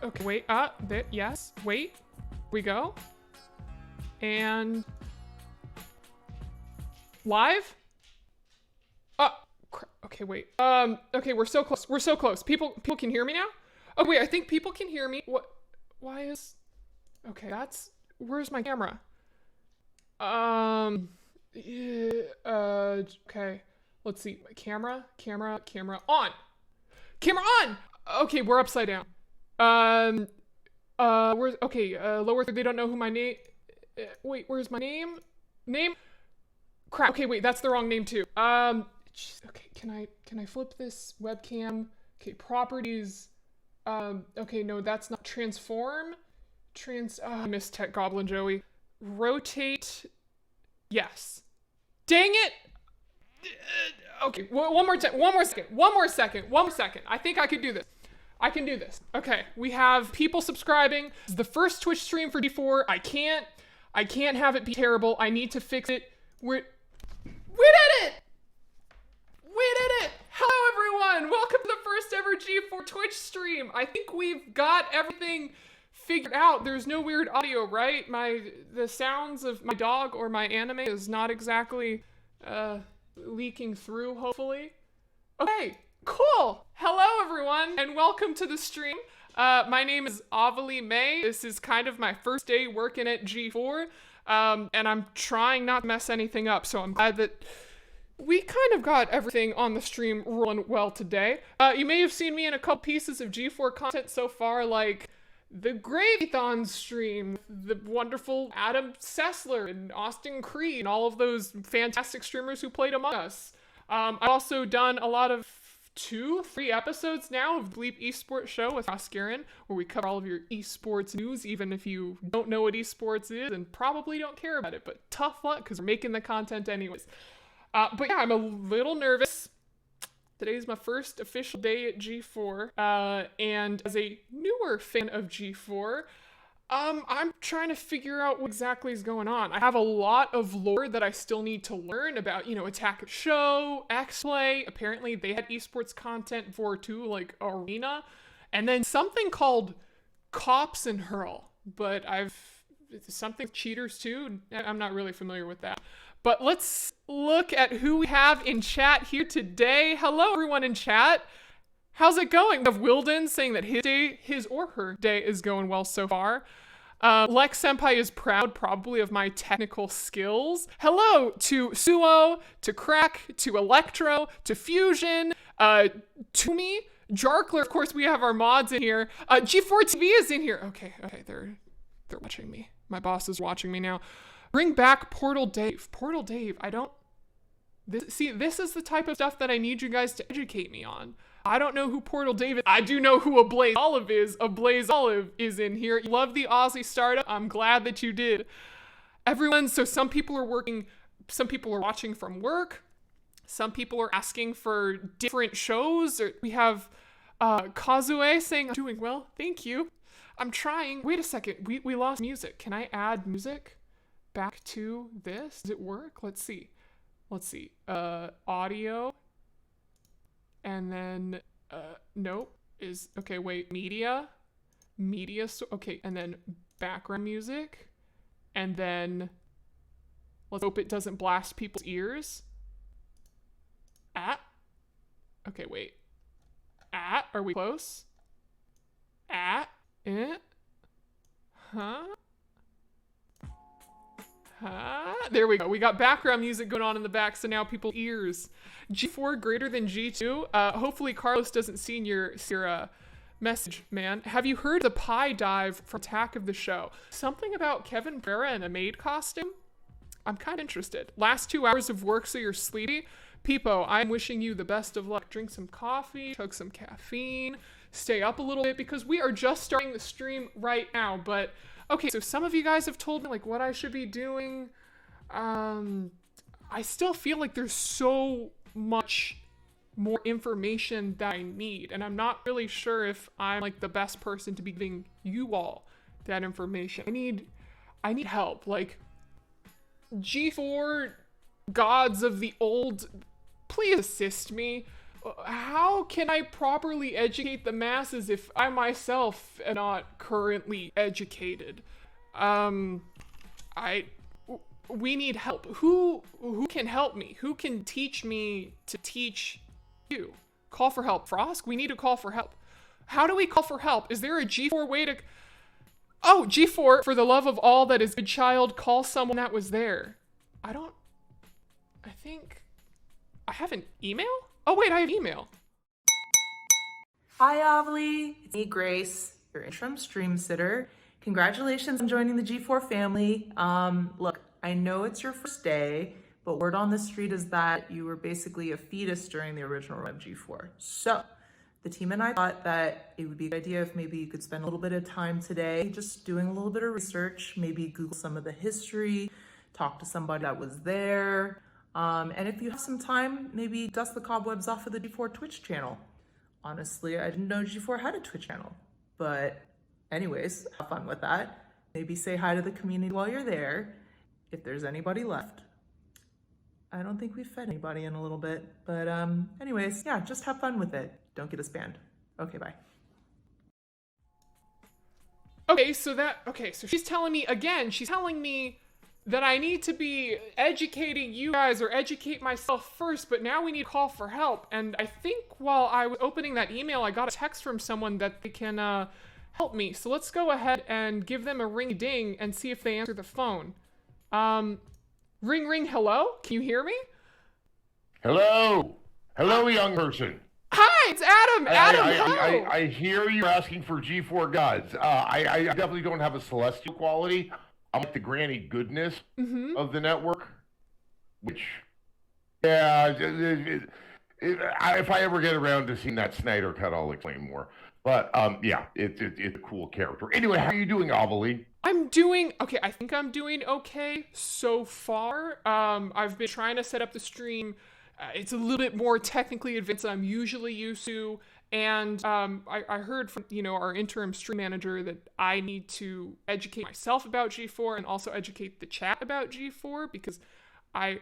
Okay, wait, yes, wait, we go. And live? Okay, wait. Okay, we're so close. We're so close. People can hear me now? Oh, wait, I think people can hear me. What? Why is... Okay, where's my camera? Okay. Let's see. Camera on! Camera on! Okay, we're upside down. Lower third, they don't know who my name... wait, where's my name? Crap. Okay, wait, that's the wrong name too. Okay, can I flip this webcam? Okay, properties. Okay, no, that's not transform. I miss Tech Goblin Joey. Rotate. Yes. Dang it! Okay, one more second. I think I could do this. I can do this. Okay, we have people subscribing. This is the first Twitch stream for G4. I can't have it be terrible. I need to fix it. We did it! Hello everyone! Welcome to the first ever G4 Twitch stream. I think we've got everything figured out. There's no weird audio, right? The sounds of my dog or my anime is not exactly leaking through, hopefully. Okay, cool! Hello everyone, and welcome to the stream. My name is Ovilee May. This is kind of my first day working at G4, and I'm trying not to mess anything up, so I'm glad that we kind of got everything on the stream rolling well today. You may have seen me in a couple pieces of G4 content so far, like the Gravy-thon stream, the wonderful Adam Sessler and Austin Creed, and all of those fantastic streamers who played Among Us. I've also done a lot of 2-3 episodes now of the Bleep Esports Show with Ross Guerin, where we cover all of your esports news, even if you don't know what esports is and probably don't care about it, but tough luck because we're making the content anyways. But yeah, I'm a little nervous. Today's my first official day at G4, and as a newer fan of G4, I'm trying to figure out what exactly is going on. I have a lot of lore that I still need to learn about, Attack of Show, X-Play. Apparently they had esports content for too, like Arena, and then something called Cops and Hurl, but something cheaters too. I'm not really familiar with that. But let's look at who we have in chat here today. Hello, everyone in chat. How's it going? We have Wilden saying that his or her day is going well so far. Lex Senpai is proud, probably, of my technical skills. Hello to Suo, to Crack, to Electro, to Fusion, to me, Jarkler. Of course, we have our mods in here. G4 TV is in here. Okay, they're watching me. My boss is watching me now. Bring back Portal Dave. Portal Dave, this is the type of stuff that I need you guys to educate me on. I don't know who Portal Dave is. I do know who Ablaze Olive is. Ablaze Olive is in here. You love the Aussie startup. I'm glad that you did. Everyone, so some people are working, some people are watching from work. Some people are asking for different shows. We have Kazue saying, I'm doing well, thank you. I'm trying. Wait a second, we lost music. Can I add music back to this? Does it work? Let's see. Audio. And then, nope. Okay, wait, media, okay, and then background music. And then, let's hope it doesn't blast people's ears. Okay, wait. Are we close? There we go. We got background music going on in the back, so now people's ears. G4 greater than G2. Hopefully Carlos doesn't see your message, man. Have you heard the pie dive from Attack of the Show? Something about Kevin Pereira in a maid costume? I'm kind of interested. Last 2 hours of work, so you're sleepy? Peepo, I'm wishing you the best of luck. Drink some coffee, chug some caffeine, stay up a little bit, because we are just starting the stream right now, but okay, so some of you guys have told me like what I should be doing. I still feel like there's so much more information that I need, and I'm not really sure if I'm like the best person to be giving you all that information. I need help. Like, G4 gods of the old, please assist me. how can I properly educate the masses if I myself am not currently educated? We need help. Who can help me? Who can teach me to teach you? Call for help. Frosk, we need to call for help. How do we call for help? Is there a G4 way to... Oh, G4, for the love of all that is good child, call someone that was there. I think... I have an email? Oh wait, I have email. Hi Ovilee, it's me Grace, your interim stream sitter. Congratulations on joining the G4 family. Look, I know it's your first day, but word on the street is that you were basically a fetus during the original run of G4. So the team and I thought that it would be a good idea if maybe you could spend a little bit of time today just doing a little bit of research, maybe Google some of the history, talk to somebody that was there. And if you have some time, maybe dust the cobwebs off of the G4 Twitch channel. Honestly, I didn't know G4 had a Twitch channel, but anyways, have fun with that. Maybe say hi to the community while you're there, if there's anybody left. I don't think we've fed anybody in a little bit, but anyways, yeah, just have fun with it. Don't get us banned. Okay, bye. Okay, so she's telling me that I need to be educating you guys or educate myself first, but now we need to call for help. And I think while I was opening that email, I got a text from someone that they can help me. So let's go ahead and give them a ring ding and see if they answer the phone. Ring ring, hello? Can you hear me? Hello. Hello, young person. Hi, it's Adam. Hello. I hear you're asking for G4 gods. I definitely don't have a celestial quality. I'm like the granny goodness of the network, which, yeah, if I ever get around to seeing that Snyder cut, I'll explain more. But yeah, it's a cool character. Anyway, how are you doing, Ovilee? I'm doing okay. I think I'm doing okay so far. I've been trying to set up the stream. It's a little bit more technically advanced than I'm usually used to. And I heard from, our interim stream manager that I need to educate myself about G4 and also educate the chat about G4 because I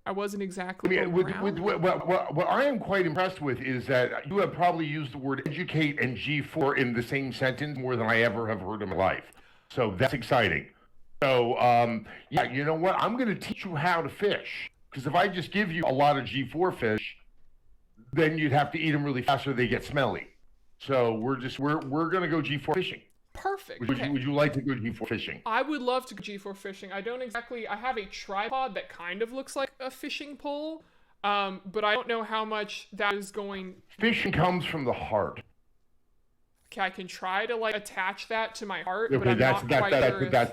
wasn't exactly what I am quite impressed with is that you have probably used the word educate and G4 in the same sentence more than I ever have heard in my life. So that's exciting. So, yeah, you know what? I'm going to teach you how to fish. Because if I just give you a lot of G4 fish, then you'd have to eat them really fast or they get smelly. So we're going to go G4 fishing. Perfect. Would you like to go G4 fishing? I would love to go G4 fishing. I have a tripod that kind of looks like a fishing pole, but I don't know how much that is going... Fishing comes from the heart. Okay, I can try to attach that to my heart, okay, but I'm not quite sure.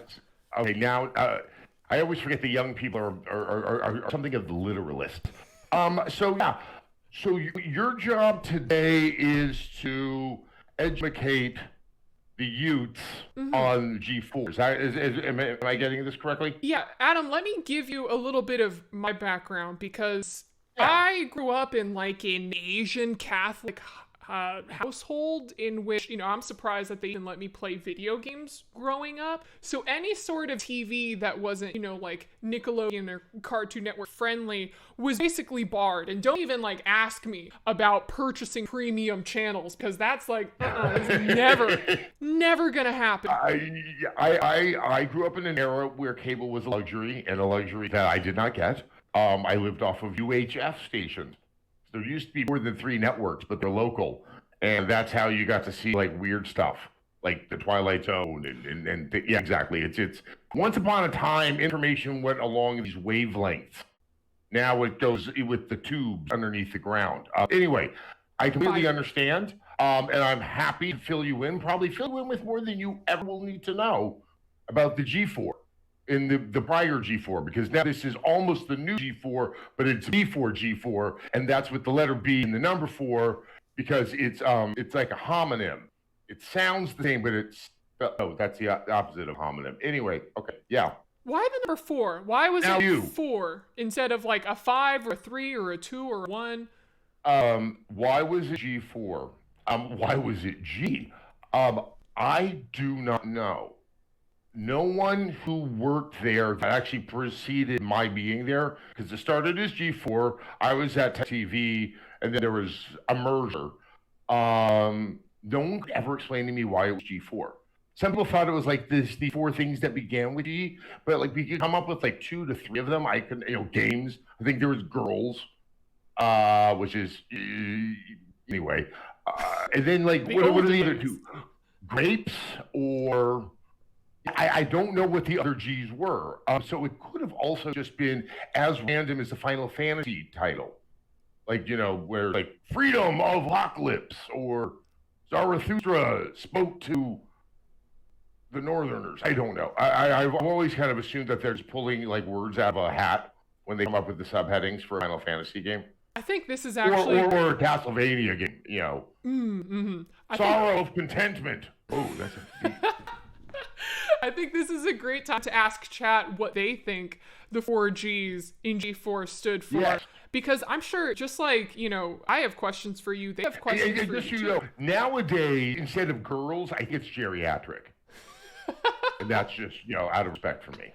Okay, now I always forget the young people are something of the literalist. So yeah, so your job today is to educate the youths on G4. Am I getting this correctly? Yeah, Adam, let me give you a little bit of my background because I grew up in an Asian Catholic household in which, I'm surprised that they even let me play video games growing up. So any sort of TV that wasn't, like Nickelodeon or Cartoon Network friendly was basically barred. And don't even ask me about purchasing premium channels because that's it's never gonna happen. I grew up in an era where cable was a luxury and a luxury that I did not get. I lived off of UHF stations. There used to be more than 3 networks, but they're local. And that's how you got to see weird stuff, like the Twilight Zone and yeah, exactly. It's once upon a time, information went along these wavelengths. Now it goes with the tubes underneath the ground. Anyway, I completely understand. And I'm happy to fill you in with more than you ever will need to know about the G4. In the prior G4, because now this is almost the new G4, but it's B4G4, and that's with the letter B and the number 4, because it's like a homonym. It sounds the same, but it's that's the opposite of homonym. Anyway, okay, yeah. Why the number 4? Why was it 4 instead of a 5 or a 3 or a 2 or a 1? Why was it G4? Why was it G? I do not know. no one who worked there that actually preceded my being there, because it started as G4. I was at TV, and then there was a merger. No one could ever explain to me why it was G4. Some people thought it was like the four things that began with G, but like we could come up with like 2 to 3 of them. I could, games. I think there was girls, which is anyway. And then like what are the other two? Grapes or I don't know what the other G's were. So it could have also just been as random as the Final Fantasy title, like where like Freedom of Apocalypse or Zarathustra spoke to the Northerners. I don't know. I've always kind of assumed that they're just pulling like words out of a hat when they come up with the subheadings for a Final Fantasy game. I think this is actually or a Castlevania game. Sorrow of Contentment. Oh, that's a deep. I think this is a great time to ask chat what they think the 4Gs in G4 stood for. Yes. Because I'm sure, just like, I have questions for you, they have questions for just you. So nowadays, instead of girls, I think it's geriatric. And that's just, out of respect for me.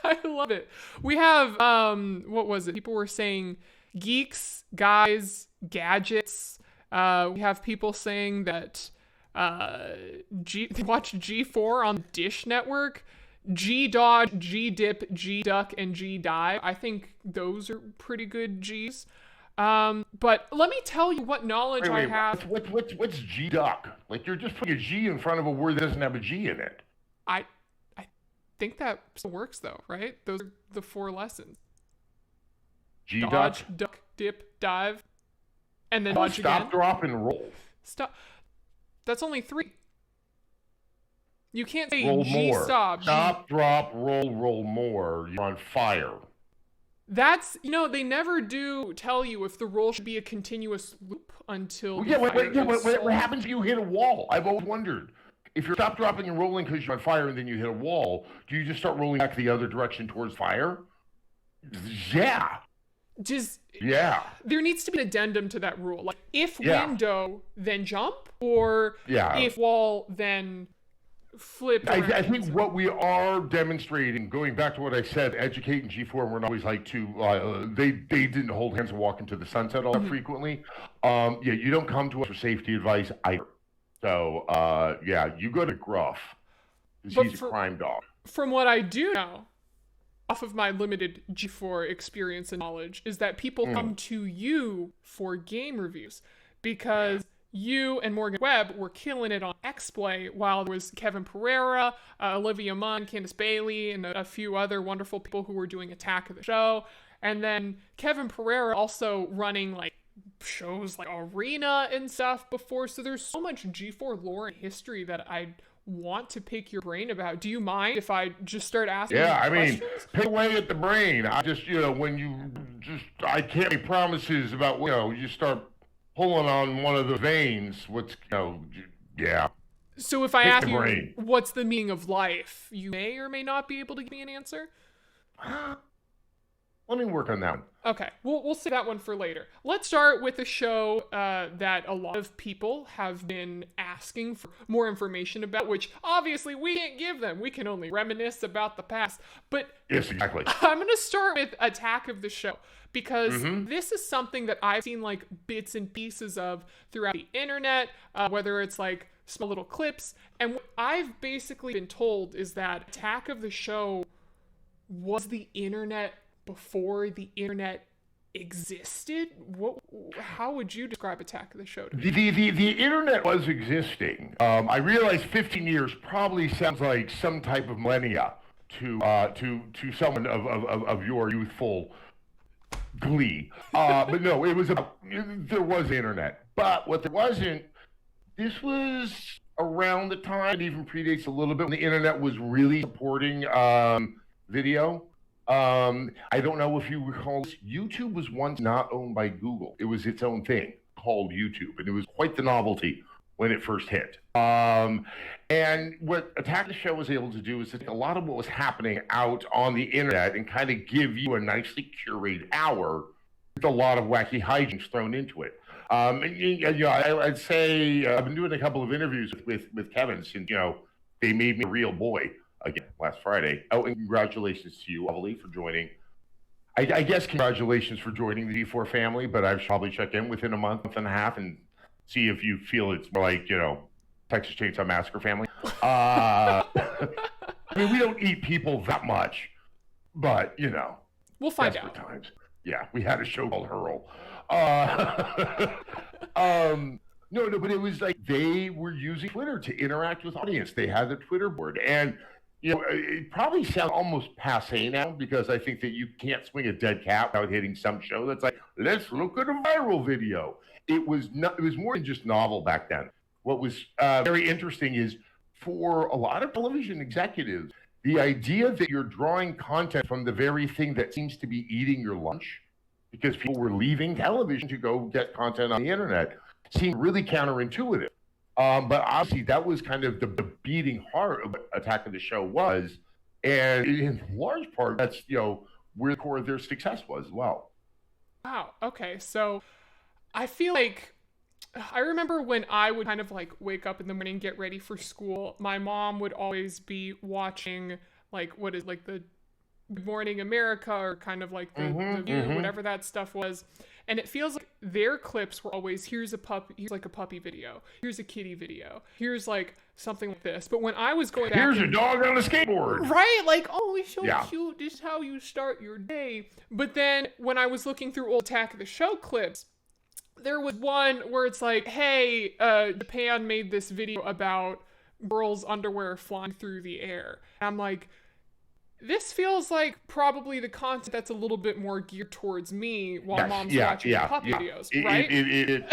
I love it. We have, what was it? People were saying geeks, guys, gadgets. We have people saying that they watch G4 on Dish Network. G-Dodge, G-Dip, G-Duck, and G-Dive. I think those are pretty good Gs. But let me tell you what knowledge I have. What's G-Duck? Like, you're just putting a G in front of a word that doesn't have a G in it. I think that still works, though, right? Those are the 4 lessons. G-Duck? Dodge, duck, dip, dive, and then dodge again. Stop, drop, and roll. Stop. That's only 3. You can't say roll G more. stop. Stop, drop, roll more. You're on fire. That's, they never do tell you if the roll should be a continuous loop until what happens if you hit a wall? I've always wondered. If you're stop, dropping, and rolling because you're on fire and then you hit a wall, do you just start rolling back the other direction towards fire? Yeah. Yeah. There needs to be an addendum to that rule. Like, if window, then jump, or if wall, then flip. I think what we are demonstrating, going back to what I said, educating G4, we're not always like to, they didn't hold hands and walk into the sunset all that frequently. You don't come to us for safety advice either. So, you go to Gruff, because he's a crime dog. From what I do know, off of my limited G4 experience and knowledge, is that people come to you for game reviews, because you and Morgan Webb were killing it on X-Play, while there was Kevin Pereira, Olivia Munn, Candace Bailey, and a few other wonderful people who were doing Attack of the Show. And then Kevin Pereira also running like shows like Arena and stuff before. So there's so much G4 lore and history that I want to pick your brain about. Do you mind if I just start asking questions? Pick away at the brain. I just, I can't make promises about, you start pulling on one of the veins. So if I ask you, what's the meaning of life, you may or may not be able to give me an answer? Let me work on that one. Okay, we'll save that one for later. Let's start with a show that a lot of people have been asking for more information about, which obviously we can't give them. We can only reminisce about the past. But yes, exactly. I'm going to start with Attack of the Show, because this is something that I've seen like bits and pieces of throughout the internet, whether it's like small little clips. And what I've basically been told is that Attack of the Show was the internet before the internet existed. How would you describe Attack of the Show to me? The internet was existing. I realize 15 years probably sounds like some type of millennia to someone of your youthful glee. But no, there was internet. But what there wasn't, this was around the time, it even predates a little bit, when the internet was really supporting video. I don't know if you recall this. YouTube was once not owned by Google. It was its own thing called YouTube, and it was quite the novelty when it first hit. And what Attack the Show was able to do is to take a lot of what was happening out on the internet and kind of give you a nicely curated hour with a lot of wacky hijinks thrown into it. I'd say I've been doing a couple of interviews with Kevin since, they made me a real boy again last Friday. Oh, and congratulations to you, Ovilee, for joining. I guess congratulations for joining the G4 family, but I should probably check in within a month and a half and see if you feel it's more like, Texas Chainsaw Massacre family. I mean, we don't eat people that much, but, we'll find out. Times. Yeah, we had a show called Hurl. No, but it was like they were using Twitter to interact with audience. They had the Twitter board, and it probably sounds almost passé now because I think that you can't swing a dead cat without hitting some show that's like, let's look at a viral video. It was more than just novel back then. What was very interesting is for a lot of television executives, the idea that you're drawing content from the very thing that seems to be eating your lunch, because people were leaving television to go get content on the internet, seemed really counterintuitive. But obviously, that was kind of the beating heart of what Attack of the Show was. And in large part, that's, where the core of their success was as well. Wow. Okay. So I feel like I remember when I would kind of like wake up in the morning, get ready for school, my mom would always be watching like the Good Morning America or kind of like the View, whatever that stuff was. And it feels like their clips were always, here's like a puppy video, here's a kitty video, here's like something like this. But when I was going back, here's a dog on a skateboard, right? Like, oh, it's so cute. This is how you start your day. But then when I was looking through old Attack of the Show clips, there was one where it's like, hey, Japan made this video about girls' underwear flying through the air. And I'm like, this feels like probably the content that's a little bit more geared towards me while mom's watching puppy videos, right? It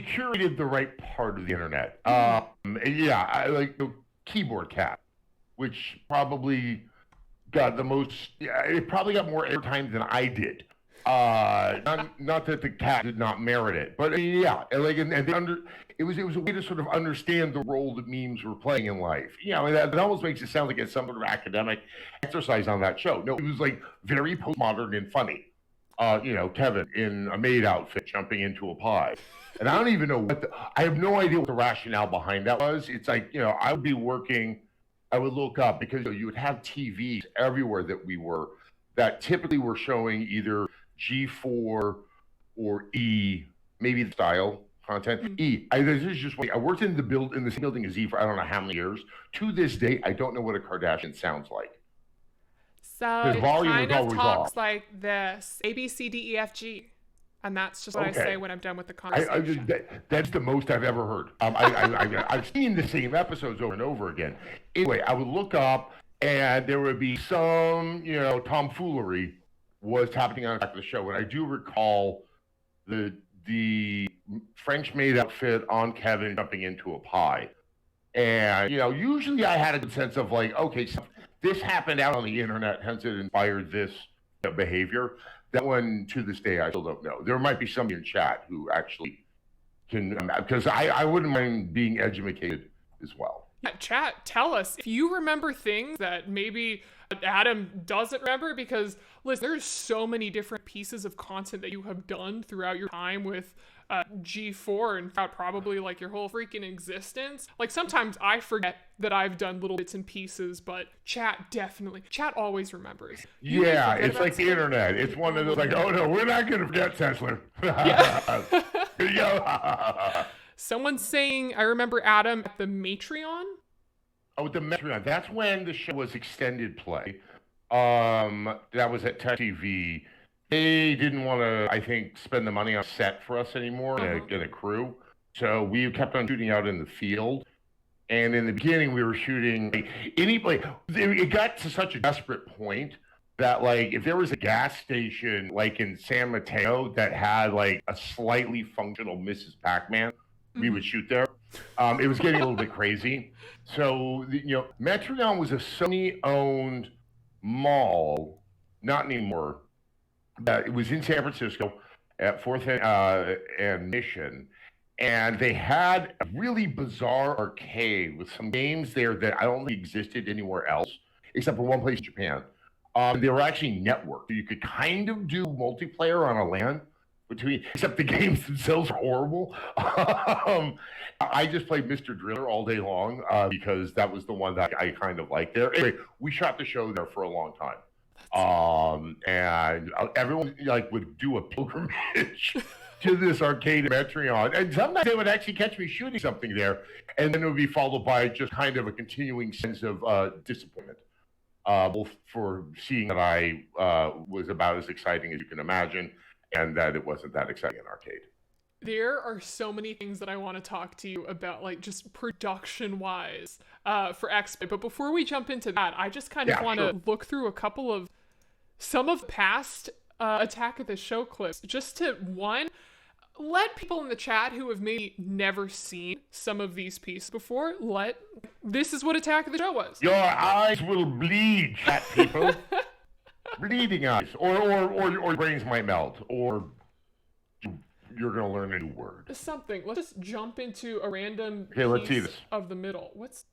curated the right part of the internet. I like the keyboard cat, which probably got the most. It probably got more airtime than I did. Not that the cat did not merit it, but it was a way to sort of understand the role that memes were playing in life. That almost makes it sound like it's some sort of academic exercise on that show. No, it was like very postmodern and funny. Kevin in a maid outfit jumping into a pie, and I don't even know I have no idea what the rationale behind that was. It's like, I would be working, I would look up because you would have TVs everywhere that typically were showing either G4 or E, maybe the style content. E. This is just I worked in the same building as E for I don't know how many years. To this day, I don't know what a Kardashian sounds like. So it kind of talks like this: A, B, C, D, E, F, G, and that's just what I say when I'm done with the conversation. That's the most I've ever heard. I've seen the same episodes over and over again. Anyway, I would look up, and there would be some, tomfoolery was happening on the show. And I do recall the French maid outfit on Kevin jumping into a pie. And, usually I had a good sense of like, okay, so this happened out on the internet, hence it inspired this behavior. That one, to this day, I still don't know. There might be somebody in chat who actually can, because I wouldn't mind being educated as well. Yeah, chat, tell us if you remember things that maybe Adam doesn't remember, because listen, there's so many different pieces of content that you have done throughout your time with G4 and throughout probably like your whole freaking existence. Like sometimes I forget that I've done little bits and pieces, but chat always remembers. Yeah, it's like the internet. It's one of those like, oh no, we're not going to forget Sessler. Someone's saying, I remember Adam at the Matreon. Oh, the Metreon. That's when the show was extended play. That was at Tech TV. They didn't want to, I think, spend the money on set for us anymore and a crew. So we kept on shooting out in the field. And in the beginning, we were shooting it got to such a desperate point that like if there was a gas station like in San Mateo that had like a slightly functional Mrs. Pac-Man, we would shoot there. It was getting a little bit crazy. So, Metrodome was a Sony-owned mall, not anymore. It was in San Francisco at 4th and Mission. And they had a really bizarre arcade with some games there that I don't think existed anywhere else, except for one place in Japan. They were actually networked. You could kind of do multiplayer on a LAN, between, except the games themselves are horrible. I just played Mr. Driller all day long because that was the one that I kind of liked there. Anyway, we shot the show there for a long time. And everyone like would do a pilgrimage to this arcade in Metreon, and sometimes they would actually catch me shooting something there, and then it would be followed by just kind of a continuing sense of disappointment, both for seeing that I was about as exciting as you can imagine, and that it wasn't that exciting in arcade. There are so many things that I want to talk to you about, like just production-wise, for X-Men. But before we jump into that, I just kind of want to look through a couple of some of the past Attack of the Show clips, just to let people in the chat who have maybe never seen some of these pieces before, this is what Attack of the Show was. Your eyes will bleed, chat people. Bleeding eyes, or brains might melt, or you're gonna learn a new word. Something. Let's just jump into a random let's see piece this. of the middle. What's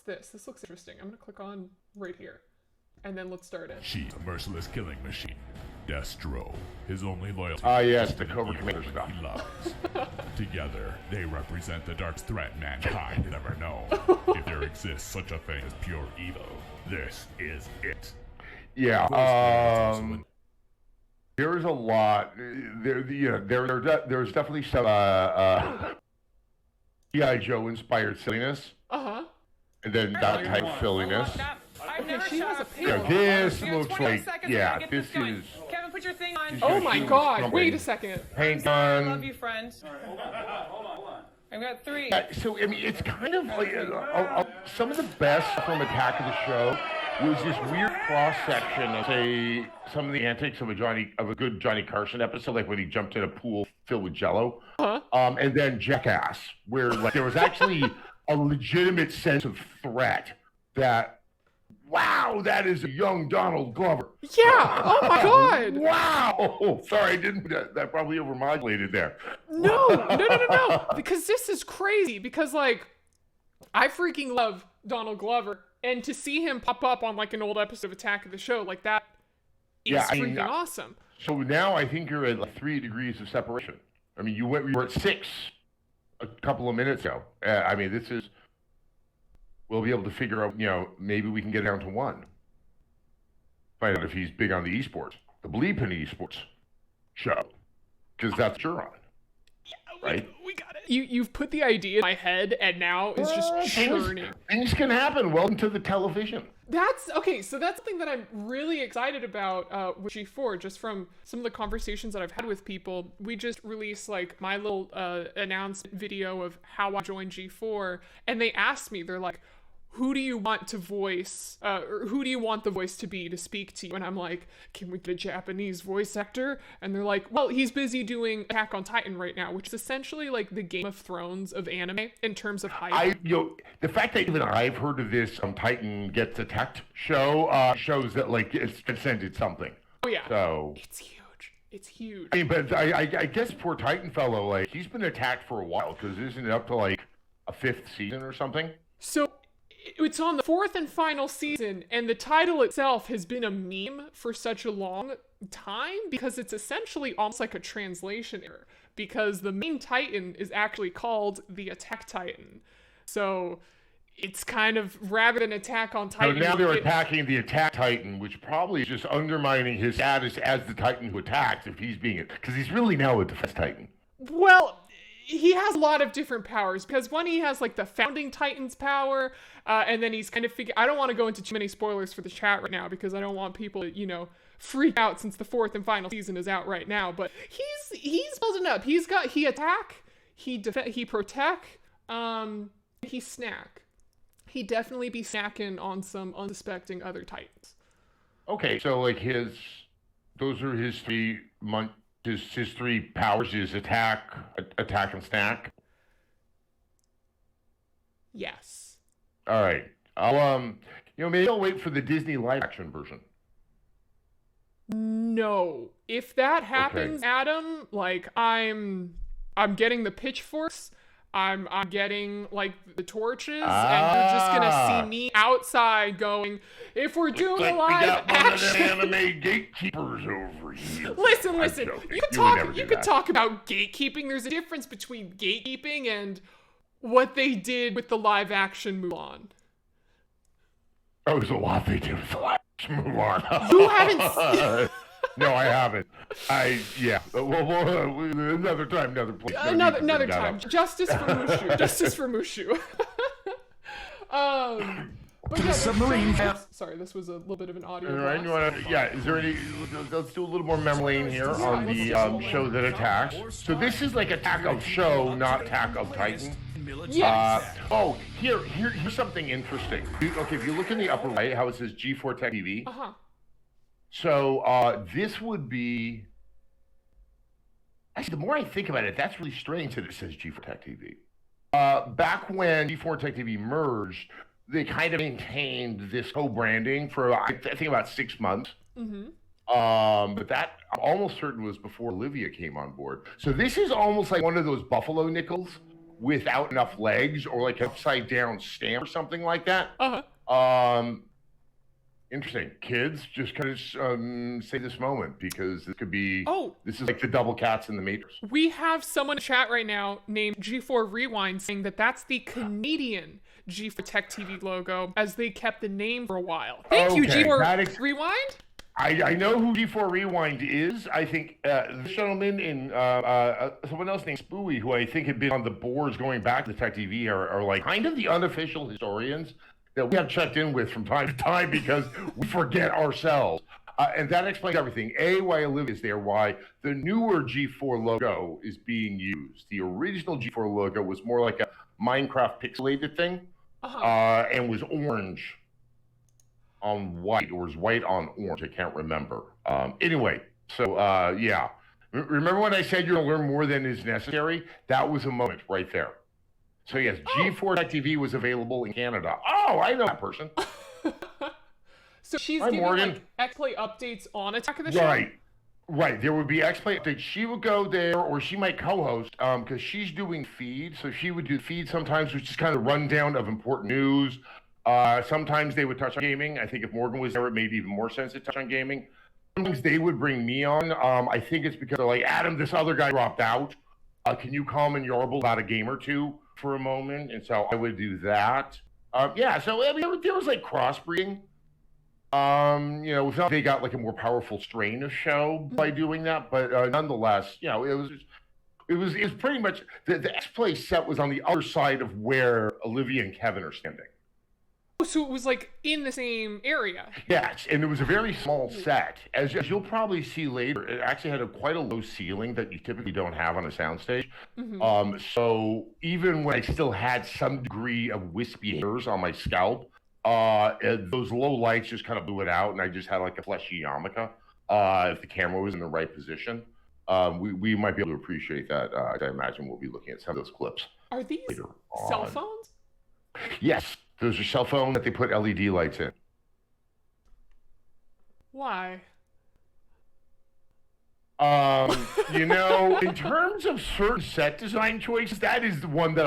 this? This looks interesting. I'm gonna click on right here, and then let's start it. She's a merciless killing machine. Destro, his only loyalty. Yes, is the Cobra Commander evil stuff. He loves. Together, they represent the darkest threat mankind has ever known. If there exists such a thing as pure evil, this is it. Yeah. There's a lot. There's definitely some G.I. Joe inspired silliness. And then that type of silliness. I've never she shot has a a payload. This You have looks 20 like, seconds yeah, to get this going. is Kevin, put your thing on. Oh my god, something. wait a second. paint I love gun. you, friend. Hold on. I've got 3. So I mean, it's kind of like some of the best from Attack of the Show was this weird cross section of, say, some of the antics of a good Johnny Carson episode, like when he jumped in a pool filled with Jello, and then Jackass, where like there was actually a legitimate sense of threat that, wow, that is a young Donald Glover. Yeah. Oh my god. Wow. Sorry, I didn't. That probably overmodulated there. No. Because this is crazy. Because like, I freaking love Donald Glover, and to see him pop up on like an old episode of Attack of the Show, like that is freaking awesome. So now I think you're at like 3 degrees of separation. I mean, you were at 6 a couple of minutes ago. I mean, we'll be able to figure out, maybe we can get down to 1. Find out if he's big on the esports, the Bleep in esports show, because that's what you're on, right? We got it. You've put the idea in my head, and now it's just churning. Things can happen. Welcome to the television. That's okay. So that's something that I'm really excited about with G4. Just from some of the conversations that I've had with people, we just released like my little announcement video of how I joined G4, and they asked me, they're like, who do you want to voice, or who do you want the voice to be to speak to you? And I'm like, can we get a Japanese voice actor? And they're like, well, he's busy doing Attack on Titan right now, which is essentially like the Game of Thrones of anime in terms of hype. The fact that even I've heard of this Titan Gets Attacked show shows that like it's transcended something. Oh yeah. So it's huge. It's huge. I mean, but I guess poor Titan fellow, like he's been attacked for a while, because isn't it up to like a 5th season or something? So it's on the 4th and final season, and the title itself has been a meme for such a long time because it's essentially almost like a translation error, because the main Titan is actually called the Attack Titan. So it's kind of, rather than Attack on Titan. So now they're attacking the Attack Titan, which probably is just undermining his status as the Titan who attacks if he's being it, because he's really now a defense Titan. Well, he has a lot of different powers, because one, he has like the founding Titan's power, and then he's kind of I don't want to go into too many spoilers for the chat right now, because I don't want people to, freak out, since the 4th and final season is out right now. But he's building up. He attack, he protect, he snack. He definitely be snacking on some unsuspecting other Titans. Okay, so like those are his 3 his 3 powers is attack, and snack. Yes. All right. I'll maybe I'll wait for the Disney live action version. No. If that happens, Okay. Adam, like I'm getting the pitchforks. I'm getting like the torches, and you're just gonna see me outside going, if we're doing a live we got action. one of them anime gatekeepers over here. Listen. joking. You could talk about gatekeeping. There's a difference between gatekeeping and what they did with the live action Mulan. Oh, there's a lot they did with the live action Mulan. You haven't. No, I haven't. Well, another time, another place. Another time. Justice for Mushu. Justice for Mushu. But yeah, submarine. Sorry, this was a little bit of an audio. All right, is there any? Let's do a little more memory lane here on the show that attacks. So this is like Attack of Show, not Attack of Titan. Yes. Here's something interesting. Okay, if you look in the upper right, how it says G4 Tech TV. Uh-huh. So this would be. Actually, the more I think about it, that's really strange that it says G4 Tech TV. Back when G4 Tech TV merged, they kind of maintained this co-branding for I think about 6 months. Mm-hmm. But that I'm almost certain was before Olivia came on board. So this is almost like one of those buffalo nickels without enough legs, or like upside down stamp or something like that. Uh-huh. Interesting. Kids, just kind of say this moment because this could be. Oh. This is like the double cats in the Matrix. We have someone in chat right now named G4 Rewind saying that that's the Canadian G4 Tech TV logo, as they kept the name for a while. Thank you, G4 Rewind. I know who G4 Rewind is. I think this gentleman and someone else named Spooey, who I think had been on the boards going back to the Tech TV, are like kind of the unofficial historians that we have checked in with from time to time because we forget ourselves. And that explains everything. A, why Olivia's there, why the newer G4 logo is being used. The original G4 logo was more like a Minecraft pixelated thing, and was orange on white, or was white on orange. I can't remember. Anyway, so yeah. Remember when I said you're going to learn more than is necessary? That was a moment right there. So yes, G4 Tech TV was available in Canada. Oh, I know that person. So she's Hi, giving Morgan. like X-Play updates on Attack of the Show? Right. There would be X-Play updates. She would go there, or she might co-host, because she's doing feed. So she would do feed sometimes, which is kind of rundown of important news. Sometimes they would touch on gaming. I think if Morgan was there, it made even more sense to touch on gaming. Sometimes they would bring me on. I think it's because they're like, Adam, this other guy dropped out. Can you call him and yarble about a game or two for a moment? And so I would do that. So I mean, there was like crossbreeding. We thought they got like a more powerful strain of show by doing that, but nonetheless, it was pretty much the X-Play set was on the other side of where Olivia and Kevin are standing. So it was like in the same area. Yes, and it was a very small set. As you'll probably see later, it actually had quite a low ceiling that you typically don't have on a soundstage. Mm-hmm. So even when I still had some degree of wispy hairs on my scalp, those low lights just kind of blew it out, and I just had like a fleshy yarmulke. If the camera was in the right position, we might be able to appreciate that. I imagine we'll be looking at some of those clips. Are these cell phones? Yes. Those are cell phones that they put LED lights in. Why? In terms of certain set design choices, that is the one that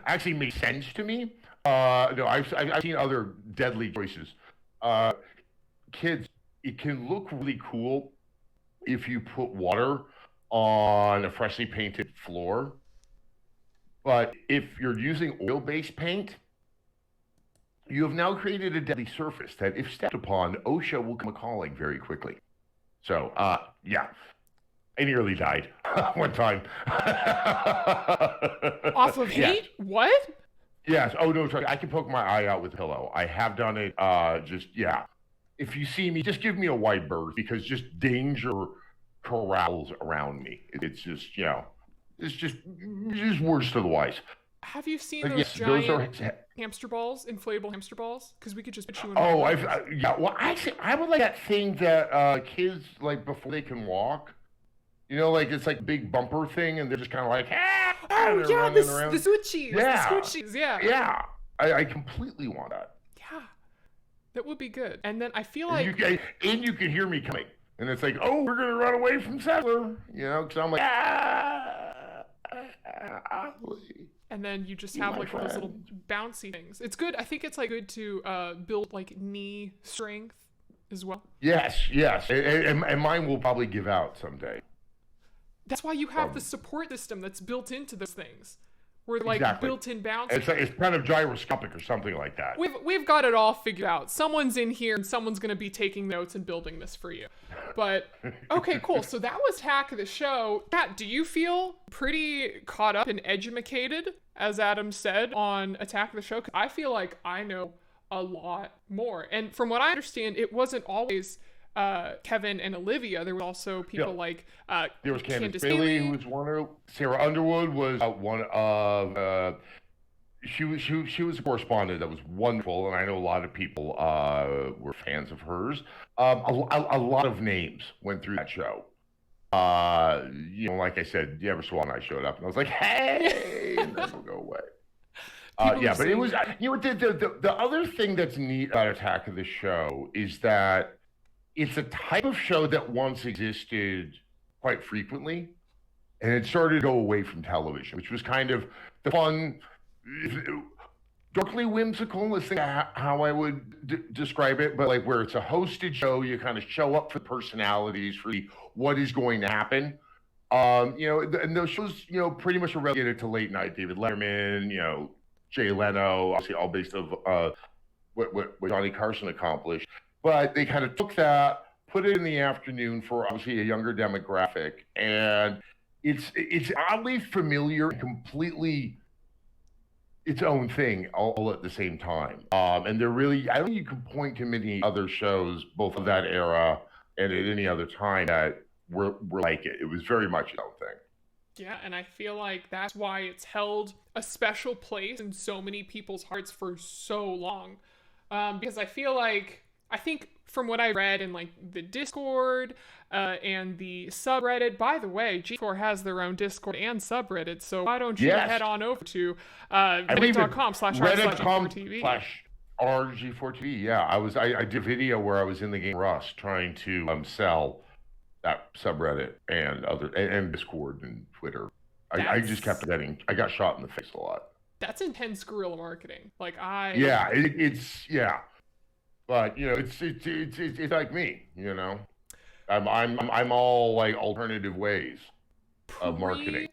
actually makes sense to me. I've seen other deadly choices. Kids, it can look really cool if you put water on a freshly painted floor. But if you're using oil-based paint, you have now created a deadly surface that, if stepped upon, OSHA will come a-calling very quickly. So, yeah. I nearly died one time. Off of heat? What? Yes. Oh, no, sorry. I can poke my eye out with a pillow. I have done it. If you see me, just give me a wide berth, because just danger corrals around me. It's just, it's just words to the wise. Have you seen But those yes, giant those are hamster balls, inflatable hamster balls? Because we could just put you in. Oh, well, actually, I would like that thing that kids like before they can walk. Like it's like a big bumper thing, and they're just kind of like, oh yeah, the switchies, yeah, the scoochies, yeah. Yeah, I completely want that. Yeah, that would be good. And then I feel and like you can hear me coming, and it's like, oh, we're gonna run away from Sessler, because I'm like, And then you just Be have my like those little friend. bouncy things. It's good. I think it's like good to build like knee strength as well. Yes, and mine will probably give out someday. That's why you have the support system that's built into those things. Where like Exactly. built-in bounce. It's kind of gyroscopic or something like that. We've got it all figured out. Someone's in here and someone's going to be taking notes and building this for you. But okay, cool. So that was Hack of the Show. Pat, do you feel pretty caught up and edumacated, as Adam said, on Attack of the Show? 'Cause I feel like I know a lot more. And from what I understand, it wasn't always Kevin and Olivia. There were also people like There was Candace Candace Bailey, Bailey. who was one of Sarah Underwood was one of she was a correspondent that was wonderful, and I know a lot of people were fans of hers. A lot of names went through that show. Like I said, you ever so often I showed up and I was like, hey, and then we'll go away. But it was the other thing that's neat about Attack of the Show is that it's a type of show that once existed quite frequently, and it started to go away from television, which was kind of the fun, darkly whimsical is how I would describe it, but like where it's a hosted show, you kind of show up for the personalities, for what is going to happen. And those shows, pretty much are relegated to late night. David Letterman, Jay Leno, obviously all based of what Johnny Carson accomplished. But they kind of took that, put it in the afternoon for obviously a younger demographic, and it's oddly familiar, completely its own thing all at the same time. And they're really, I don't think you can point to many other shows, both of that era and at any other time, that were like it. It was very much its own thing. Yeah, and I feel like that's why it's held a special place in so many people's hearts for so long. Because I think from what I read in like the Discord and the subreddit, by the way, G4 has their own Discord and subreddit, so why don't you head on over to reddit.com/r/RG4TV. Yeah, I did a video where I was in the game Rust trying to sell that subreddit and Discord and Twitter. I just kept getting, I got shot in the face a lot. That's intense guerrilla marketing. Like But it's like me, I'm all like alternative ways of marketing.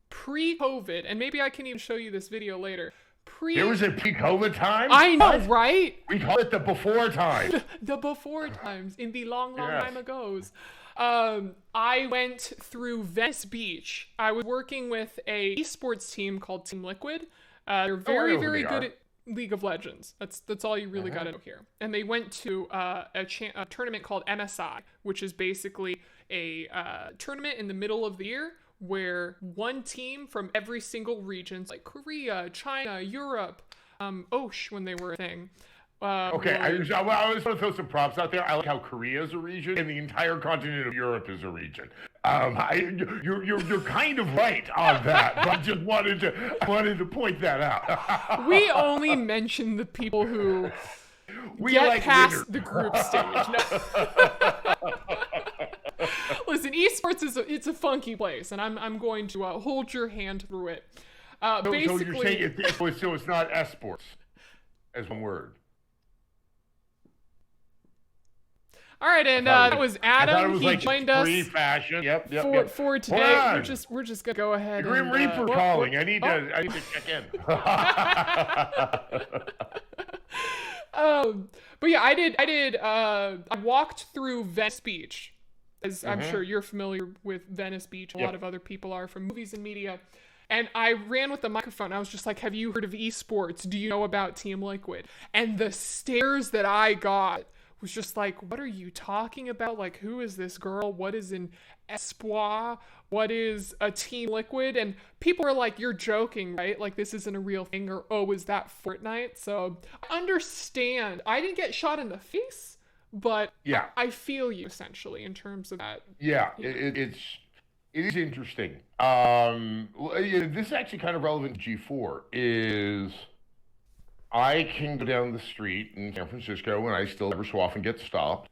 Pre-COVID, and maybe I can even show you this video later. There was a pre-COVID time? I know, right? We call it the before time. The before times, in the long time ago's. I went through Venice Beach. I was working with a esports team called Team Liquid. They're very, very good at League of Legends. That's all you really got to know here. And they went to a tournament called MSI, which is basically a tournament in the middle of the year where one team from every single region, like Korea, China, Europe, Osh when they were a thing. I was going to throw some props out there. I like how Korea is a region and the entire continent of Europe is a region. You're kind of right on that, but I just wanted to point that out. We only mention the people who get like past the group stage. No. Listen, esports it's a funky place, and I'm going to hold your hand through it. Basically, so you're saying it's not esports as one word. All right, and that was Adam. He joined us fashion. Yep. For today. We're just gonna go ahead. The Grim Reaper calling. I need to check in. But yeah, I walked through Venice Beach, as I'm sure you're familiar with Venice Beach. A lot of other people are from movies and media. And I ran with the microphone. I was just like, have you heard of esports? Do you know about Team Liquid? And the stares that I got was just like, what are you talking about? Like, who is this girl? What is an Espoir? What is a Team Liquid? And people were like, you're joking, right? Like, this isn't a real thing. Or, oh, is that Fortnite? So I understand. I didn't get shot in the face, but yeah, I feel you essentially in terms of that. Yeah, it is interesting. This is actually kind of relevant to G4 is I can go down the street in San Francisco and I still ever so often get stopped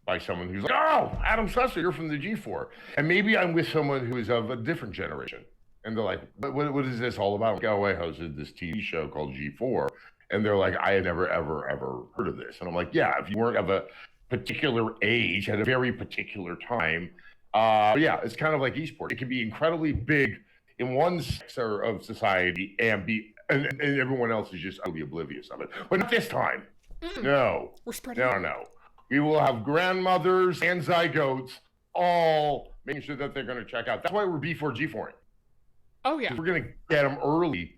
by someone who's like, oh, Adam Sessler, you're from the G4. And maybe I'm with someone who is of a different generation. And they're like, what is this all about? Go away hosted this TV show called G4. And they're like, I had never, ever, ever heard of this. And I'm like, yeah, if you weren't of a particular age at a very particular time, yeah, it's kind of like esports. It can be incredibly big in one sector of society and everyone else is just utterly oblivious of it. But not this time. No. We're spreading No. We will have grandmothers and zygotes all making sure that they're going to check out. That's why we're B4G4ing. Oh, yeah. We're going to get them early.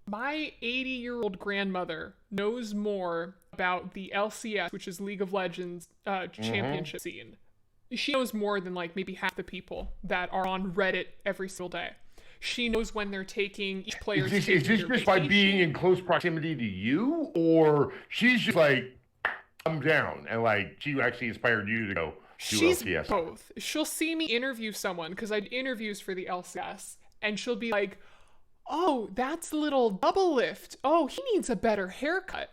My 80-year-old grandmother knows more about the LCS, which is League of Legends championship scene. She knows more than like maybe half the people that are on Reddit every single day. She knows when they're taking each player's Is this just by being in close proximity to you, or she's just like, I'm down, and like she actually inspired you to go do She's LCS? both. She'll see me interview someone because I did interviews for the LCS, and she'll be like, oh, that's a little double lift. Oh, he needs a better haircut.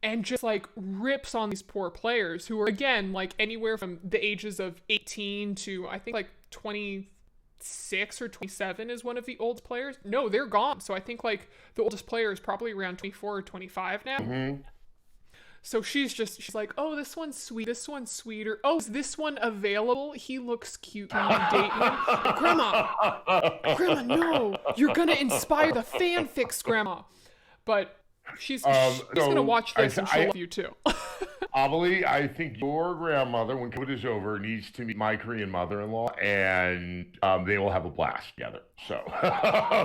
And just like rips on these poor players who are, again, like anywhere from the ages of 18 to I think like 26 or 27 is one of the oldest players. No, they're gone. So I think like the oldest player is probably around 24 or 25 now. So she's like, oh, this one's sweet. This one's sweeter. Oh, is this one available? He looks cute. Can you date him? Grandma, no. You're going to inspire the fanfics, Grandma. But she's going to watch this and she'll love you too. Ovilee, I think your grandmother, when COVID is over, needs to meet my Korean mother-in-law, and they will have a blast together. So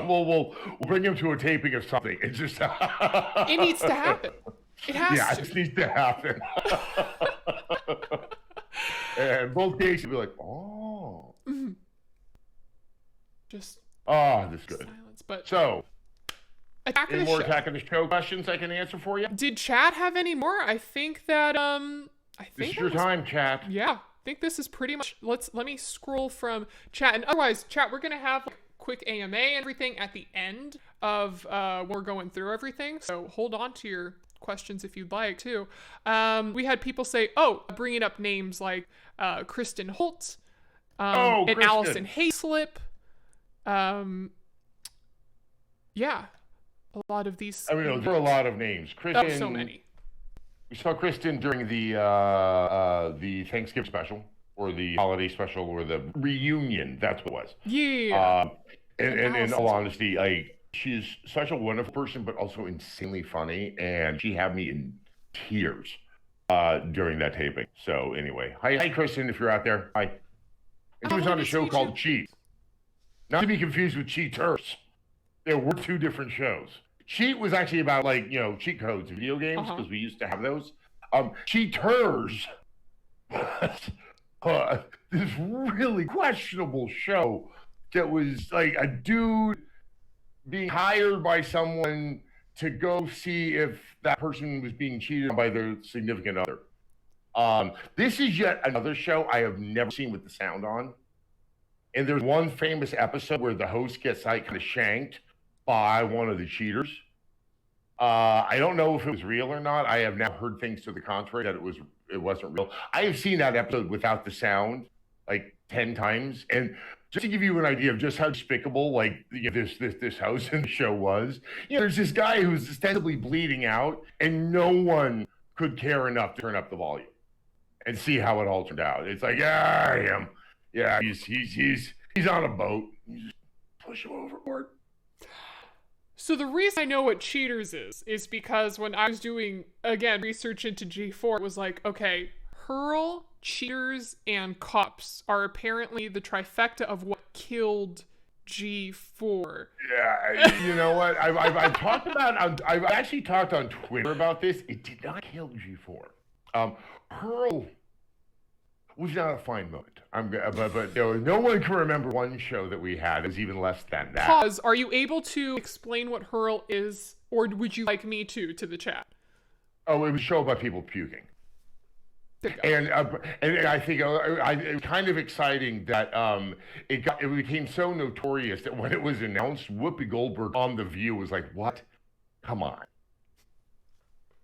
we'll bring him to a taping of something. It's just it needs to happen. It has yeah, to. it just needs to happen. And both cases will be like, oh. Just this is good. Silence. But So, Attack of any the more Show. Attack of the Show questions I can answer for you? Did chat have any more? I think that This is your time, chat. Yeah, I think this is pretty much. Let me scroll from chat, and otherwise, chat. We're gonna have like, quick AMA and everything at the end of when we're going through everything. So hold on to your questions if you'd like to. We had people say, bringing up names like Kristen Holt, and Kristen. Allison Hayslip. Yeah, a lot of these. I mean, there are a lot of names. Kristen. Oh, so many. We saw Kristen during the Thanksgiving special, or the holiday special, or the reunion. That's what it was. Yeah. And in all honesty, like, she's such a wonderful person, but also insanely funny, and she had me in tears during that taping. So anyway, hi Kristen, if you're out there. Hi. And she was on a show called Cheat. Not to be confused with Cheaters. There were two different shows. Cheat was actually about cheat codes in video games, because we used to have those. Cheaters was this really questionable show that was like a dude being hired by someone to go see if that person was being cheated on by their significant other. This is yet another show I have never seen with the sound on. And there's one famous episode where the host gets like kind of shanked by one of the cheaters. I don't know if it was real or not. I have now heard things to the contrary that it wasn't real. I have seen that episode without the sound like 10 times. And just to give you an idea of just how despicable this house in the show was, there's this guy who's ostensibly bleeding out, and no one could care enough to turn up the volume and see how it all turned out. It's like, him. Yeah, he's on a boat. You just push him overboard. So the reason I know what Cheaters is because when I was doing, again, research into G4, it was like, okay, Hurl, Cheaters, and Cops are apparently the trifecta of what killed G4. Yeah, you know what? I've talked about, I've actually talked on Twitter about this. It did not kill G4. Hurl was not a fine moment. But no one can remember one show that we had. It was even less than that. Pause. Are you able to explain what Hurl is, or would you like me to the chat? Oh, it was a show about people puking. And I think it was kind of exciting that it became so notorious that when it was announced, Whoopi Goldberg on The View was like, "What? Come on!"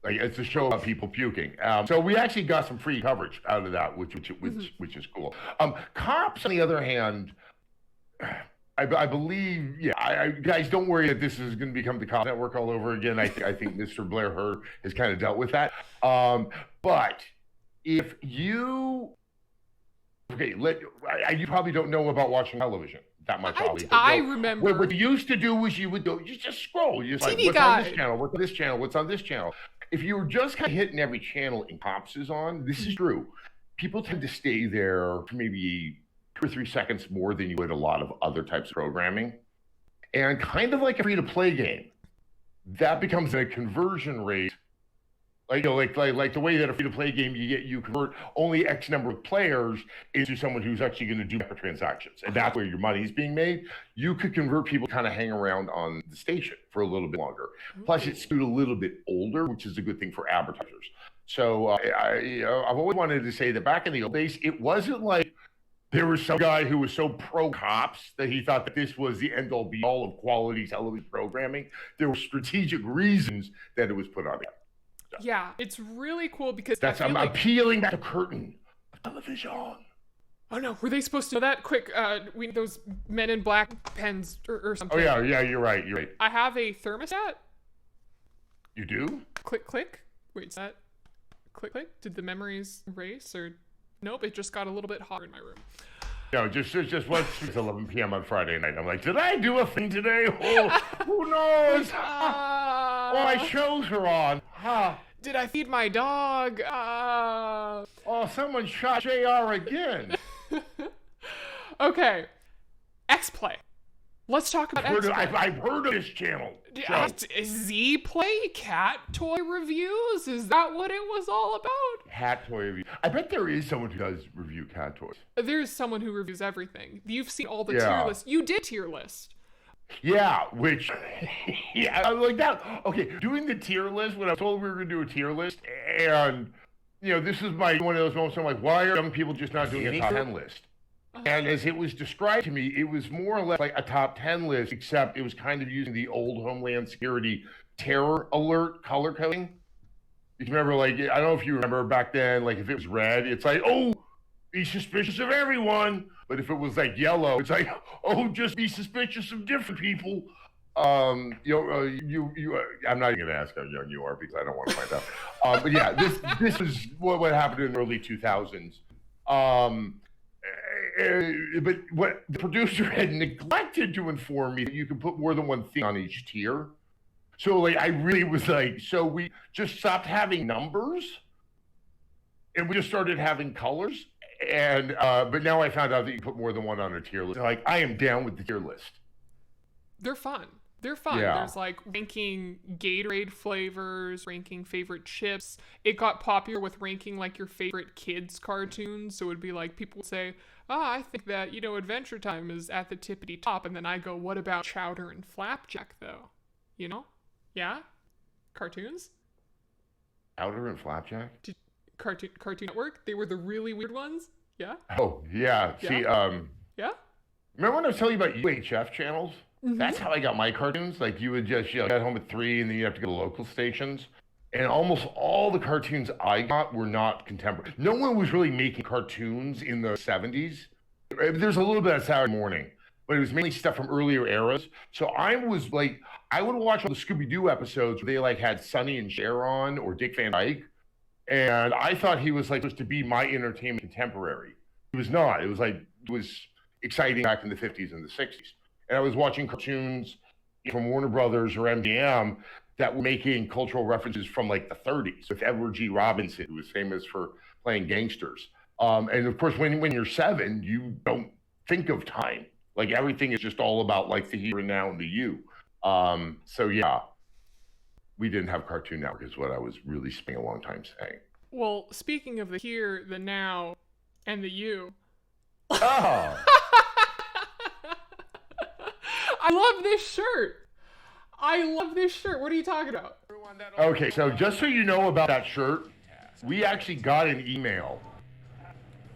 Like, it's a show about people puking. So we actually got some free coverage out of that, which is cool. Cops, on the other hand, I believe, yeah. Guys, don't worry that this is going to become the Cop Network all over again. I think Mr. Blair Hurd has kind of dealt with that. But if you, you probably don't know about watching television that much, Ollie. I remember. What you used to do was you just scroll. You just TV what's guide. on this channel, what's on this channel, what's on this channel. If you were just kind of hitting every channel and Cops is on, this is true. People tend to stay there for maybe 2 or 3 seconds more than you would a lot of other types of programming. And kind of like a free-to-play game, that becomes a conversion rate. Like the way that a free-to-play game you convert only X number of players into someone who's actually going to do transactions, and that's where your money is being made. You could convert people to kind of hang around on the station for a little bit longer. Plus, it's skewed a little bit older, which is a good thing for advertisers. So I've always wanted to say that back in the old days, it wasn't like there was some guy who was so pro-cops that he thought that this was the end-all be-all of quality television programming. There were strategic reasons that it was put on there. Yeah, it's really cool because I'm peeling back the curtain of television. Oh no, were they supposed to know that? Quick, those Men in Black pens or something. Oh yeah, you're right. I have a thermostat. You do? Click, click. Wait, is that click, click? Did the memories erase or? Nope, it just got a little bit hotter in my room. No, just once it's 11 p.m. on Friday night. I'm like, did I do a thing today? Oh, who knows? Oh, my shows are on. Did I feed my dog? Oh, someone shot JR again. Okay, X-Play. Let's talk about X-Play. I've heard of this channel. Z-Play cat toy reviews? Is that what it was all about? Cat toy review. I bet there is someone who does review cat toys. There's someone who reviews everything. You've seen all the tier lists. You did tier list. Yeah, which, I'm like that. Okay, doing the tier list, when I was told we were going to do a tier list, and, this is one of those moments where I'm like, why are young people just not doing a top 10 list? And as it was described to me, it was more or less like a top 10 list, except it was kind of using the old Homeland Security terror alert color coding. You can remember, I don't know if you remember back then, if it was red, it's like, oh, be suspicious of everyone. But if it was yellow, it's like, oh, just be suspicious of different people. I'm not even going to ask how young you are because I don't want to find out. But yeah, this is what happened in the early 2000s. But what the producer had neglected to inform me that you could put more than one thing on each tier. So I really was so we just stopped having numbers and we just started having colors. And but now I found out that you put more than one on a tier list. I am down with the tier list. They're fun. Yeah. There's ranking Gatorade flavors, ranking favorite chips. It got popular with ranking your favorite kids cartoons. So it would be people would say, I think that, Adventure Time is at the tippity top. And then I go, what about Chowder and Flapjack though? Yeah? Cartoons? Chowder and Flapjack? Cartoon Network? They were the really weird ones? Yeah? Oh, yeah. See, yeah? Remember when I was telling you about UHF channels? Mm-hmm. That's how I got my cartoons. You would just get home at 3 and then you have to go to local stations. And almost all the cartoons I got were not contemporary. No one was really making cartoons in the 70s. There's a little bit of Saturday Morning, but it was mainly stuff from earlier eras. So I was I would watch all the Scooby-Doo episodes where they had Sonny and Cher on or Dick Van Dyke. And I thought he was supposed to be my entertainment contemporary. He was not. It was exciting back in the 50s and the 60s. And I was watching cartoons from Warner Brothers or MGM that were making cultural references from the 30s with Edward G. Robinson, who was famous for playing gangsters. And of course, when you're 7, you don't think of time. Everything is just all about the here and now and the you. So yeah, we didn't have Cartoon Network is what I was really spending a long time saying. Well, speaking of the here, the now, and the you. Oh. I love this shirt. What are you talking about? Okay, so just so you know about that shirt, we actually got an email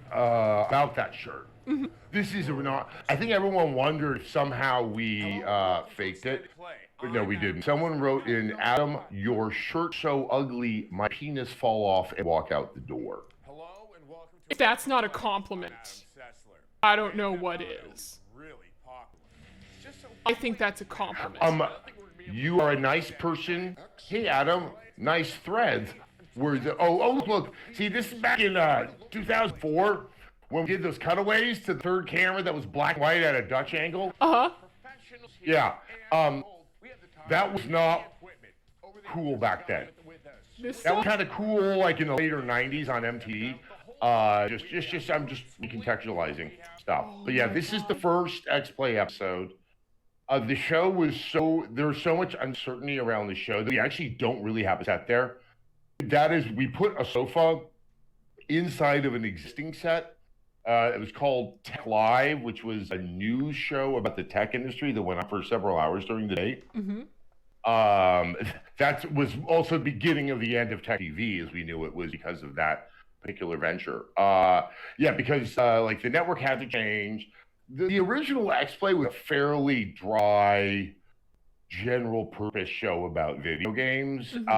about that shirt. Mm-hmm. This is not. I think everyone wondered if somehow we faked it, but no, we didn't. Someone wrote in, Adam, your shirt so ugly, my penis fall off and walk out the door. Hello and welcome to. If that's not a compliment, I don't know what is. Really popular. I think that's a compliment. You are a nice person. Hey, Adam, nice threads. Look. See, this is back in 2004 when we did those cutaways to the third camera that was black and white at a Dutch angle. Uh-huh. Yeah. That was not cool back then. That was kind of cool, like in the later '90s on MTV. I'm just contextualizing stuff. But yeah, this is the first X-Play episode. The show was there's so much uncertainty around the show that we actually don't really have a set there. That is, we put a sofa inside of an existing set. It was called Tech Live, which was a news show about the tech industry that went on for several hours during the day. Mm-hmm. That was also the beginning of the end of Tech TV, as we knew it was because of that particular venture. Because like the network had to change. The original X-Play was a fairly dry, general purpose show about video games. Mm-hmm.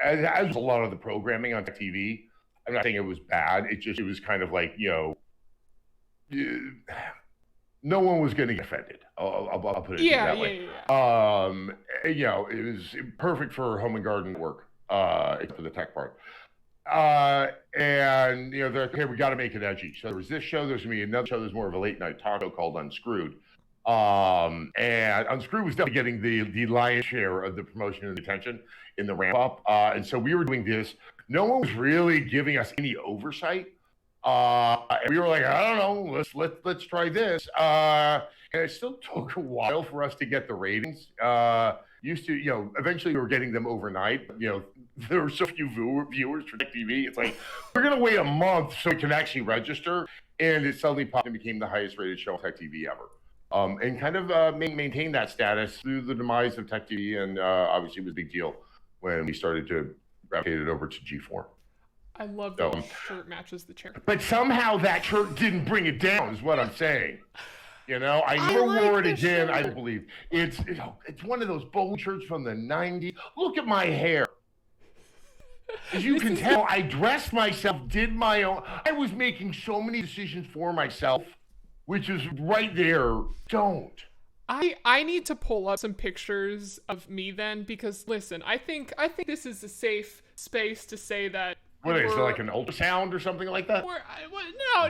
As a lot of the programming on Tech TV, I'm not saying it was bad. It was kind of like, no one was going to get offended. I'll put it that way. Yeah. It was perfect for home and garden work, except for the tech part. They're okay, we got to make it edgy. So there was this show, there's going to be another show, there's more of a late night talk show called Unscrewed. And Unscrewed was definitely getting the lion's share of the promotion and attention in the ramp up. And so we were doing this. No one was really giving us any oversight. And we were like, I don't know, let's try this. And it still took a while for us to get the ratings. Eventually we were getting them overnight. There were so few viewers for Tech TV. It's like, we're going to wait a month so it can actually register. And it suddenly popped and became the highest rated show on Tech TV ever. And kind of maintained that status through the demise of Tech TV. And obviously it was a big deal when we started to gravitate it over to G4. I love that the shirt matches the chair. But somehow that shirt didn't bring it down, is what I'm saying. I never wore it again. Shirt. I don't believe it's one of those bowling shirts from the '90s. Look at my hair. As you can tell, I dressed myself, did my own. I was making so many decisions for myself, which is right there. Don't. I need to pull up some pictures of me then, because listen, I think this is a safe space to say that. What is it, like an ultrasound or something like that? No.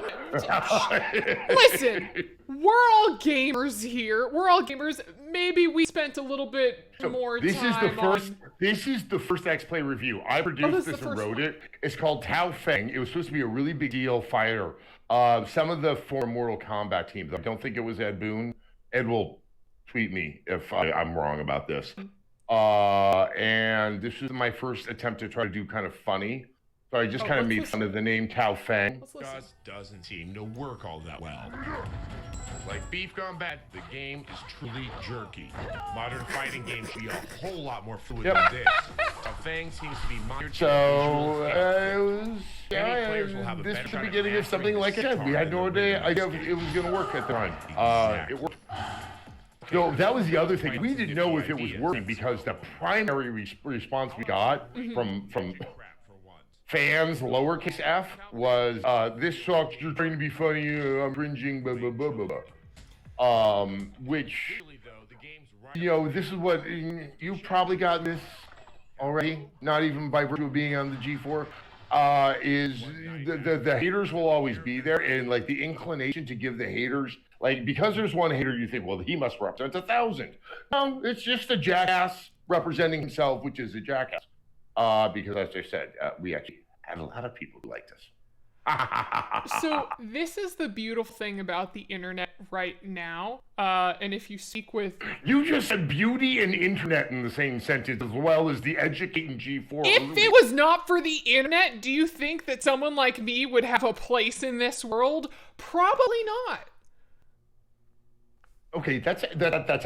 Listen, we're all gamers here. We're all gamers. Maybe we spent a little bit more time This is the first X-Play review. I produced this and wrote it. It's called Tao Feng. It was supposed to be a really big deal fighter. Some of the former Mortal Kombat teams. I don't think it was Ed Boon. Ed will tweet me if I'm wrong about this. And this was my first attempt to try to do kind of funny. So I just kind of made fun of the name Tao Feng. Just doesn't seem to work all that well. Like Beef Gone Bad, the game is truly jerky. Modern fighting games should be a whole lot more fluid than this. Tao Feng seems to be monitored. This is the beginning of something like it. We had no idea it was going to work at the time. It worked. So that was the other thing. We didn't know if it was working because the primary response we got from fans, lowercase f, was, this sucks, you're trying to be funny, I'm cringing, blah, blah, blah, blah, blah. Which, this is what, you've probably gotten this already, not even by virtue of being on the G4, is the haters will always be there, and like the inclination to give the haters, like, because there's one hater, you think, well, he must represent 1,000. No, it's just a jackass representing himself, which is a jackass. Because as I said, we actually have a lot of people who like this. So this is the beautiful thing about the internet right now. And if you speak with... You just said beauty and internet in the same sentence, as well as the educating G4. If it was not for the internet, do you think that someone like me would have a place in this world? Probably not. Okay, that's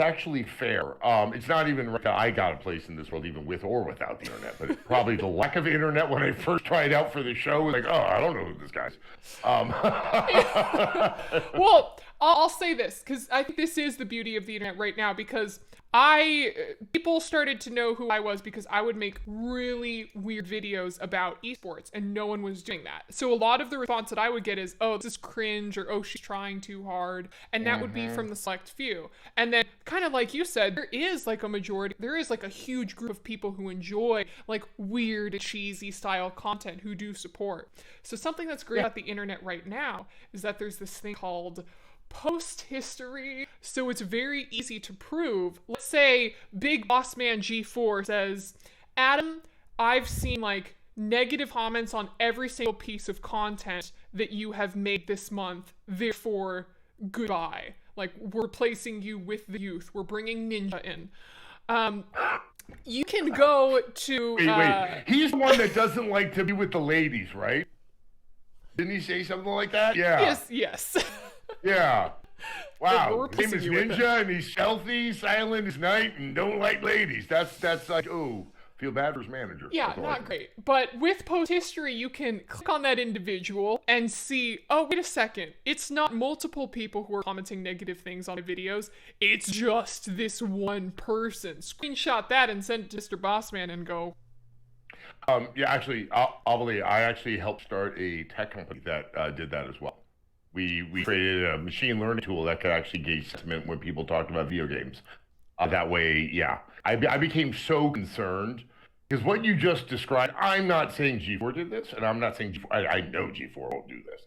actually fair. It's not even right that I got a place in this world, even with or without the internet. But probably the lack of internet when I first tried out for the show was like, oh, I don't know who this guy's. Well, I'll say this because I think this is the beauty of the internet right now. Because people started to know who I was because I would make really weird videos about esports, and no one was doing that. So a lot of the response that I would get is, oh, this is cringe, or oh, she's trying too hard. And that would be from the select few. And then kind of like you said, there is like a huge group of people who enjoy like weird, cheesy style content who do support. So something that's great about the internet right now is that there's this thing called post history, so it's very easy to prove. Let's say Big Boss Man G4 says, Adam, I've seen like negative comments on every single piece of content that you have made this month, therefore goodbye. Like, we're replacing you with the youth, we're bringing Ninja in. You can go to wait, he's the one that doesn't like to be with the ladies, right? Didn't he say something like that? Yeah. Yes. Yeah. Wow. We're His name is replacing you with Ninja, and he's stealthy, silent as night, and don't like ladies. That's like, oh, feel bad for his manager. Yeah, not great. But with post history, you can click on that individual and see, oh, wait a second. It's not multiple people who are commenting negative things on the videos. It's just this one person. Screenshot that and send it to Mr. Bossman and go. Yeah, actually, Ovilee, I actually helped start a tech company that did that as well. We created a machine learning tool that could actually gauge sentiment when people talked about video games. That way, yeah. I became so concerned because what you just described, I'm not saying G4 did this, and I'm not saying G4, I know G4 won't do this.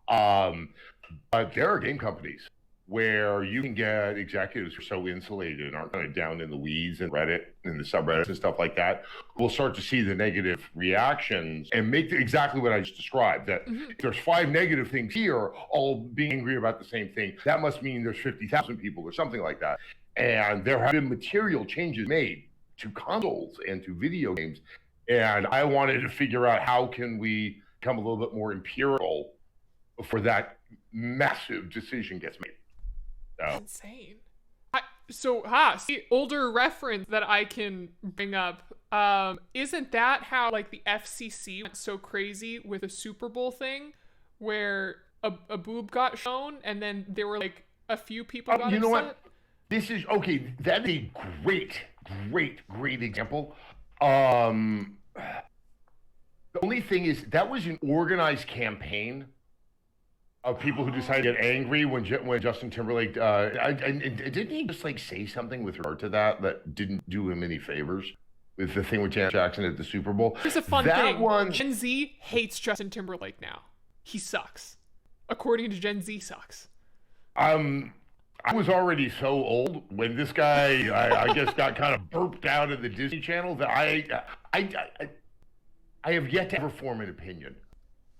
But there are game companies where you can get executives who are so insulated and aren't kind of down in the weeds and Reddit and the subreddits and stuff like that, we'll start to see the negative reactions and make exactly what I just described, that if there's 5 negative things here, all being angry about the same thing, that must mean there's 50,000 people or something like that. And there have been material changes made to consoles and to video games. And I wanted to figure out how can we become a little bit more empirical before that massive decision gets made. Insane. See, older reference that I can bring up. Isn't that how like the FCC went so crazy with the Super Bowl thing, where a boob got shown and then there were like a few people got you know upset? what? This is okay. That is a great example. The only thing is that was an organized campaign of people who decided to get angry when Justin Timberlake didn't he just like say something with regard to that didn't do him any favors with the thing with Janet Jackson at the Super Bowl? Here's a fun thing. Gen Z hates Justin Timberlake now. He sucks. According to Gen Z, sucks. I was already so old when this guy I guess got kind of burped out of the Disney Channel that I have yet to ever form an opinion.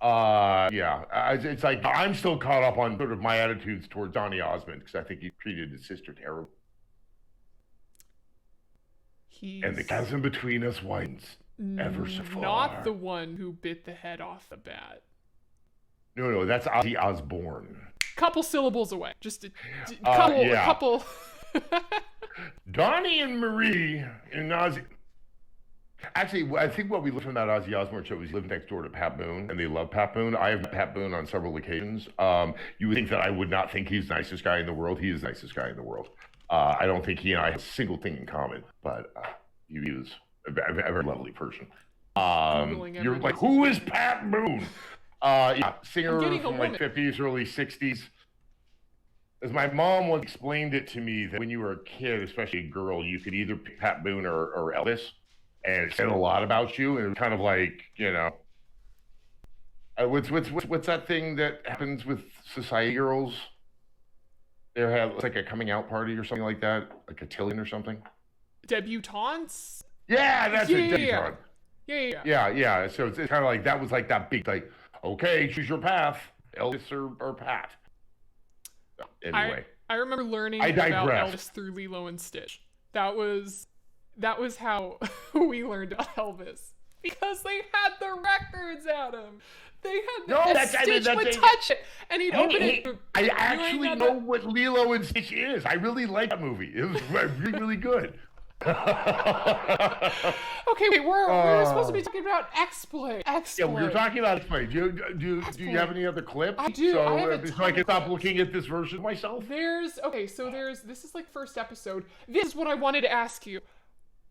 It's like I'm still caught up on sort of my attitudes towards Donny Osmond because I think he treated his sister terribly. And the chasm between us widens ever so far. Not the one who bit the head off the bat. No, that's Ozzy Osbourne. Couple syllables away. Just a couple. Donnie and Marie and Ozzy. Actually, I think what we learned from that Ozzy Osbourne show was he lived next door to Pat Boone, and they love Pat Boone. I have met Pat Boone on several occasions. You would think that I would not think he's the nicest guy in the world. He is the nicest guy in the world. I don't think he and I have a single thing in common, but he was a very lovely person. You're like, who is Pat Boone? Singer from like 50s, early 60s. As my mom once explained it to me, that when you were a kid, especially a girl, you could either pick Pat Boone or Elvis. And it said a lot about you, and it was kind of like, you know, what's that thing that happens with society girls? They have it's like a coming out party or something like that, like a cotillion or something. Debutantes? Yeah, that's a debutante. Yeah. So it's kind of like that was like that big like, okay, choose your path, Elvis or Pat. Anyway, I remember learning about Elvis through Lilo and Stitch. That was how we learned about Elvis, because they had the records at him. They had Stitch would touch it, and he'd open it. I actually know what Lilo and Stitch is. I really like that movie. It was really, really good. Okay, wait, we're supposed to be talking about X-Play. Yeah, we were talking about X-Play. Do you have any other clips? I do. So, I have a so ton I can of stop clips. looking at this version myself? This is like first episode. This is what I wanted to ask you.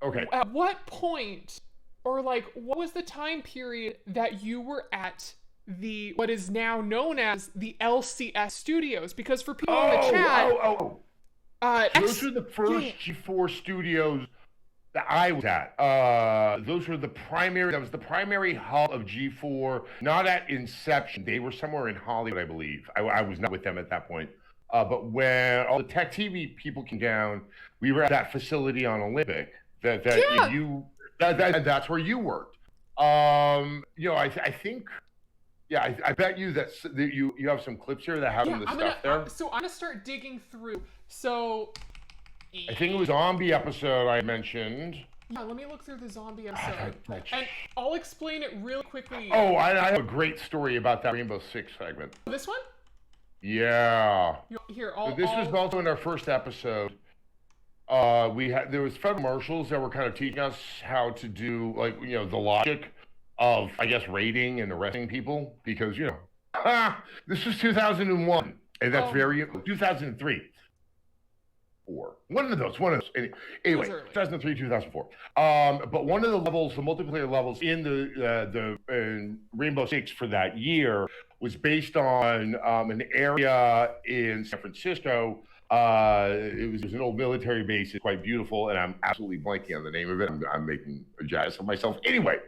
Okay. At what point, or like, what was the time period that you were at what is now known as the LCS studios? Because for people in the chat, those were the first G4 studios that I was at. Those were that was the primary hub of G4, not at inception. They were somewhere in Hollywood, I believe. I was not with them at that point. But when all the Tech TV people came down, we were at that facility on Olympic. That's where you worked. I think. Yeah, I bet you that you have some clips here that have some of the stuff there. So I'm gonna start digging through. So I think it was zombie episode I mentioned. Yeah, let me look through the zombie episode. And I'll explain it real quickly. Oh, I have a great story about that Rainbow Six segment. This one? Yeah. Here, This was also in our first episode. There was federal marshals that were kind of teaching us how to do, like, the logic of, I guess, raiding and arresting people, because this was 2001, and that's 2003. One of those. Anyway, 2003, 2004. But one of the levels, the multiplayer levels in the Rainbow Six for that year was based on an area in San Francisco. It was an old military base. It's quite beautiful, and I'm absolutely blanking on the name of it. I'm making a jazz of myself. Anyway,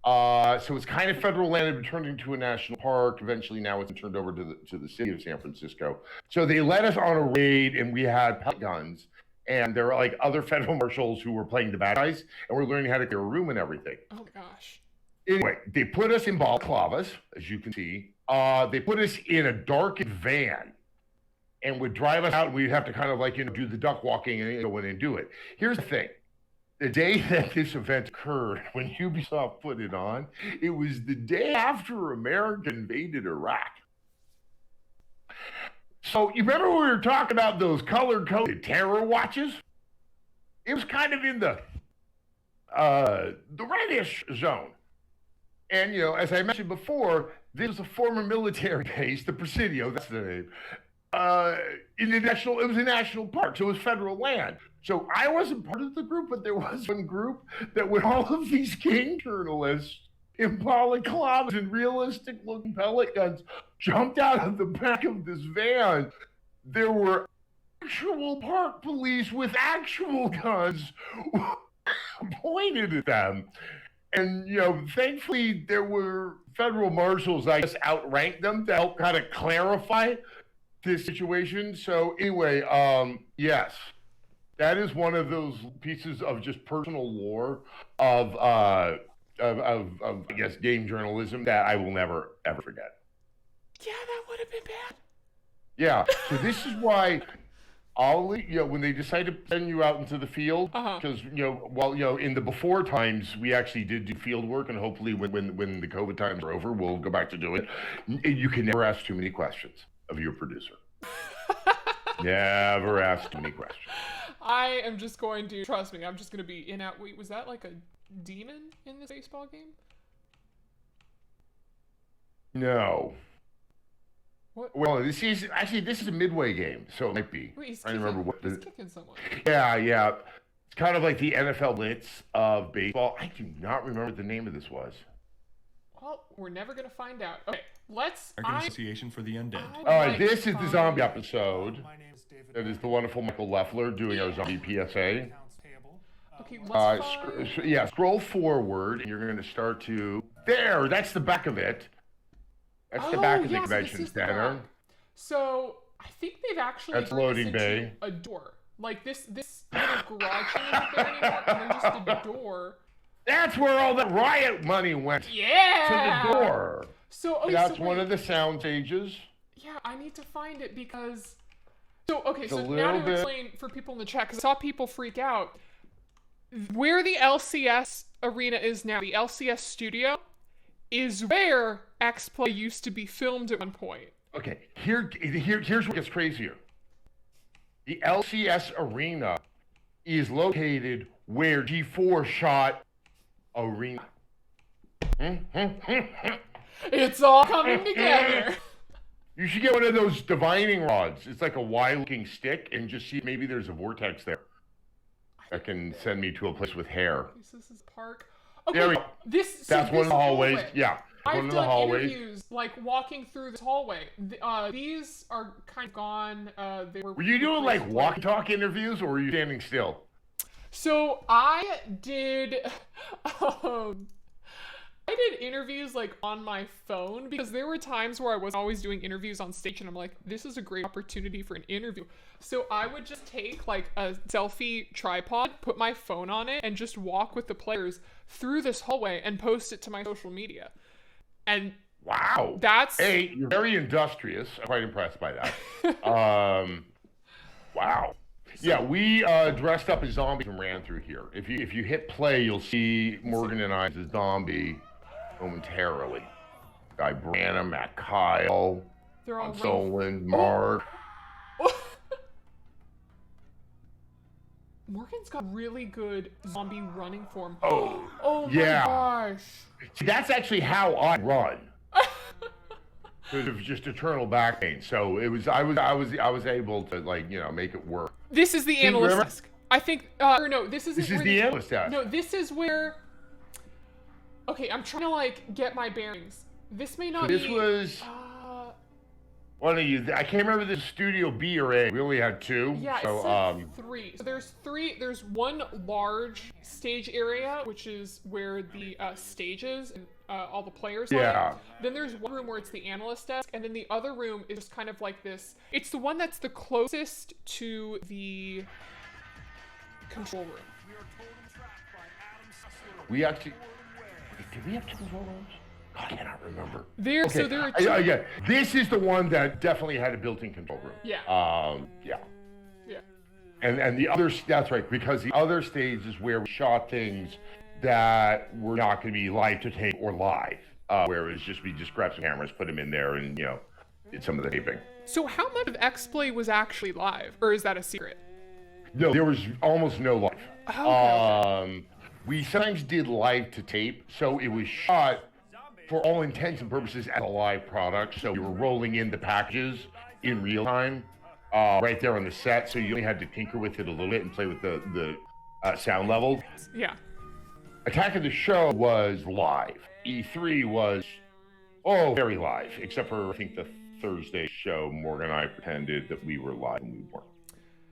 so it's kind of federal land. It had been turned into a national park. Eventually, now it's turned over to the city of San Francisco. So they led us on a raid, and we had pellet guns. And there were like other federal marshals who were playing the bad guys, and we're learning how to clear a room and everything. Oh my gosh. Anyway, they put us in balaclavas, as you can see. They put us in a darkened van and would drive us out, and we'd have to kind of do the duck walking and go in and do it. Here's the thing. The day that this event occurred, when Ubisoft put it on, it was the day after America invaded Iraq. So you remember we were talking about those color-coded terror watches? It was kind of in the reddish zone. And, as I mentioned before, this was a former military base, the Presidio, that's the name. It was a national park, so it was federal land. So I wasn't part of the group, but there was one group that when all of these gang journalists in balaclavas and realistic-looking pellet guns jumped out of the back of this van, there were actual park police with actual guns pointed at them. And, thankfully, there were federal marshals, I guess, outranked them to help kind of clarify this situation. So anyway, yes, that is one of those pieces of just personal lore of I guess, game journalism that I will never, ever forget. Yeah, that would have been bad. Yeah, so this is why when they decide to send you out into the field, because in the before times we actually did do field work, and hopefully when the COVID times are over, we'll go back to do it. You can never ask too many questions of your producer. Never ask too many questions. I am just going to, trust me, I'm just going to be in out. Wait, was that like a demon in this baseball game? No. What? Well, this is a midway game, so it might be. Wait, he's kicking someone. Yeah. It's kind of like the NFL Blitz of baseball. I do not remember what the name of this was. Well, we're never going to find out. Okay, let's... Association for the Undead. All right, this is the zombie episode. That is the wonderful Michael Leffler doing our zombie PSA. Okay, let's find... Scroll forward, and you're going to start to... There, that's the back of it. That's the back of the convention center. So, I think they've actually... That's loading bay. A door. Like, this little garage isn't there anymore, and there's just a door... That's where all the riot money went. Yeah! To the door. So, okay, that's one of the sound stages. Yeah, I need to find it because... So now to explain for people in the chat, because I saw people freak out. Where the LCS arena is now, the LCS studio, is where X-Play used to be filmed at one point. Okay, here's what gets crazier. The LCS arena is located where G4 shot Arena. It's all coming together. You should get one of those divining rods. It's like a Y-looking stick, and just see if maybe there's a vortex there that can send me to a place with hair. This is park. Okay, There we go. That's one of the hallways. Hallway. Yeah, one I've of the done hallways. interviews like walking through this hallway. These are kind of gone. They were. Were you doing like replaced with- walk-talk interviews, or were you standing still? So I did. I did interviews like on my phone because there were times where I wasn't always doing interviews on stage, and I'm like, this is a great opportunity for an interview. So I would just take like a selfie tripod, put my phone on it, and just walk with the players through this hallway and post it to my social media. And Wow. that's You're very industrious. I'm quite impressed by that. Wow. Yeah, we dressed up as zombies and ran through here. If you hit play, you'll see Morgan and I as a zombie momentarily. Guy Branham, Matt Kyle, they're all Solon, Mark. Morgan's got really good zombie running form. Oh, Oh my yeah. gosh. See, that's actually how I run. Because of just eternal back pain. So it was I was able to make it work. This is the analyst remember? desk. I think, or no, this isn't This is where the analyst desk. No, this is where. Okay, I'm trying to like get my bearings. This may not This be. was one of you. I can't remember the Studio B or A. We only had two. Yeah, So it said three. So there's three. There's one large stage area, which is where the stage is and all the players. are. Yeah. Then there's one room where it's the analyst desk, and then the other room is just kind of like this. It's the one that's the closest to the control room. we actually did we have two control rooms? I cannot remember. So there are two. Yeah, this is the one that definitely had a built-in control room. Yeah. Yeah. Yeah. And the other, that's right, because the other stage is where we shot things that were not going to be live to tape or live, where it was just, we just grabbed some cameras, put them in there, and, did some of the taping. So how much of X-Play was actually live, or is that a secret? No, there was almost no live. Oh, okay. We sometimes did live to tape, so it was shot for all intents and purposes as a live product. So we were rolling in the packages in real time, right there on the set. So you only had to tinker with it a little bit and play with the sound level. Yeah. Attack of the Show was live. E3 was, very live, except for, I think, the Thursday show. Morgan and I pretended that we were live and we weren't.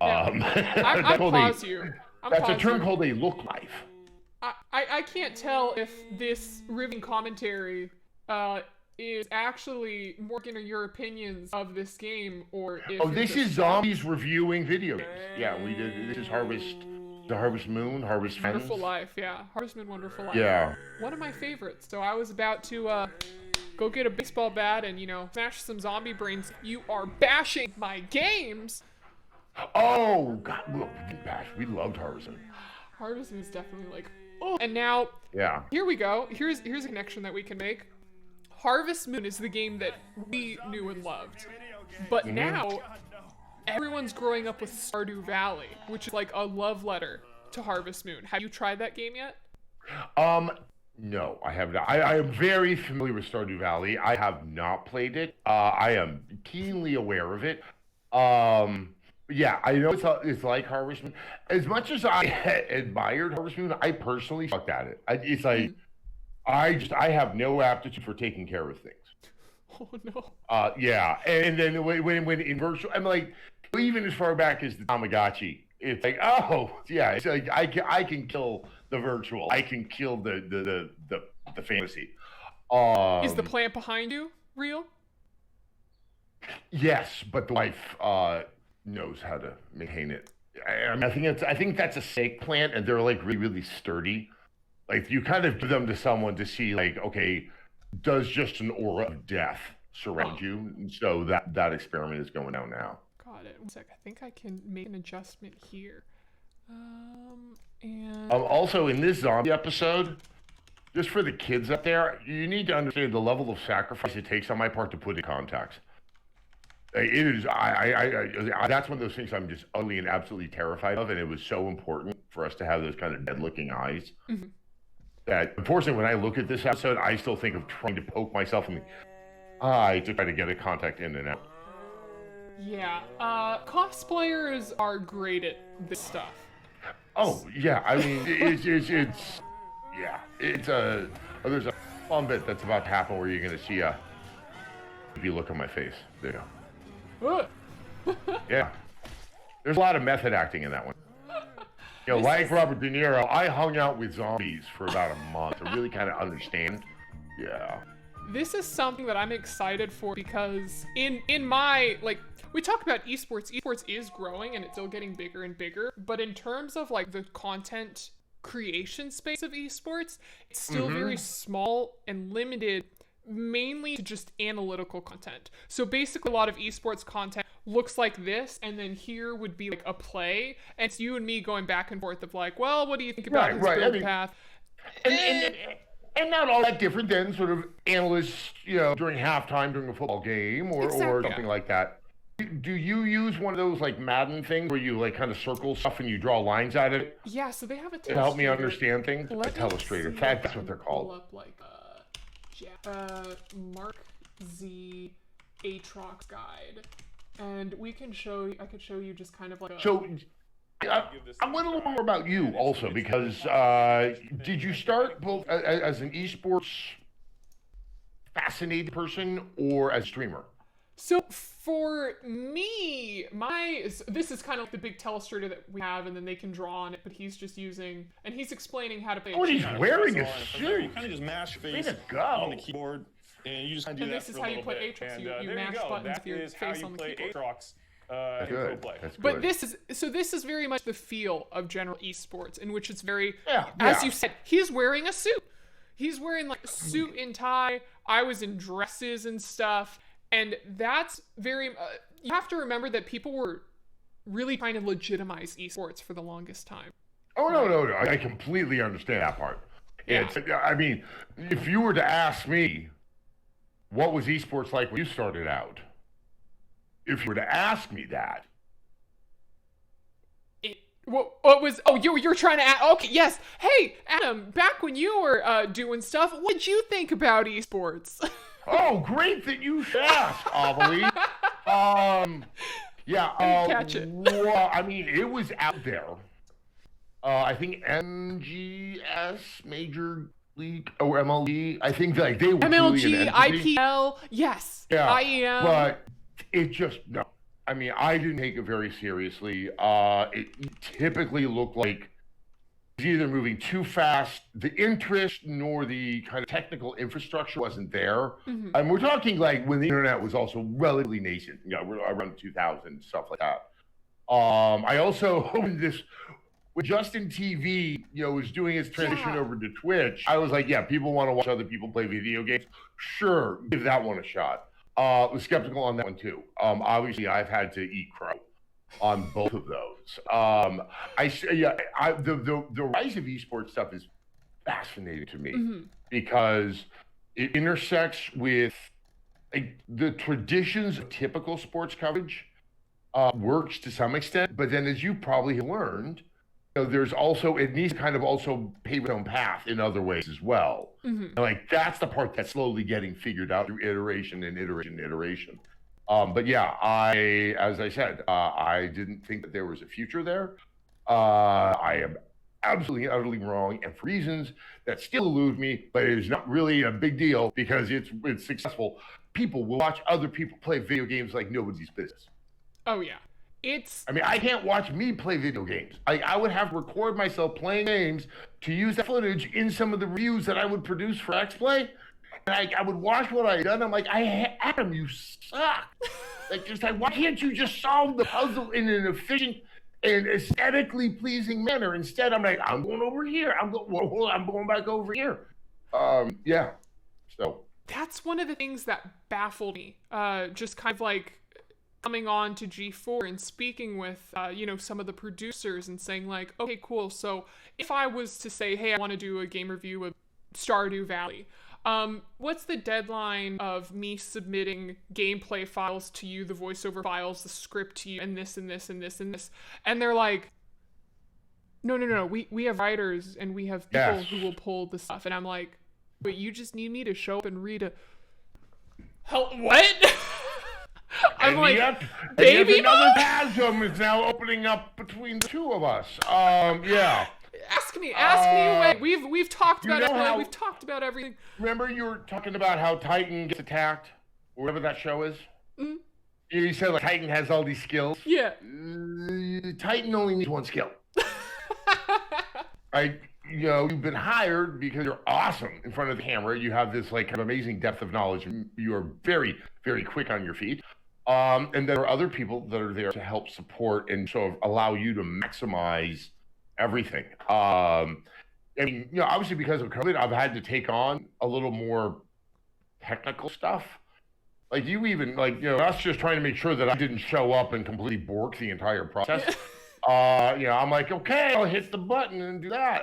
I pause you. That's a term called a look live. I can't tell if this riveting commentary is actually Morgan or your opinions of this game, or if This is zombies reviewing video games. Yeah, we did. This is Harvest Moon, Harvest Friends. Wonderful Life, yeah. Harvest Moon, Wonderful Life. Yeah. One of my favorites. So I was about to go get a baseball bat and, smash some zombie brains. You are bashing my games! Oh, God, we loved Harvest Moon. Harvest Moon is definitely like, oh. And now, Yeah. here we go. Here's a connection that we can make. Harvest Moon is the game that we knew and loved. But now, everyone's growing up with Stardew Valley, which is like a love letter to Harvest Moon. Have you tried that game yet? No, I have not. I am very familiar with Stardew Valley. I have not played it. I am keenly aware of it. Yeah, I know it's like Harvest Moon. As much as I admired Harvest Moon, I personally sucked at it. It's like, I have no aptitude for taking care of things. Oh no. Yeah, and then when in virtual, I'm like, even as far back as the Tamagotchi, it's like, oh yeah, it's like I can kill the virtual, I can kill the fantasy. Is the plant behind you real? Yes, but the wife knows how to maintain it. I think that's a snake plant, and they're like really, really sturdy. Like you kind of give them to someone to see, like, okay, does just an aura of death surround you? And so that experiment is going on now. Got it. 1 sec. I think I can make an adjustment here. And Also, in this zombie episode, just for the kids out there, you need to understand the level of sacrifice it takes on my part to put in contacts. It is. That's one of those things I'm just utterly and absolutely terrified of, and it was so important for us to have those kind of dead-looking eyes. Mm-hmm. That unfortunately, when I look at this episode, I still think of trying to poke myself in the eye to try to get a contact in and out. Yeah, cosplayers are great at this stuff. Oh yeah, I mean it's there's a fun bit that's about to happen where you're gonna see if you look at my face, there you go. Yeah, there's a lot of method acting in that one. You know, like Robert De Niro, I hung out with zombies for about a month to really kind of understand. Yeah. This is something that I'm excited for because in my, like, we talk about esports is growing and it's still getting bigger and bigger, but in terms of like the content creation space of esports, it's still very small and limited, mainly to just analytical content. So basically a lot of esports content looks like this, and then here would be like a play, and it's you and me going back and forth of like, well, what do you think about his build path? And not all that different than sort of analysts, you know, during halftime during a football game or something like that. Do you use one of those like Madden things where you like kind of circle stuff and you draw lines at it? Yeah, so they have a to help me understand things. A telestrator. That's what they're called. Pull up like Mark Z Aatrox guide, and we can show. I could show you just kind of like. I want to know more about you also because did you start both as an esports fascinated person or as a streamer? So for me, this is kind of like the big telestrator that we have, and then they can draw on it, but he's just using, and he's explaining how to play. Oh, he's wearing a suit. You kind of just mash face on the keyboard, and you just kind of do and that this is for how a you little put bit. Aatrox. And You mash buttons with your face on the keyboard. Aatrox. That's good. That's good. But this is very much the feel of general esports, in which it's very, as as you said, he's wearing a suit. He's wearing like a suit and tie. I was in dresses and stuff, and that's very. You have to remember that people were really trying to legitimize esports for the longest time. Oh no! I completely understand that part. Yeah. I mean, if you were to ask me, what was esports like when you started out? If you were to ask me that. What was, you're trying to ask, okay, yes. Hey, Adam, back when you were doing stuff, what'd you think about esports? Oh, great that you asked, Ovilee. Catch it. Well, I mean, it was out there. I think MGS, Major League, or MLB, I think like they were MLG, IPL, yes, IEM. But it just, no. I mean, I didn't take it very seriously. It typically looked like it was either moving too fast, the interest nor the kind of technical infrastructure wasn't there. And we're talking like when the internet was also relatively nascent, you know, around 2000, stuff like that. I also, when Justin TV, you know, was doing his transition over to Twitch, I was like, yeah, people want to watch other people play video games. Sure, give that one a shot. Was skeptical on that one too. Obviously, I've had to eat crow on both of those. The rise of esports stuff is fascinating to me because it intersects with the traditions of typical sports coverage. Works to some extent, but then as you probably have learned, you know, there's also, it needs to kind of also pave its own path in other ways as well. And like that's the part that's slowly getting figured out through iteration and iteration. But yeah, as I said, I didn't think that there was a future there. I am absolutely utterly wrong, and for reasons that still elude me, but it is not really a big deal because it's successful. People will watch other people play video games like nobody's business. Oh yeah. I mean, I can't watch me play video games. I would have to record myself playing games to use that footage in some of the reviews that I would produce for X-Play. And I would watch what I had done. I'm like, Adam, you suck. Why can't you just solve the puzzle in an efficient and aesthetically pleasing manner? Instead, I'm like, I'm going over here. I'm going back over here. Yeah. So that's one of the things that baffled me. Just kind of like coming on to G4 and speaking with, some of the producers and saying like, okay, cool. So if I was to say, hey, I want to do a game review of Stardew Valley, What's the deadline of me submitting gameplay files to you, the voiceover files, the script to you, and this and this and this and this? And they're like, no. We have writers and we have people who will pull the stuff. And I'm like, but you just need me to show up and read a... What? I'm like, baby, another chasm is now opening up between the two of us. Yeah. Ask me away. We've talked about it. We've talked about everything. Remember you were talking about how Titan gets attacked, or whatever that show is? Mm-hmm. You said like Titan has all these skills. Yeah. Titan only needs one skill. You've been hired because you're awesome in front of the camera. You have this like kind of amazing depth of knowledge. You are very, very quick on your feet. And there are other people that are there to help support and sort of allow you to maximize everything. Obviously because of COVID, I've had to take on a little more technical stuff. Like us just trying to make sure that I didn't show up and completely bork the entire process. I'm like, okay, I'll hit the button and do that.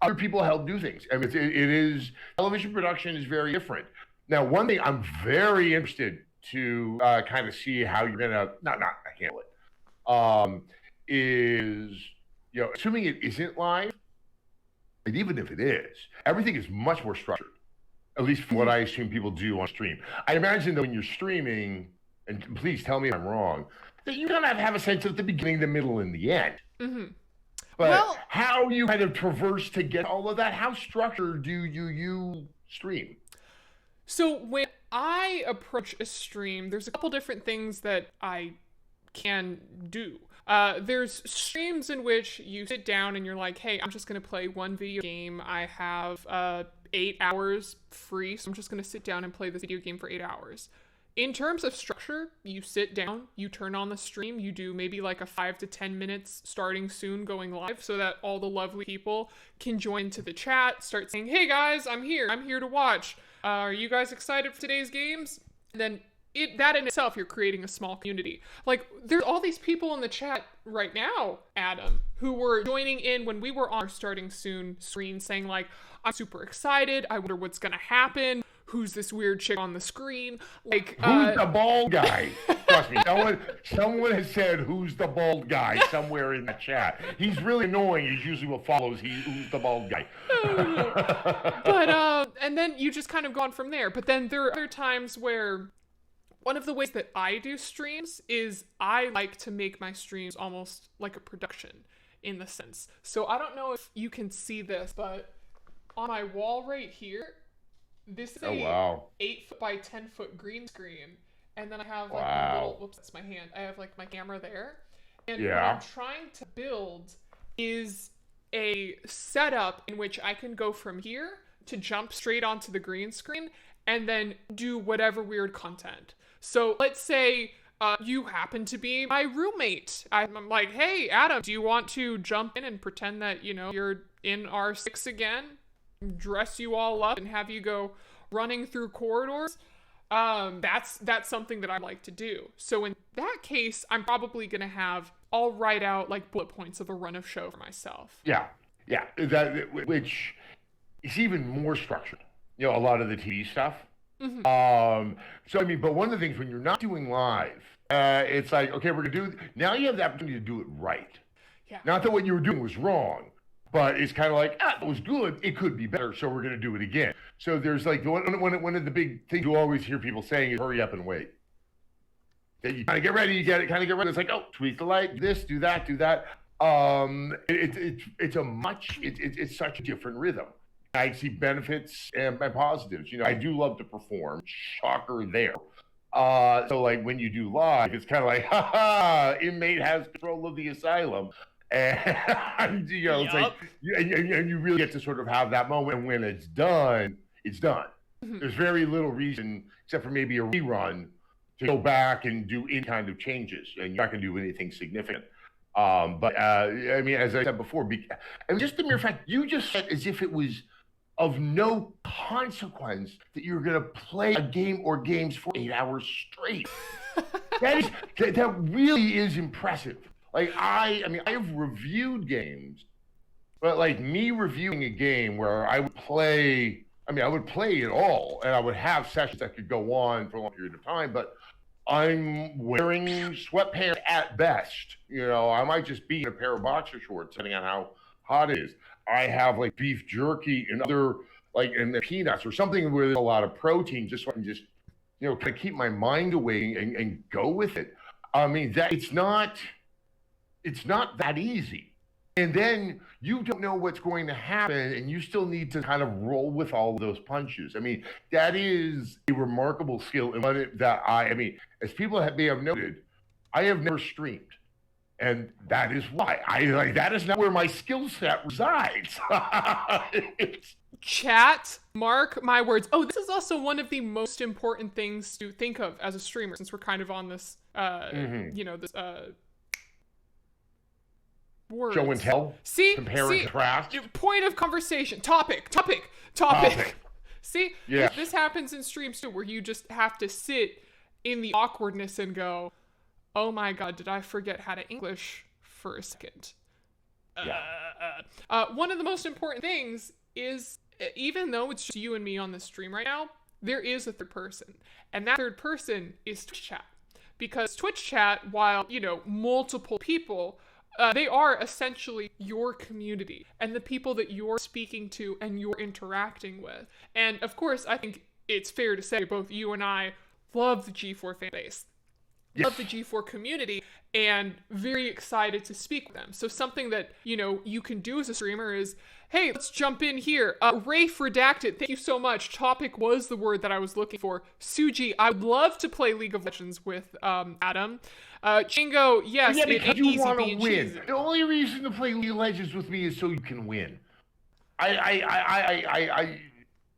Other people help do things. I mean, it is television production is very different. Now, one thing I'm very interested to kind of see how you're gonna not handle it is assuming it isn't live, and even if it is, everything is much more structured. At least from what I assume people do on stream. I imagine that when you're streaming, and please tell me if I'm wrong, that you kind of have a sense of the beginning, the middle, and the end. Mm-hmm. But how you kind of traverse to get all of that, how structured do you stream? So when I approach a stream, there's a couple different things that I can do. There's streams in which you sit down and you're like, hey, I'm just going to play one video game. I have 8 hours free, so I'm just going to sit down and play this video game for 8 hours. In terms of structure, you sit down, you turn on the stream, you do maybe like a 5 to 10 minutes starting soon going live so that all the lovely people can join to the chat, start saying, hey guys, I'm here to watch. Are you guys excited for today's games? And then that in itself, you're creating a small community. Like, there's all these people in the chat right now, Adam, who were joining in when we were on our starting soon screen saying like, I'm super excited. I wonder what's going to happen. Who's this weird chick on the screen? Like, who's the bald guy? Trust me, someone has said who's the bald guy somewhere in the chat. He's really annoying. He's usually what follows. Who's the bald guy? But and then you just kind of go on from there. But then there are other times where one of the ways that I do streams is I like to make my streams almost like a production in the sense. So I don't know if you can see this, but on my wall right here, this is a 8-foot by 10-foot green screen, and then I have like a little, whoops, that's my hand. I have like my camera there, and what I'm trying to build is a setup in which I can go from here to jump straight onto the green screen and then do whatever weird content. So let's say you happen to be my roommate. I'm like, hey, Adam, do you want to jump in and pretend that, you're in R6 again? Dress you all up and have you go running through corridors. That's something that I like to do. So in that case, I'm probably going to I'll write out like bullet points of a run of show for myself. Yeah. Which is even more structured. A lot of the TV stuff. Mm-hmm. But one of the things when you're not doing live, it's like, okay, we're going to now you have the opportunity to do it right. Yeah. Not that what you were doing was wrong. But it's kind of like, it was good. It could be better, so we're going to do it again. So there's like, one of the big things you always hear people saying is hurry up and wait. Then you kind of get ready, It's like, tweak the light, this, do that. It's such a different rhythm. I see benefits and positives. I do love to perform. Shocker there. So like when you do live, it's kind of like, inmate has control of the asylum. And it's like, and you really get to sort of have that moment. And when it's done, it's done. Mm-hmm. There's very little reason, except for maybe a rerun, to go back and do any kind of changes. And you're not going to do anything significant. But as I said before, just the mere fact you just said as if it was of no consequence that you're going to play a game or games for 8 hours straight. that really is impressive. Like I have reviewed games But like me reviewing a game where I would play, I would play it all, and I would have sessions that could go on for a long period of time, but I'm wearing sweatpants at best. I might just be in a pair of boxer shorts, depending on how hot it is. I have like beef jerky and other and the peanuts or something with a lot of protein, just so I can just kind of keep my mind away and go with it. That it's not that easy. And then you don't know what's going to happen, and you still need to kind of roll with all of those punches. That is a remarkable skill, and one that as people may have noted, I have never streamed, and that is why that is not where my skill set resides. Chat, mark my words. Oh, this is also one of the most important things to think of as a streamer, since we're kind of on this, this words. Show and tell. Compare and contrast. Point of conversation. Topic. See? Yeah. This happens in streams too, where you just have to sit in the awkwardness and go, oh my god, did I forget how to English for a second? Yeah. One of the most important things is, even though it's just you and me on the stream right now, there is a third person. And that third person is Twitch chat. Because Twitch chat, while, multiple people, they are essentially your community and the people that you're speaking to and you're interacting with. And of course, I think it's fair to say both you and I love the G4 fan base. Yes. Love the G4 community, and very excited to speak with them. So something that, you can do as a streamer is, hey, let's jump in here. Rafe Redacted, thank you so much. Topic was the word that I was looking for. Suji, I would love to play League of Legends with Adam. Chingo, yes, yeah, because you want to win. Cheesy. The only reason to play League of Legends with me is so you can win.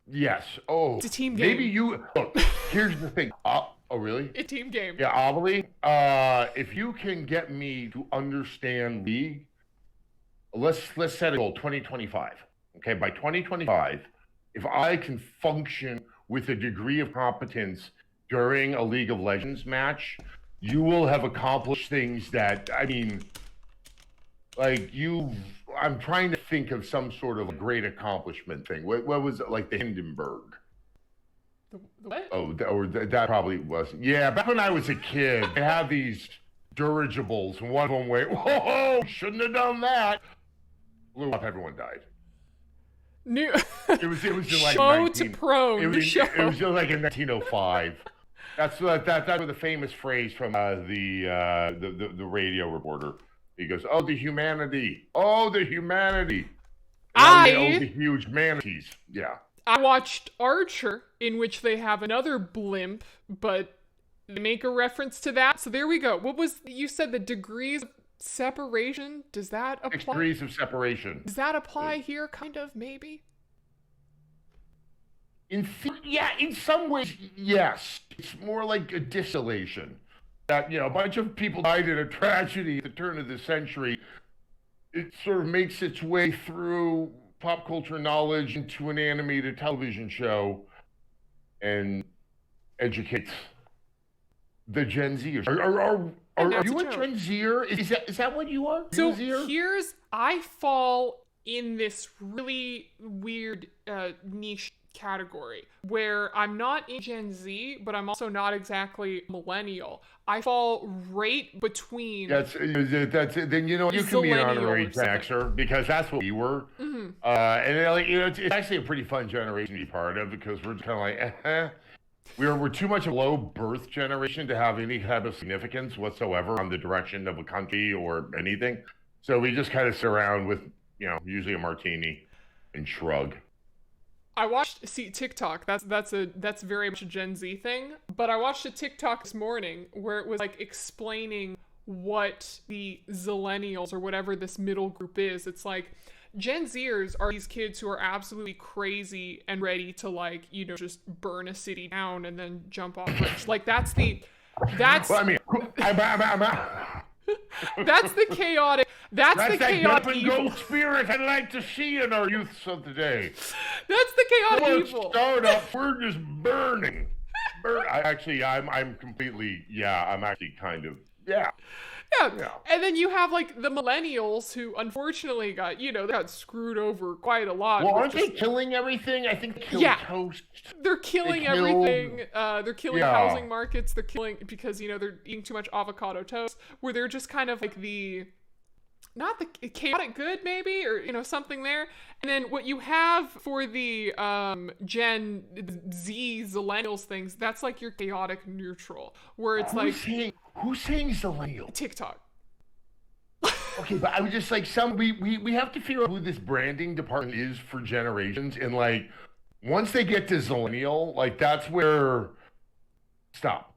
Yes. Oh, it's a team game. Maybe you. Look, here's the thing. Oh, really? A team game. Yeah, Ovilee. If you can get me to understand League, let's set a goal, 2025. Okay, by 2025, if I can function with a degree of competence during a League of Legends match, you will have accomplished things that, I'm trying to think of some sort of great accomplishment thing. What was it, like the Hindenburg? The what? Oh, that probably wasn't. Yeah, back when I was a kid, they had these dirigibles, and one of them went, whoa, shouldn't have done that. Blew up, everyone died. It was in like show to prone. It was just like in 1905. That's the famous phrase from the radio reporter. He goes, "Oh, the humanity! Oh, the humanity! Oh, the huge manatees!" Yeah. I watched Archer, in which they have another blimp, but they make a reference to that. So there we go. What was you said? The degrees of separation? Does that apply? 6 degrees of separation. Does that apply here? Kind of, maybe. In some ways, yes. It's more like a distillation. That, a bunch of people died in a tragedy at the turn of the century. It sort of makes its way through pop culture knowledge into an animated television show and educates the Gen Zers. Are you a Gen Zer? Is that what you are? So I fall in this really weird niche category where I'm not in Gen Z, but I'm also not exactly millennial. I fall right between. Then you can be an honorary Gen Xer because that's what we were. Mm-hmm. And it's actually a pretty fun generation to be part of because we're just kind of like, we're too much a low birth generation to have any type of significance whatsoever on the direction of a country or anything. So we just kind of sit around with, usually a martini and shrug. I watched TikTok. That's very much a Gen Z thing. But I watched a TikTok this morning where it was like explaining what the Zillennials or whatever this middle group is. It's like Gen Zers are these kids who are absolutely crazy and ready to just burn a city down and then jump off bridge. Like that's I'm that's the chaotic. That's the chaotic evil. Ghost spirit I'd like to see in our youths of today. That's the chaotic evil. Start up. We're just burning. I'm actually kind of Yeah. Yeah. And then you have like the millennials who unfortunately got, they got screwed over quite a lot. Well, aren't they killing everything? I think they killed toast. They're killing everything. They're killing housing markets. They're killing because, they're eating too much avocado toast, where they're just kind of like not the chaotic good maybe, or, something there. And then what you have for the Gen Z, Zillennials things, that's like your chaotic neutral, where it's Who's saying Zillennial? TikTok. Okay, but I was just like, we have to figure out who this branding department is for generations, and like, once they get to Zillennial, like that's where stop.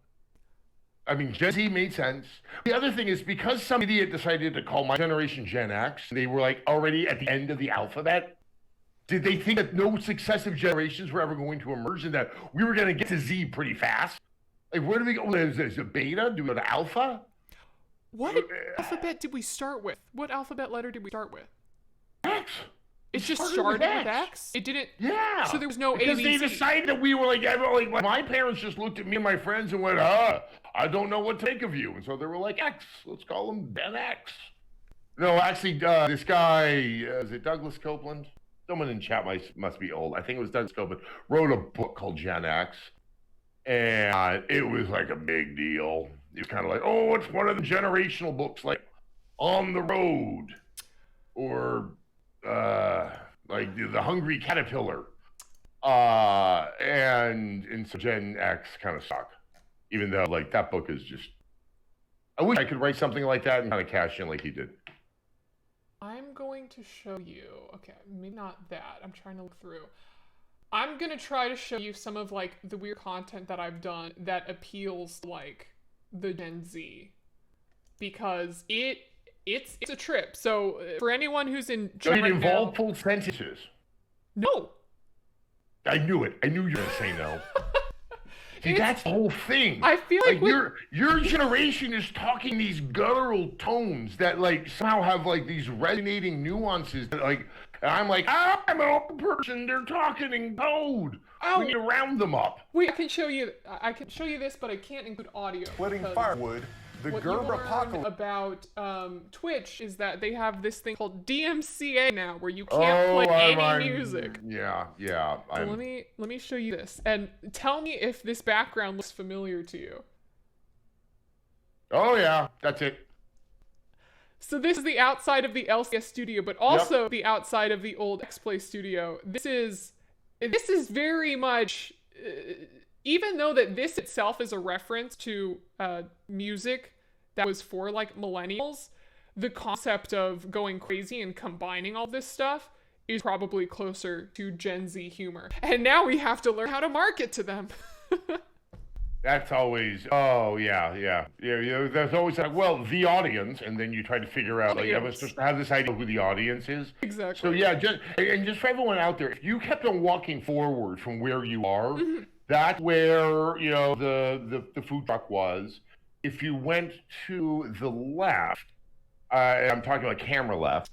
I mean, Gen Z made sense. The other thing is because some idiot decided to call my generation Gen X, they were like already at the end of the alphabet. Did they think that no successive generations were ever going to emerge and that we were going to get to Z pretty fast? Like, where do we go? Is it beta? Do we go to alpha? What alphabet did we start with? What alphabet letter did we start with? X. It just started with X? It didn't... Yeah. So there was no because ABC. They decided that we were like, my parents just looked at me and my friends and went, I don't know what to think of you. And so they were like, X. Let's call him Ben X. No, actually, this guy, is it Douglas Copeland? Someone in chat must be old. I think it was Douglas Copeland. Wrote a book called Gen X. And it was like a big deal. It was kind of like, it's one of the generational books, like On the Road. Or... like the Hungry Caterpillar, and so Gen X kind of suck, even though like that book is just. I wish I could write something like that and kind of cash in like he did. I'm going to show you. Okay, maybe not that. I'm trying to look through. I'm gonna try to show you some of like the weird content that I've done that appeals to, like the Gen Z, because it's a trip. So for anyone who's in chat Did it involve full sentences? No. I knew it. I knew you were going to say no. See, that's the whole thing. I feel like your generation is talking these guttural tones that like somehow have like these resonating nuances that like, and I'm like, I'm an old person. They're talking in code. We need to round them up. Wait, I can show you this, but I can't include audio. Splitting firewood. The what Gerber you learn apocalypse about Twitch is that they have this thing called DMCA now, where you can't play any music. Yeah. So let me show you this, and tell me if this background looks familiar to you. Oh yeah, that's it. So this is the outside of the LCS studio, but also the outside of the old X-Play studio. This is very much. Even though that this itself is a reference to music that was for like millennials, the concept of going crazy and combining all this stuff is probably closer to Gen Z humor. And now we have to learn how to market to them. That's always, yeah. There's always like, the audience, and then you try to figure out, like, let's just have this idea of who the audience is. Exactly. So yeah, just for everyone out there, if you kept on walking forward from where you are, that's where, the food truck was. If you went to the left, I'm talking about camera left,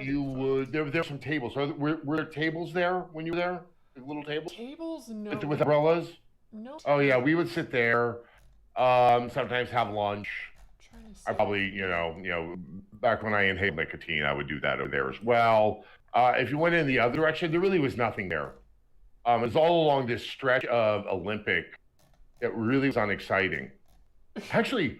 you would, there's some tables. So were there tables there when you were there? Little tables? Tables? No. With umbrellas? No. Oh yeah, we would sit there, sometimes have lunch. I probably, back when I inhaled nicotine, I would do that over there as well. If you went in the other direction, there really was nothing there. It was all along this stretch of Olympic that really was unexciting. Actually,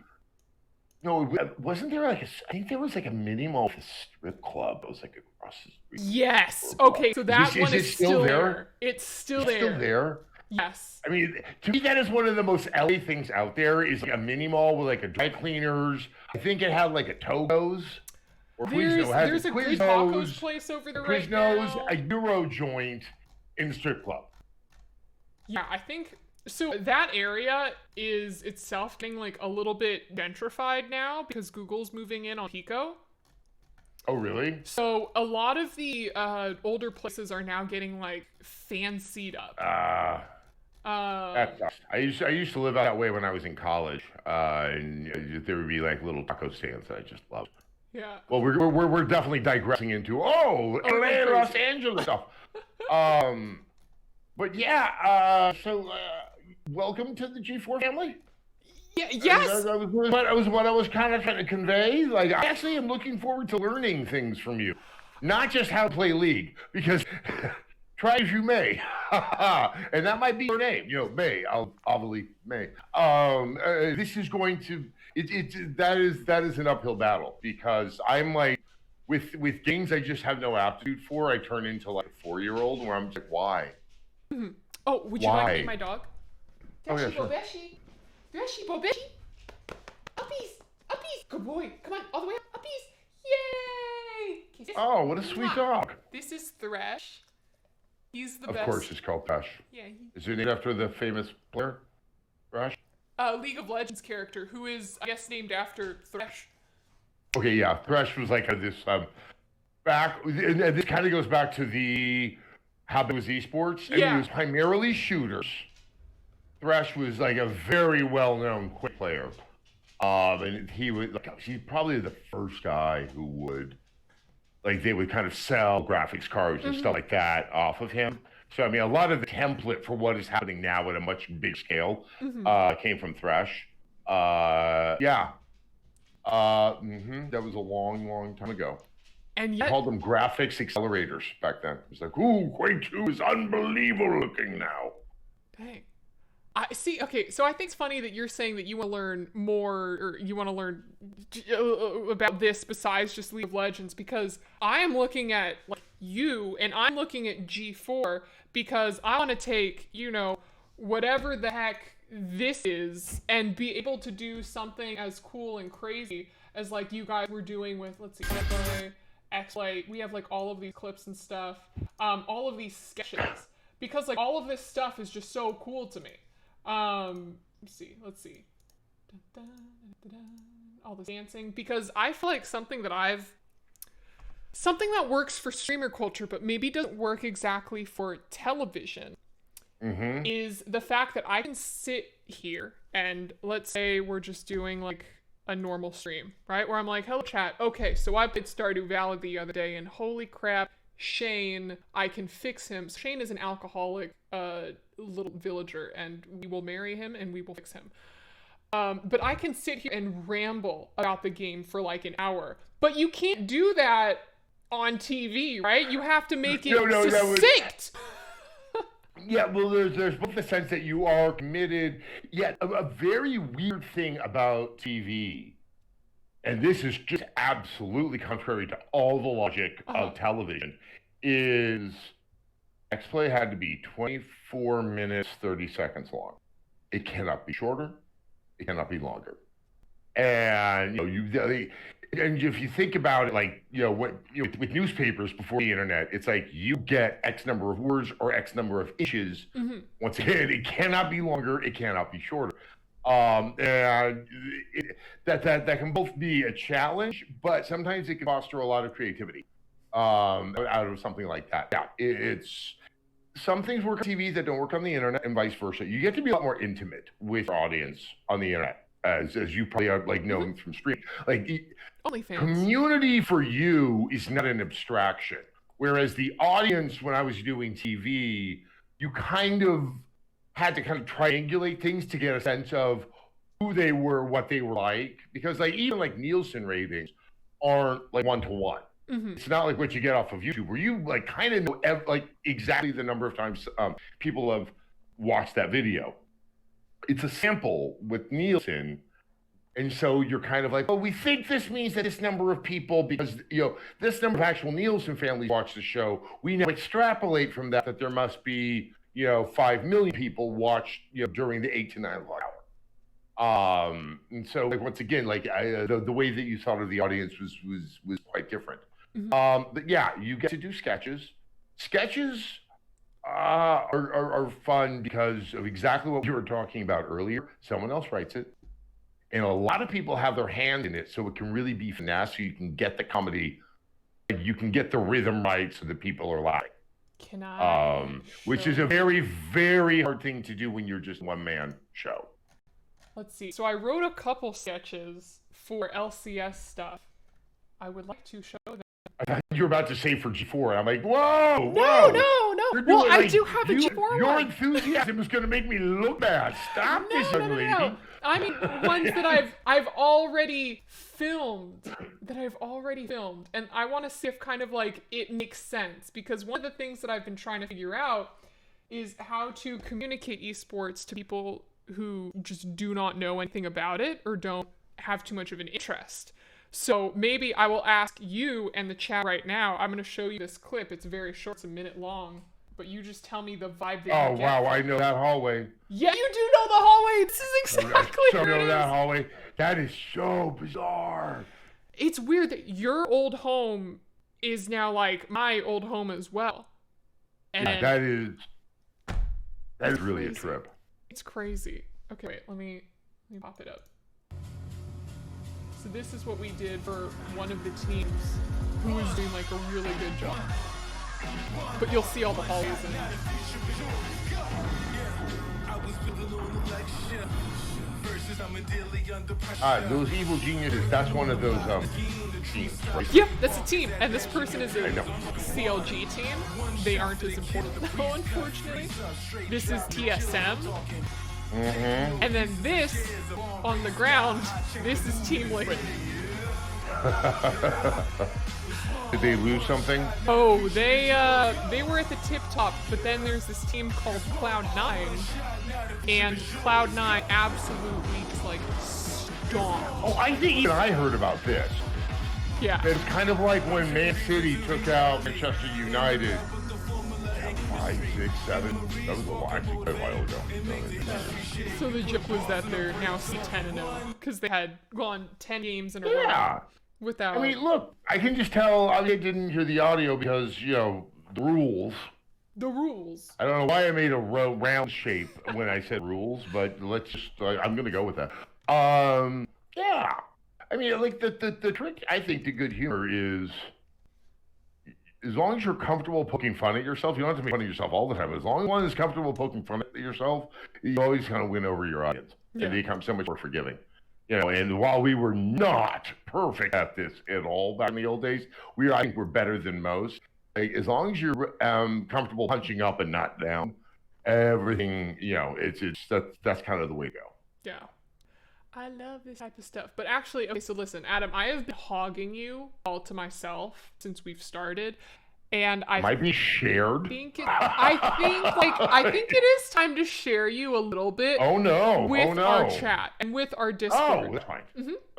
no, wasn't there I think there was like a mini mall with a strip club that was like across the street. Yes. Okay, so that one is still there. It's still there. Still there? Yes. I mean, to me, that is one of the most LA things out there is like a mini mall with like a dry cleaners. I think it had like a Togo's. Or there's a good tacos place over there right now. A Euro joint in the strip club. Yeah, I think so. That area is itself getting like a little bit gentrified now because Google's moving in on Pico. Oh, really? So a lot of the older places are now getting like fancied up. That sucks. I used to live out that way when I was in college, and there would be like little taco stands that I just loved. Yeah. Well, we're definitely digressing into LA, Los Angeles stuff. But yeah, so welcome to the G4 family. Yeah, yes. That was what I was kind of trying to convey. Like, I actually am looking forward to learning things from you, not just how to play League, because try as you may, and that might be your name. May. Ovilee May. This is going to that is an uphill battle because I'm like with games I just have no aptitude for. I turn into like a 4-year-old where I'm just like, why? Mm-hmm. Oh, would you Why? like to meet my dog? Oh, yeah, sure. Beshi, Bobeshi. Uppies. Good boy. Come on, all the way up. Uppies. Yay. Okay, Oh, what a sweet dog. This is Thresh. He's the Of best. course, it's called Thresh. Yeah. Is it named after the famous player, Thresh? League of Legends character who is, I guess, named after Thresh. Okay, yeah, Thresh was like this back, and this kind of goes back to how it was esports, and Yeah. it was primarily shooters. Thresh was like a very well-known quick player, and he's probably the first guy who would, like, they would kind of sell graphics cards and stuff like that off of him. So I mean, a lot of the template for what is happening now at a much big scale came from Thresh. That was a long time ago. And They yet, called them graphics accelerators back then. It was like, ooh, Quake 2 is unbelievable looking now. dang. I see. Okay, so I think it's funny that you're saying that you want to learn more, or you want to learn about this besides just League of Legends, because I am looking at like you, and I'm looking at G4 because I want to take, whatever the heck this is, and be able to do something as cool and crazy as like you guys were doing with, let's see, X-Play. We have like all of these clips and stuff, all of these sketches, because like all of this stuff is just so cool to me. Let's see. All the dancing, because I feel like something that works for streamer culture, but maybe doesn't work exactly for television, is the fact that I can sit here and let's say we're just doing like a normal stream, right? Where I'm like, hello chat. Okay, so I played Stardew Valley the other day and holy crap, Shane, I can fix him. Shane is an alcoholic little villager and we will marry him and we will fix him. But I can sit here and ramble about the game for like an hour. But you can't do that on TV, right? You have to make it succinct. Yeah, well, there's both the sense that you are committed, yet a very weird thing about TV, and this is just absolutely contrary to all the logic of television, is X-Play had to be 24 minutes, 30 seconds long. It cannot be shorter. It cannot be longer. And, and if you think about it, like, with newspapers before the internet, it's like you get X number of words or X number of inches. Once again, it cannot be longer. It cannot be shorter. And that can both be a challenge, but sometimes it can foster a lot of creativity out of something like that. Yeah, it's some things work on TV that don't work on the internet, and vice versa. You get to be a lot more intimate with your audience on the internet, as you probably are like known from streaming. Like OnlyFans. Community for you is not an abstraction, whereas the audience, when I was doing TV, you kind of had to kind of triangulate things to get a sense of who they were, what they were like, because like even like Nielsen ratings aren't like 1-to-1. It's not like what you get off of YouTube, where you like kind of know like exactly the number of times people have watched that video. It's a sample with Nielsen, and so you're kind of like, well, we think this means that this number of people, because this number of actual Nielsen families watch the show. We now extrapolate from that there must be 5 million people watched during the 8 to 9 o'clock hour. And so like once again, like the way that you thought of the audience was quite different. But yeah, you get to do sketches. Sketches are fun because of exactly what we were talking about earlier. Someone else writes it, and a lot of people have their hand in it, so it can really be finesse. So you can get the comedy, you can get the rhythm right, so that people are laughing. Can I? Which is a very, very hard thing to do when you're just one man show. Let's see. So I wrote a couple sketches for LCS stuff. I would like to show them. I thought you were about to say for G4. I'm like, whoa! No. Well, I do have a G4 Your one. enthusiasm is going to make me look bad. Stop this, young lady. No. I mean, ones that I've already filmed. And I want to see if kind of like it makes sense, because one of the things that I've been trying to figure out is how to communicate esports to people who just do not know anything about it or don't have too much of an interest. So maybe I will ask you and the chat right now. I'm going to show you this clip. It's very short. It's a minute long. But you just tell me the vibe that you get. Oh, wow. I know that hallway. Yeah, you do know the hallway. This is exactly I what it know is. that hallway. That is so bizarre. It's weird that your old home is now like my old home as well. And Yeah, that is really crazy. a trip. It's crazy. Okay, wait, let me pop it up. So this is what we did for one of the teams who was doing like a really good job. But you'll see all the hallways in it. Those evil geniuses, that's one of those teams, right? Yep, that's a team. And this person is a I know. CLG team. They aren't as important though, unfortunately. This is TSM. Mm-hmm. And then this, on the ground, this is Team Liquid. Did they lose something? Oh, they were at the tip top, but then there's this team called Cloud9, and Cloud9 absolutely just like stomped. Oh, I think even I heard about this. Yeah. It's kind of like when Man City took out Manchester United. 5, 6, 7. That was a while, actually quite a while ago. So the joke was that they're now C10-0 because they had gone 10 games in a row Yeah. without. I mean, look, I can just tell I didn't hear the audio because, the rules. the rules. I don't know why I made a round shape when I said rules, but let's just, I'm going to go with that. Yeah. I mean, like, the trick, I think, to good humor is, as long as you're comfortable poking fun at yourself, you don't have to make fun of yourself all the time. As long as one is comfortable poking fun at yourself, you always kind of win over your audience. Yeah. And they become so much more forgiving. And while we were not perfect at this at all back in the old days, I think we're better than most. Like, as long as you're comfortable punching up and not down, everything, that's kind of the way to go. Yeah. I love this type of stuff. But actually, okay, so listen, Adam, I have been hogging you all to myself since we've started. And I Might be shared. think I think it is time to share you a little bit Oh no! with our chat and with our Discord. Oh, that's fine.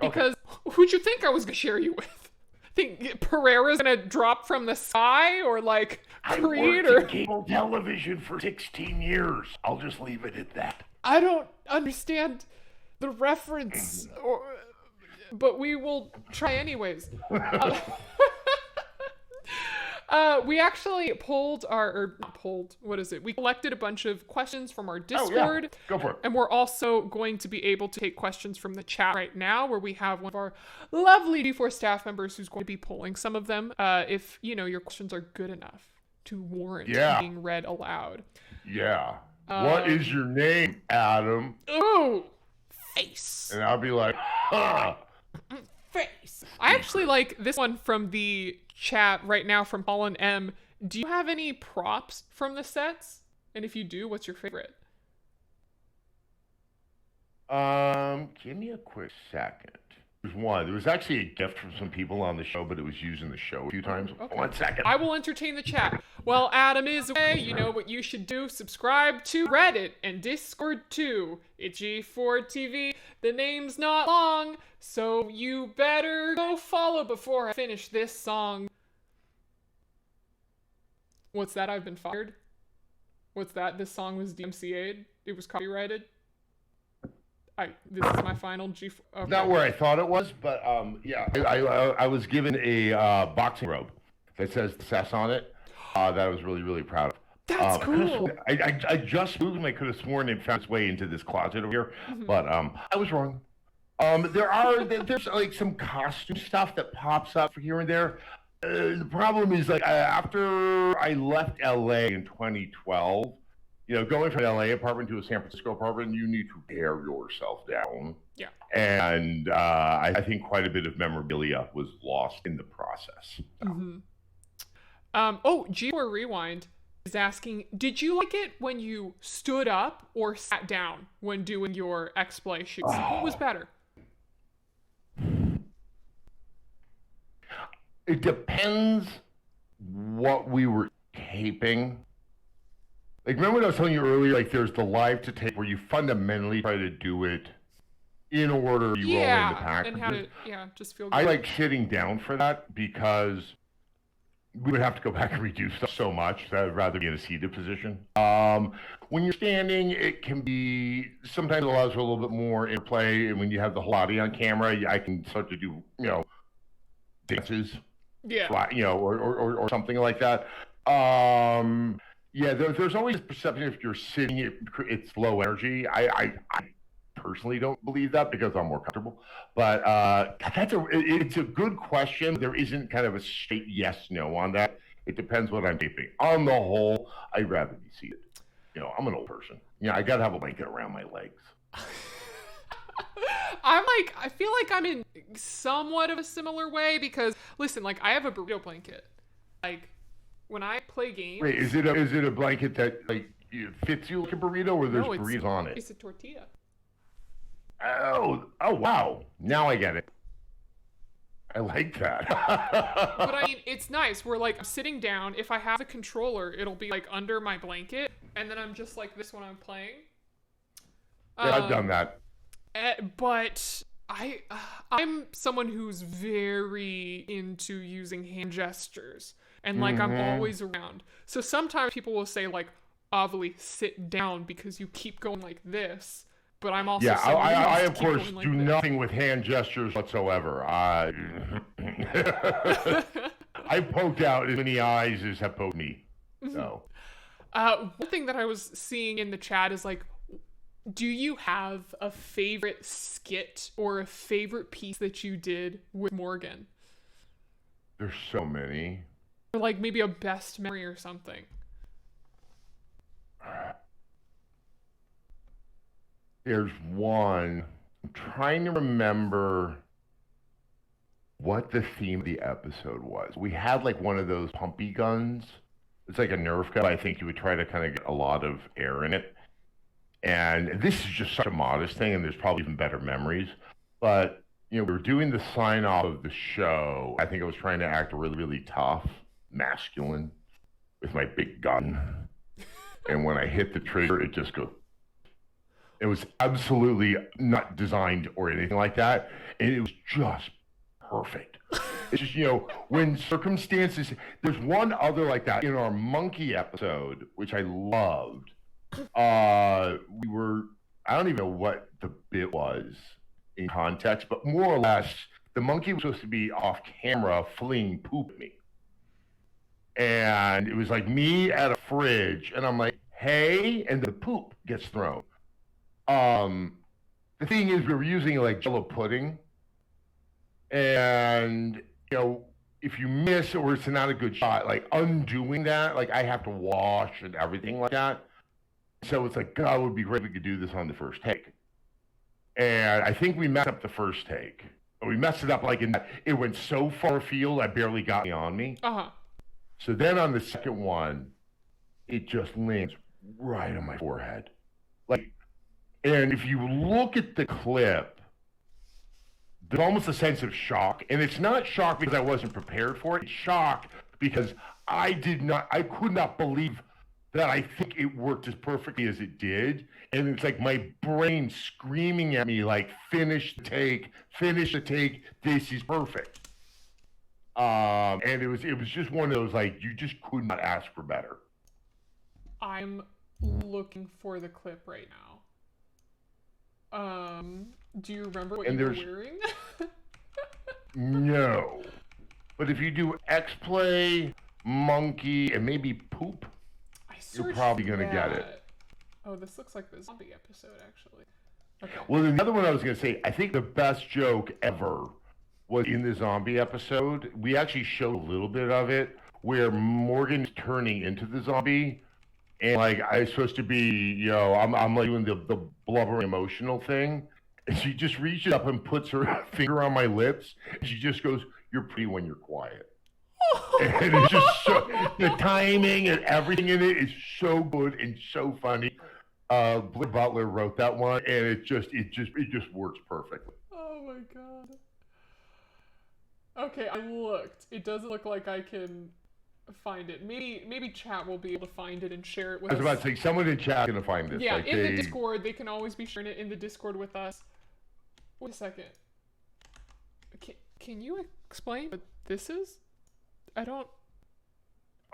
Because who'd you think I was gonna share you with? Think Pereira's gonna drop from the sky, or like Creed, I or worked in cable television for 16 years. I'll just leave it at that. I don't understand the reference, but we will try anyways. We actually we collected a bunch of questions from our Discord. Oh, yeah. Go for it. And we're also going to be able to take questions from the chat right now, where we have one of our lovely G4 staff members who's going to be pulling some of them, if, your questions are good enough to warrant being read aloud. Yeah. What is your name, Adam? Ooh! Face. And I'll be like, Face. I actually like this one from the chat right now from Colin M. Do you have any props from the sets? And if you do, what's your favorite? Give me a quick second. There's one. There was actually a gift from some people on the show, but it was used in the show a few times. Okay. 1 second. I will entertain the chat. While Adam is away, you know what you should do. Subscribe to Reddit and Discord too. It's G4 TV. The name's not long, so you better go follow before I finish this song. What's that? I've been fired? What's that? This song was DMCA'd? It was copyrighted? This is my final G4. Okay. Not where I thought it was, but yeah. I was given a boxing robe that says Sess on it that I was really, really proud of. That's cool. I just moved and I could have sworn it found its way into this closet over here, but I was wrong. There's like some costume stuff that pops up here and there. The problem is, like, after I left LA in 2012, going from an LA apartment to a San Francisco apartment, you need to tear yourself down. Yeah. And I think quite a bit of memorabilia was lost in the process. G4 Rewind. is asking, did you like it when you stood up or sat down when doing your X-Play shoots? What was better? It depends what we were taping. Like, remember what I was telling you earlier? Like, there's the live to tape where you fundamentally try to do it in order you roll in the packages. And how to, just feel good. I like sitting down for that because we would have to go back and redo stuff so much that I'd rather be in a seated position. When you're standing, it can be, sometimes it allows for a little bit more interplay, and when you have the whole body on camera, I can start to do, dances. Yeah. Or something like that. There's always a perception if you're sitting, it's low energy. I personally don't believe that because I'm more comfortable. But it's a good question. There isn't kind of a straight yes/no on that. It depends what I'm taping. On the whole, I'd rather be seated. I'm an old person. I gotta have a blanket around my legs. I feel like I'm in somewhat of a similar way because, listen, I have a burrito blanket. When I play games... Wait, is it a blanket that, fits you like a burrito, or there's burritos on it? It's a tortilla. Oh, wow. Now I get it. I like that. But it's nice. We're I'm sitting down. If I have a controller, it'll be under my blanket, and then I'm just like this when I'm playing. Yeah, I've done that. But I'm someone who's very into using hand gestures, and I'm always around. So sometimes people will say Ovilee, sit down because you keep going like this. But I'm also I of course do nothing with hand gestures whatsoever. I've poked out as many eyes as have poked me. So one thing that I was seeing in the chat is do you have a favorite skit or a favorite piece that you did with Morgan? There's so many. Or maybe a best memory or something. There's one. I'm trying to remember what the theme of the episode was. We had one of those pumpy guns. It's like a Nerf gun. I think you would try to kind of get a lot of air in it. And this is just such a modest thing, and there's probably even better memories. But, we were doing the sign-off of the show. I think I was trying to act really, really tough, masculine, with my big gun. And when I hit the trigger, it just goes. It was absolutely not designed or anything like that. And it was just perfect. It's just, when circumstances... There's one other like that in our monkey episode, which I loved. I don't even know what the bit was in context, but more or less, the monkey was supposed to be off camera fleeing poop at me. And it was me at a fridge, and I'm like, hey, and the poop gets thrown. The thing is, we were using Jello pudding, and, if you miss or it's not a good shot, undoing that, I have to wash and everything like that. So it's God, it would be great if we could do this on the first take. And I think we messed up the first take. We messed it up in that it went so far afield, I barely got on me. Uh-huh. So then on the second one, it just lands right on my forehead. And if you look at the clip, there's almost a sense of shock. And it's not shock because I wasn't prepared for it. It's shock because I could not believe that I think it worked as perfectly as it did. And it's my brain screaming at me finish the take, this is perfect. And it was just one of those, you just could not ask for better. I'm looking for the clip right now. Do you remember what you were wearing? No. But if you do X-Play, monkey, and maybe poop, you're probably going to get it. Oh, this looks like the zombie episode, actually. Okay. Well, the other one I was going to say, I think the best joke ever was in the zombie episode. We actually showed a little bit of it where Morgan's turning into the zombie. And I'm supposed to be, I'm doing the blubbering emotional thing. And she just reaches up and puts her finger on my lips. And she just goes, "You're pretty when you're quiet." And it's just the timing and everything in it is so good and so funny. Blair Butler wrote that one, and it just works perfectly. Oh my god. Okay, I looked. It doesn't look like I can find it. Maybe chat will be able to find it and share it with us. I was about to say, someone in chat is gonna find this. Yeah, in the Discord, they can always be sharing it in the Discord with us. Wait a second. Can you explain what this is? I don't.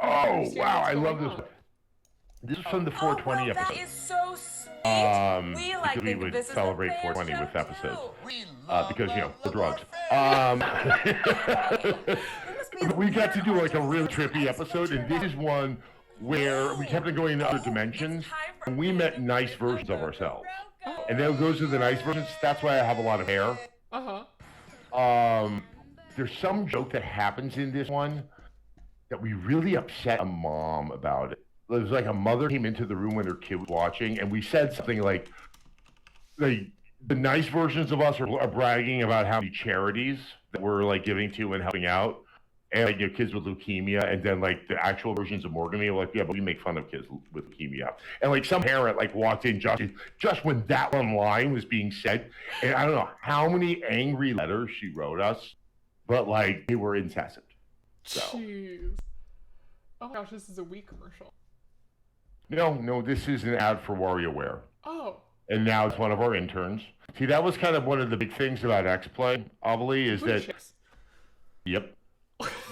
Oh wow, I love this one. This is from the 420 episode. That is so sweet. We like because we think would this is celebrate a fan 420 show with episodes. too. Because the drugs. We got to do like a really trippy episode, and this is one where we kept on going into other dimensions, and we met nice versions of ourselves. And then those are the nice versions. That's why I have a lot of hair. There's some joke that happens in this one that we really upset a mom about it. It was like a mother came into the room when her kid was watching, and we said something like the nice versions of us are bragging about how many charities that we're like giving to and helping out, and like kids with leukemia, and then like the actual versions of Morgan were like, yeah, but we make fun of kids with leukemia, and like some parent like walked in just when that one line was being said, and I don't know how many angry letters she wrote us, but like they were incessant. So. Jeez. Oh my gosh, this is a Wii commercial. No, this is an ad for WarioWare. Oh. And now it's one of our interns. See, that was kind of one of the big things about X-Play, Ovilee, is that... Chicks. Yep.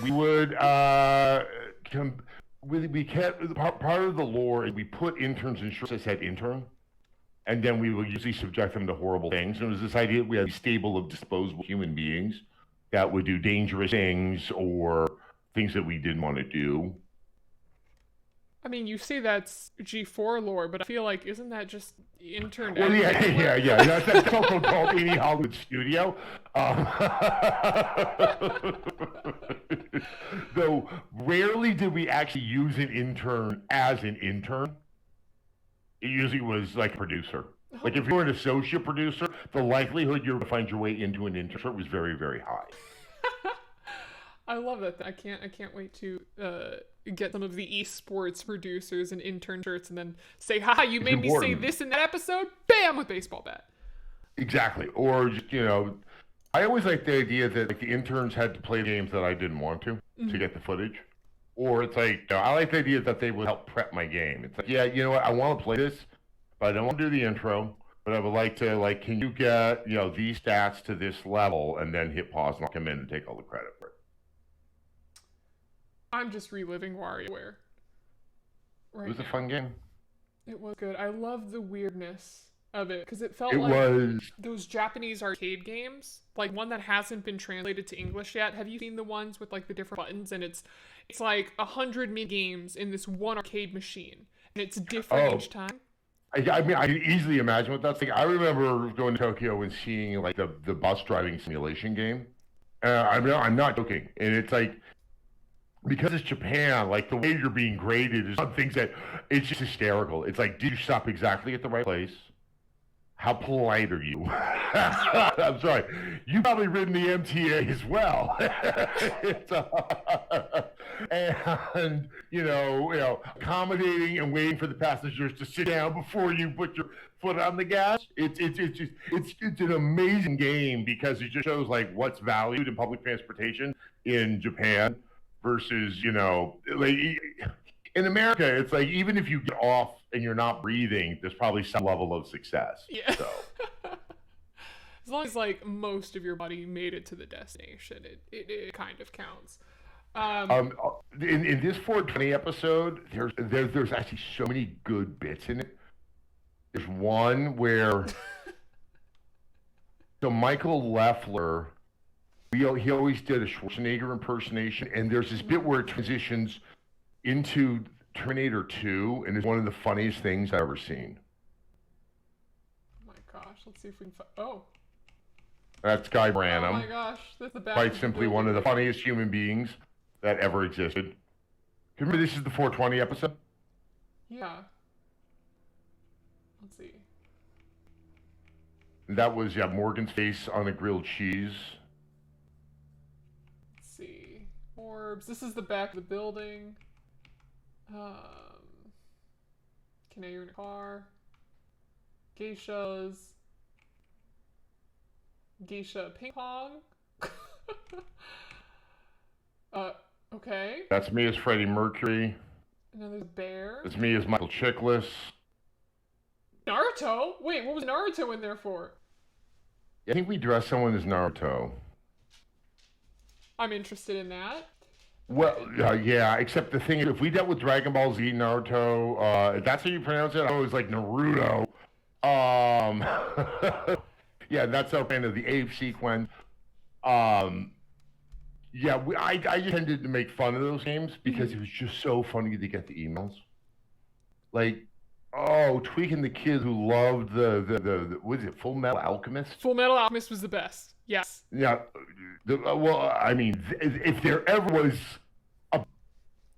We would... we kept... Part of the lore is we put interns in shirts that said intern, and then we would usually subject them to horrible things. And it was this idea that we had a stable of disposable human beings that would do dangerous things or things that we didn't want to do. I mean, you say that's G4 lore, but I feel like, isn't that just intern? Well, yeah. That's also called any Hollywood studio. Though rarely did we actually use an intern as an intern. It usually was like a producer. Like if you were an associate producer, the likelihood you're going to find your way into an internship was very, very high. I love that. I can't wait to get some of the esports producers and intern shirts and then say, haha, you made me say this in that episode, bam, with baseball bat. Exactly. Or just, I always like the idea that like the interns had to play games that I didn't want to get the footage. Or it's like, I like the idea that they would help prep my game. It's like, yeah, you know what, I want to play this, but I don't want to do the intro. But I would like to, like, can you get, these stats to this level and then hit pause and I'll come in and take all the credit for it. I'm just reliving WarioWare. It was a fun game. It was good. I love the weirdness of it because it felt those Japanese arcade games, like one that hasn't been translated to English yet. Have you seen the ones with like the different buttons and it's like 100 mini games in this one arcade machine and it's different each time? I mean, I can easily imagine what that's like. I remember going to Tokyo and seeing like the bus driving simulation game. I'm not joking, and it's like, because it's Japan, like the way you're being graded is some things that it's just hysterical. It's like, did you stop exactly at the right place? How polite are you? I'm sorry. You've probably ridden the MTA as well. And accommodating and waiting for the passengers to sit down before you put your foot on the gas. It's an amazing game because it just shows like what's valued in public transportation in Japan. Versus, like in America, it's like even if you get off and you're not breathing, there's probably some level of success. Yeah. So. As long as like most of your body made it to the destination, it kind of counts. In this 420 episode, there's actually so many good bits in it. There's one where so Michael Leffler. He always did a Schwarzenegger impersonation, and there's this bit where it transitions into Terminator 2, and it's one of the funniest things I've ever seen. Oh my gosh, let's see if we can find... That's Guy Branum. Oh my gosh, that's the bad. Quite simply one of the funniest human beings that ever existed. Remember, this is the 420 episode? Yeah. Let's see. That was, Morgan's face on a grilled cheese. Or orbs. This is the back of the building. Canadian in a car. Geishas. Geisha ping pong. Okay. That's me as Freddie Mercury. And then there's a bear. That's me as Michael Chiklis. Naruto? Wait, what was Naruto in there for? I think we dressed someone as Naruto. I'm interested in that. Well, yeah, except the thing is, if we dealt with Dragon Ball Z, Naruto, if that's how you pronounce it, I always like Naruto. Yeah, that's our kind of the Ape sequence. Yeah, I just tended to make fun of those games because it was just so funny to get the emails. Like, tweaking the kids who loved the what is it, Full Metal Alchemist? Full Metal Alchemist was the best. Yes. Yeah. Well, I mean, if there ever was a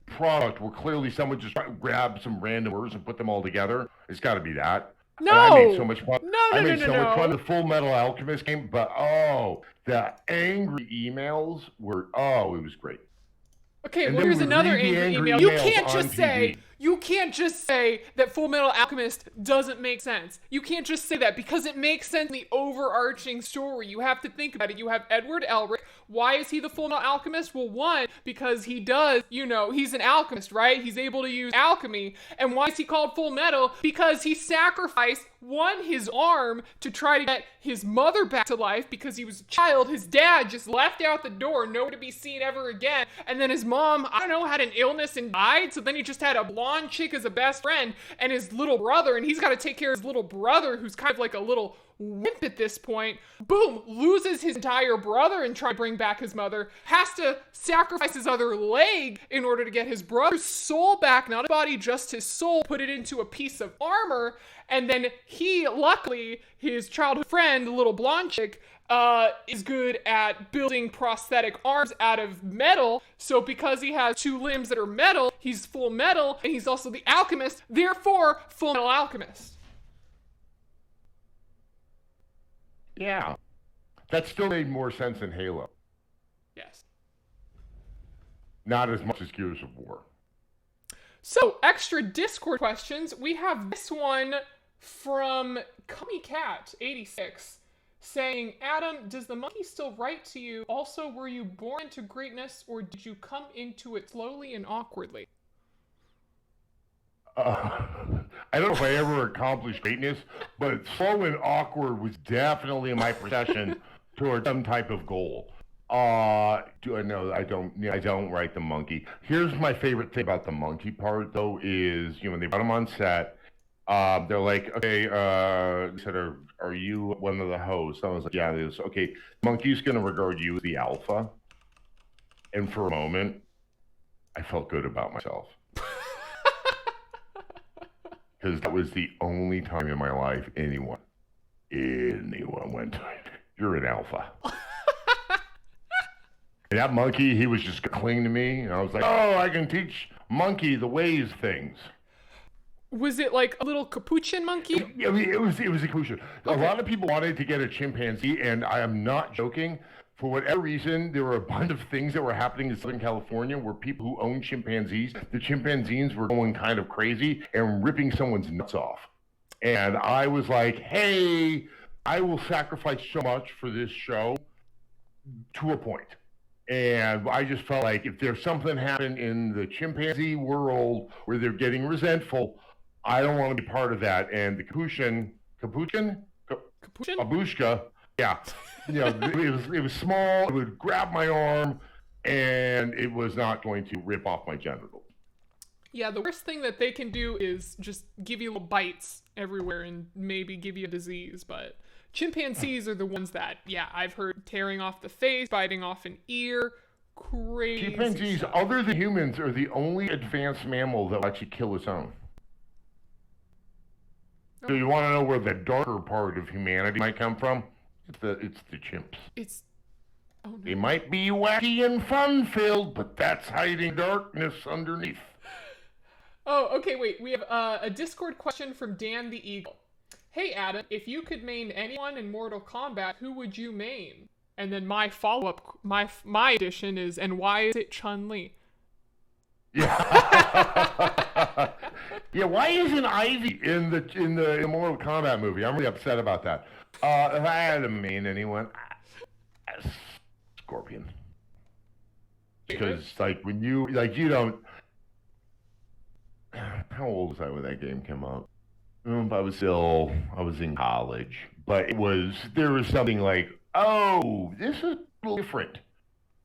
product where clearly someone just grabbed some random words and put them all together, it's got to be that. No. And I made so much fun. No. I made so much fun of the Full Metal Alchemist game, but the angry emails were it was great. Okay, And well, then here's we another read the angry angry email. emails on You can't just say that Full Metal Alchemist doesn't make sense. You can't just say that because it makes sense in the overarching story. You have to think about it. You have Edward Elric. Why is he the Full Metal Alchemist? Well, one, because he does, he's an alchemist, right? He's able to use alchemy. And why is he called Full Metal? Because he sacrificed, his arm to try to get his mother back to life because he was a child. His dad just left out the door, nowhere to be seen ever again. And then his mom, had an illness and died. So then he just had a blonde chick as a best friend and his little brother. And he's got to take care of his little brother, who's kind of like a little wimp at this point. Boom, loses his entire brother and try to bring back his mother, has to sacrifice his other leg in order to get his brother's soul back, not his body, just his soul, put it into a piece of armor, and then luckily, his childhood friend, the little blonde chick, is good at building prosthetic arms out of metal. So because he has two limbs that are metal, he's full metal, and he's also the alchemist, therefore, Full Metal Alchemist. Yeah. That still made more sense than Halo. Yes. Not as much as Gears of War. So, extra Discord questions. We have this one from CummyCat86 saying, Adam, does the monkey still write to you? Also, were you born into greatness or did you come into it slowly and awkwardly? I don't know if I ever accomplished greatness, but slow and awkward was definitely my procession toward some type of goal. I don't write the monkey. Here's my favorite thing about the monkey part, though, is when they brought him on set, they're like, okay, they said, are you one of the hosts? I was like, yeah, it is. Okay, monkey's gonna regard you as the alpha. And for a moment, I felt good about myself. Because that was the only time in my life anyone went, you're an alpha. And that monkey, he was just clinging to me. And I was like, I can teach monkey the ways things. Was it like a little capuchin monkey? It was a capuchin. Okay. A lot of people wanted to get a chimpanzee, and I am not joking. For whatever reason, there were a bunch of things that were happening in Southern California where people who own chimpanzees, the chimpanzees were going kind of crazy and ripping someone's nuts off. And I was like, hey, I will sacrifice so much for this show to a point. And I just felt like if there's something happening in the chimpanzee world where they're getting resentful, I don't want to be part of that. And the babushka, yeah. It was small, it would grab my arm, and it was not going to rip off my genitals. Yeah, the worst thing that they can do is just give you little bites everywhere and maybe give you a disease, but chimpanzees are the ones that, I've heard tearing off the face, biting off an ear, crazy Chimpanzees, stuff. Other than humans, are the only advanced mammal that will actually kill its own. So you want to know where the darker part of humanity might come from? It's the chimps. Oh, no. They might be wacky and fun-filled, but that's hiding darkness underneath. Oh, okay, wait. We have a Discord question from Dan the Eagle. Hey, Adam, if you could main anyone in Mortal Kombat, who would you main? And then my follow-up, my addition is, and why is it Chun-Li? Yeah. Yeah, why isn't Ivy in the Mortal Kombat movie? I'm really upset about that. If I had to main anyone, Scorpion. Because like when you don't. How old was I when that game came out? I was in college, but there was something like, oh, this is a little different.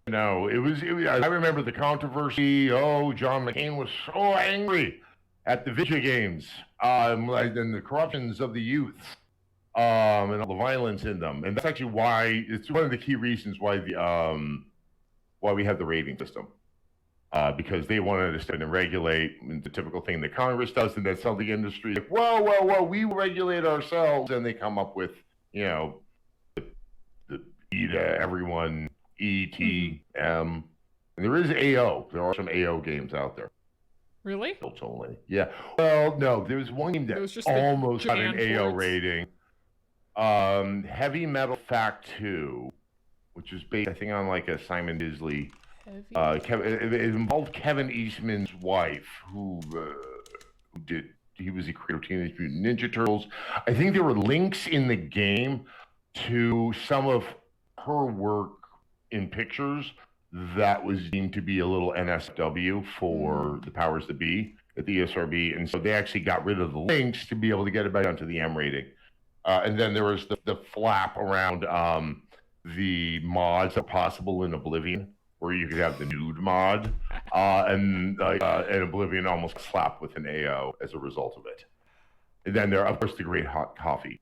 No, it was. I remember the controversy. Oh, John McCain was so angry at the video games, and the corruptions of the youth, and all the violence in them. And that's actually why it's one of the key reasons why we have the rating system, because they wanted to step in and regulate the typical thing that Congress does, and that's how the industry like, whoa, we regulate ourselves, and they come up with the E to everyone. ETM. And there is AO. There are some AO games out there. Really? Only. Yeah. Well, no, there was one game that almost had an AO rating. Heavy Metal Fact 2, which is based, I think, on like a Simon Bisley. It involved Kevin Eastman's wife, who he was the creator of Teenage Mutant Ninja Turtles. I think there were links in the game to some of her work in pictures that was deemed to be a little NSW for the powers that be at the ESRB, and so they actually got rid of the links to be able to get it back onto the M rating. And then there was the flap around the mods that are possible in Oblivion, where you could have the nude mod, and Oblivion almost slapped with an AO as a result of it. And then there, of course, the Great Hot Coffee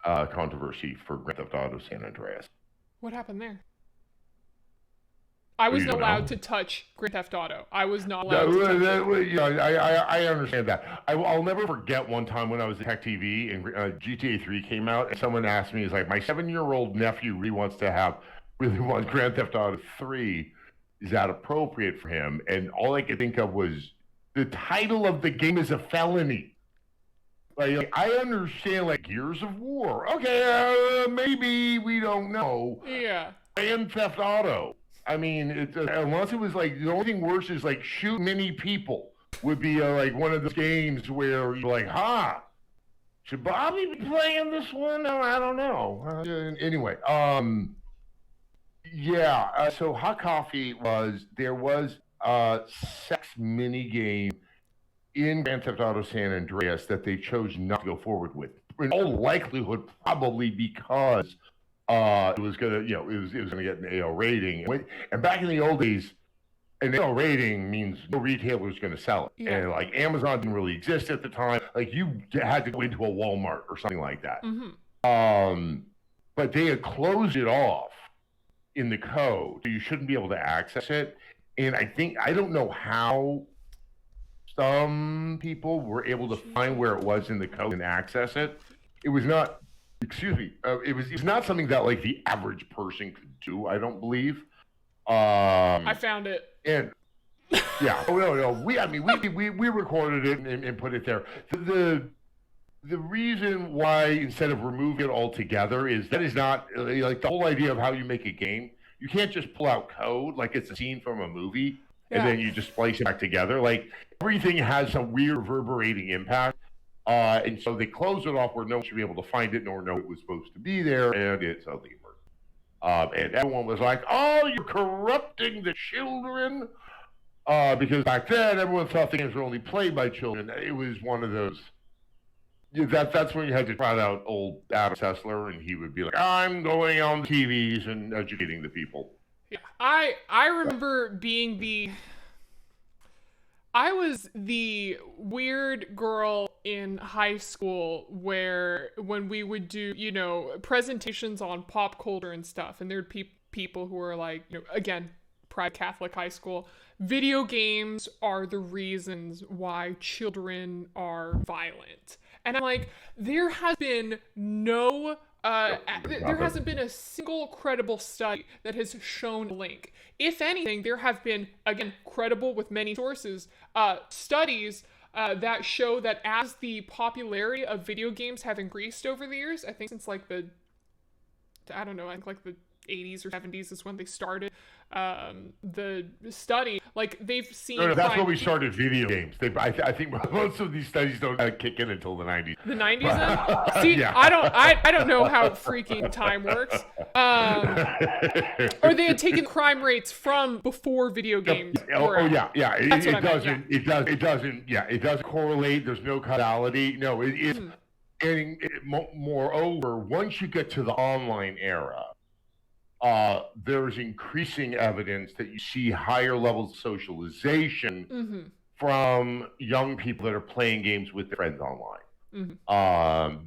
controversy for Grand Theft Auto San Andreas. What happened there? I was not allowed to touch Grand Theft Auto. I was not allowed to touch it. I understand that. I'll never forget one time when I was at Tech TV and GTA 3 came out, and someone asked me, "Is like my 7-year-old nephew really wants Grand Theft Auto 3? Is that appropriate for him?" And all I could think of was the title of the game is a felony. Like I understand, like Gears of War. Okay, maybe we don't know. Yeah. Grand Theft Auto. I mean, unless it was like the only thing worse is like shoot many people would be like one of those games where you're like, should Bobby be playing this one? No, I don't know. Anyway, so Hot Coffee there was a sex mini game in Grand Theft Auto San Andreas that they chose not to go forward with. In all likelihood, probably because it was gonna get an AO rating. And back in the old days, an AO rating means no retailer is going to sell it. Yeah. And like Amazon didn't really exist at the time. Like you had to go into a Walmart or something like that. Mm-hmm. But they had closed it off in the code, so you shouldn't be able to access it. And I don't know how some people were able to find where it was in the code and access it. It was not. It was not something that like the average person could do. I don't believe. I found it. And yeah, no. We recorded it and put it there. The reason why instead of removing it altogether is that is not like the whole idea of how you make a game. You can't just pull out code like it's a scene from a movie and then you just splice it back together. Like everything has some weird reverberating impact. And so they closed it off where no one should be able to find it nor know it was supposed to be there, and it's a lemur. And everyone was like, "Oh, you're corrupting the children," because back then everyone thought the games were only played by children. It was one of those. That's when you had to trot out old Adam Sessler, and he would be like, "I'm going on the TVs and educating the people." Yeah, I remember being I was the weird girl in high school where when we would do, presentations on pop culture and stuff, and there'd be people who were like, again, private Catholic high school, video games are the reasons why children are violent. And I'm like, there has been there hasn't been a single credible study that has shown a link. If anything, there have been, again, credible with many sources, studies that show that as the popularity of video games have increased over the years, I think since like the 80s or 70s is when they started the study. Like they've seen. No, that's crime when we peak. started video games. I think most of these studies don't kick in until the 90s. The 90s then? See, Yeah. I don't know how freaking time works. Or they had taken crime rates from before video games. were out. Yeah. That's what I meant, It doesn't correlate. There's no causality. No, it is. And moreover, once you get to the online era, there's increasing evidence that you see higher levels of socialization from young people that are playing games with their friends online.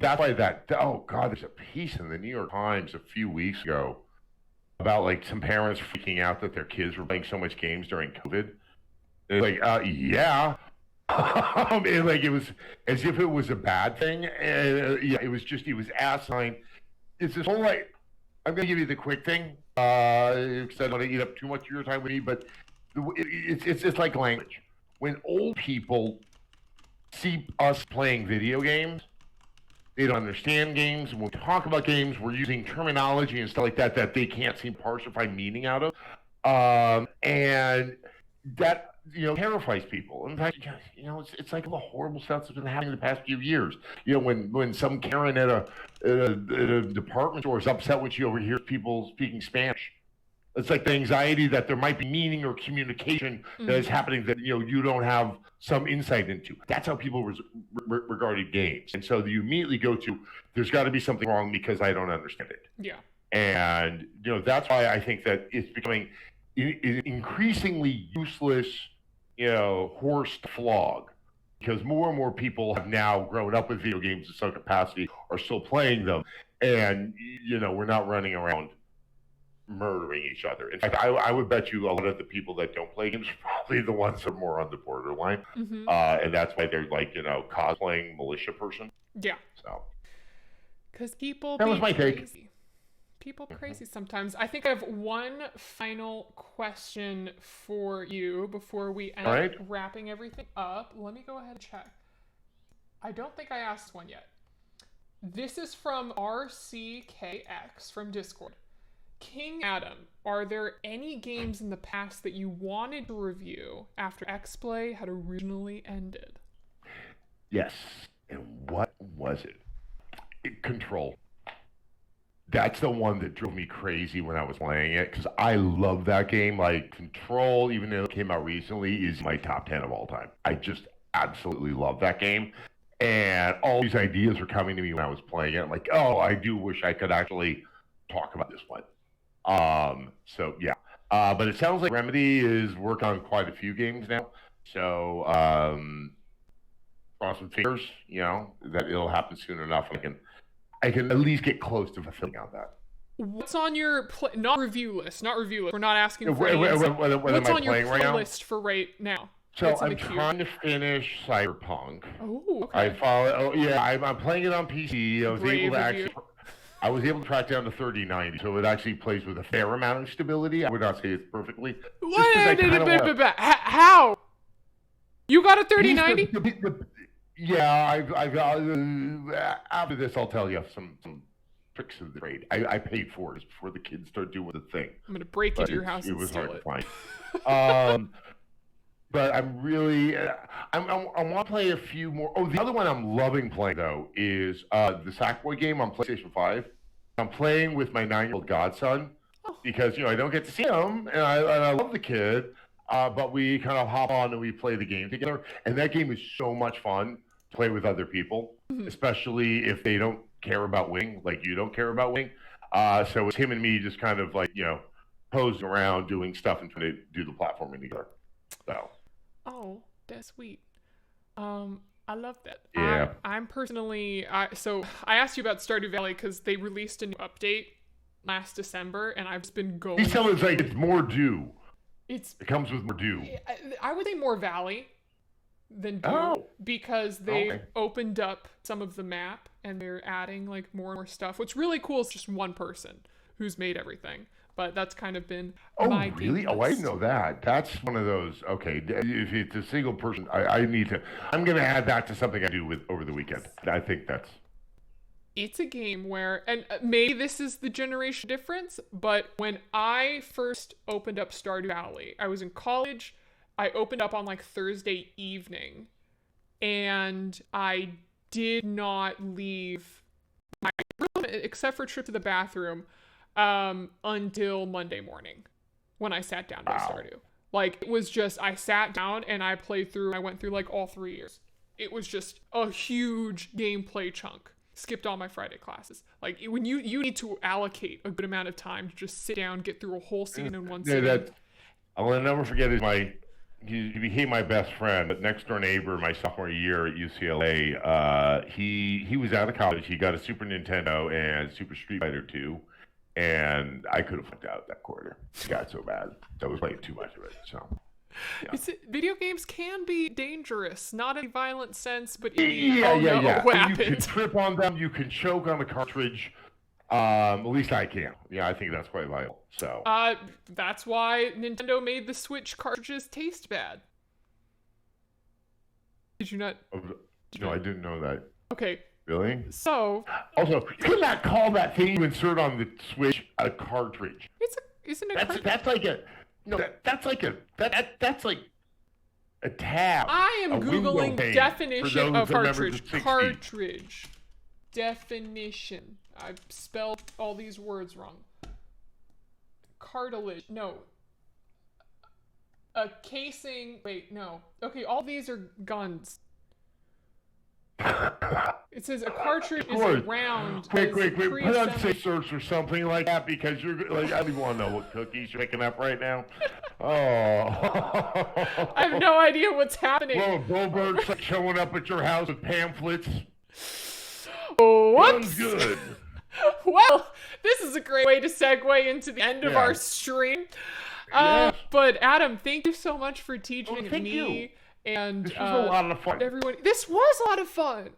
That's why there's a piece in the New York Times a few weeks ago about like some parents freaking out that their kids were playing so much games during COVID. They're like, yeah. And like it was as if it was a bad thing. It was asinine. It's this whole like, I'm going to give you the quick thing because I don't want to eat up too much of your time with me, but it's like language. When old people see us playing video games, they don't understand games. When we talk about games, we're using terminology and stuff like that that they can't seem to parse or find meaning out of. And that, terrifies people. In fact, it's like all the horrible stuff that's been happening in the past few years. When some Karen at a department store is upset when she overhears people speaking Spanish. It's like the anxiety that there might be meaning or communication that is happening that you don't have some insight into. That's how people regarded games, and so you immediately go to, there's got to be something wrong because I don't understand it. Yeah, and that's why I think that it's becoming increasingly useless, horse to flog, because more and more people have now grown up with video games in some capacity, are still playing them, and we're not running around murdering each other. In fact, I would bet you a lot of the people that don't play games are probably the ones that are more on the borderline, and that's why they're like cosplaying militia person. Yeah. So. Because people. That was my take. People crazy sometimes. I think I have one final question for you before we end up wrapping everything up. Let me go ahead and check. I don't think I asked one yet. This is from RCKX from Discord. King Adam, are there any games in the past that you wanted to review after X-Play had originally ended? Yes. And what was it? Control. That's the one that drove me crazy when I was playing it, because I love that game. Like, Control, even though it came out recently, is my top 10 of all time. I just absolutely love that game. And all these ideas were coming to me when I was playing it. I'm like, oh, I do wish I could actually talk about this one. So, yeah. But it sounds like Remedy is working on quite a few games now. So, cross some fingers, that it'll happen soon enough. I can at least get close to fulfilling out that. What's on your not review list? We're not asking for what's on your playlist for right now? So I'm trying to finish Cyberpunk. Oh, okay. I'm playing it on PC. I was able to track down to 3090, so it actually plays with a fair amount of stability. I would not say it's perfectly. How? You got a 3090? Yeah, after this, I'll tell you some tricks of the trade. I paid for it before the kids start doing the thing. I'm gonna break into your house and steal it. It was hard to find. But I'm really, I want to play a few more. Oh, the other one I'm loving playing though is the Sackboy game on PlayStation 5. I'm playing with my 9-year-old godson because I don't get to see him, and I love the kid. But we kind of hop on and we play the game together. And that game is so much fun to play with other people, especially if they don't care about winning, like you don't care about winning. So it's him and me just kind of like, posing around, doing stuff and trying to do the platforming together. So. Oh, that's sweet. I love that. Yeah. I'm personally, so I asked you about Stardew Valley because they released a new update last December and I've just been going. These sounds like it's more due. It comes with more dew. I would say more Valley than dew because they opened up some of the map and they're adding like more and more stuff. What's really cool is just one person who's made everything. But that's kind of been my game really? list. Oh, I didn't know that. That's one of those. Okay, if it's a single person, I need to. I'm going to add that to something I do over the weekend. I think that's. It's a game where, and maybe this is the generation difference, but when I first opened up Stardew Valley, I was in college. I opened up on like Thursday evening, and I did not leave my room except for a trip to the bathroom until Monday morning when I sat down to Stardew. Like, it was just, I sat down and I went through like all 3 years. It was just a huge gameplay chunk. Skipped all my Friday classes. Like, when you need to allocate a good amount of time to just sit down, get through a whole scene in one sitting. I'll never forget he became my best friend, but next door neighbor my sophomore year at UCLA, he was out of college. He got a Super Nintendo and Super Street Fighter 2, and I could have flipped out that quarter. It got so bad. I was playing too much of it, so... Yeah. Video games can be dangerous, not in a violent sense, but what you can trip on them, you can choke on the cartridge. At least I can. Yeah, I think that's quite vital. So that's why Nintendo made the Switch cartridges taste bad. Did you not? No, I didn't know that. Okay. Really? So also, you could not call that thing you insert on the Switch a cartridge. Isn't it? That's like a. No, that's like a tab. I am Googling definition of cartridge. Cartridge. Definition. I spelled all these words wrong. Cartilage. No. A casing. Wait, no. Okay, all these are guns. It says a cartridge is a round. Wait. Put on safe search or something like that, because you're like, I don't even want to know what cookies you're picking up right now. Oh. I have no idea what's happening. Well, Bobbert's showing up at your house with pamphlets. Whoops. Sounds good. Well, this is a great way to segue into the end of our stream. Yes. But Adam, thank you so much for teaching thank me. You. And this was a lot of fun. Everyone, this was a lot of fun.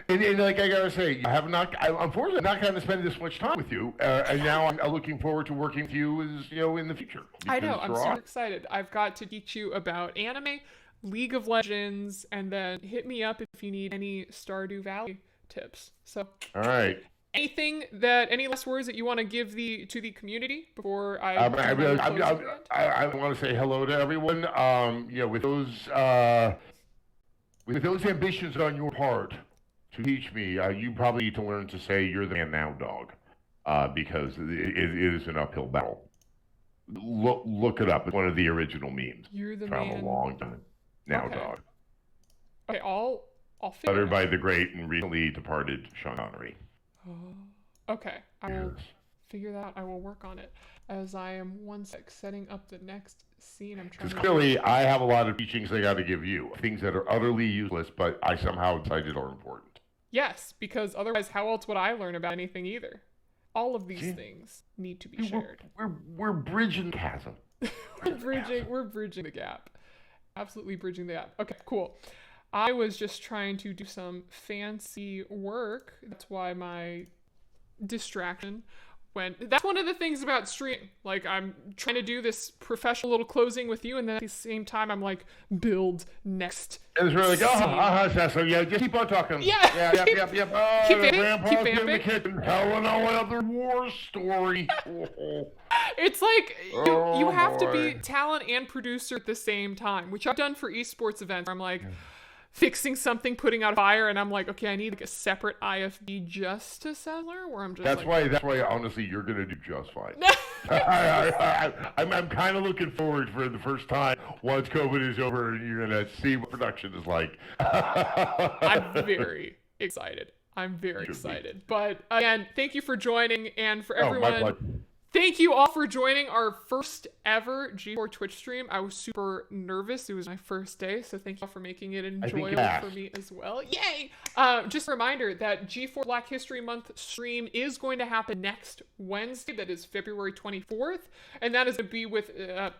And like I gotta say, unfortunately, I'm not going to spend this much time with you. And now I'm looking forward to working with you in the future. I know, I'm super excited. I've got to teach you about anime, League of Legends, and then hit me up if you need any Stardew Valley tips. So, all right. Any last words that you want to give to the community before I want to say hello to everyone. With those ambitions on your part to teach me, you probably need to learn to say "you're the man now, dog," because it is an uphill battle. Look it up. It's one of the original memes. You're the from man a long time now, okay. dog. Okay, I'll figure Uttered by the great and recently departed Sean Connery. Okay, I will figure that out. I will work on it as I am setting up the next scene. Because clearly, I have a lot of teachings I got to give you, things that are utterly useless, but I somehow decided are important. Yes, because otherwise, how else would I learn about anything either? All of these things need to be shared. We're bridging the chasm. We're bridging the gap. Absolutely bridging the gap. Okay, cool. I was just trying to do some fancy work. That's why my distraction went. That's one of the things about streaming. Like, I'm trying to do this professional little closing with you, and then at the same time, I'm like, build next. And it's really like, Sessler, yeah, just keep on talking. Yeah. Yep. Keep vamping. Grandpa's in the kitchen telling another war story. It's like, you have to be talent and producer at the same time, which I've done for esports events. Where I'm like, fixing something, putting out a fire, and I'm like, okay, I need like a separate IFB just to Sessler, where I'm just that's why honestly you're gonna do just fine. I'm kind of looking forward for the first time once COVID is over and you're gonna see what production is like. I'm very excited. But again, thank you for joining, and for everyone. My pleasure. Thank you all for joining our first ever G4 Twitch stream. I was super nervous. It was my first day, so thank you all for making it enjoyable for me as well. Yay! Just a reminder that G4 Black History Month stream is going to happen next Wednesday. That is February 24th, and that is going to be with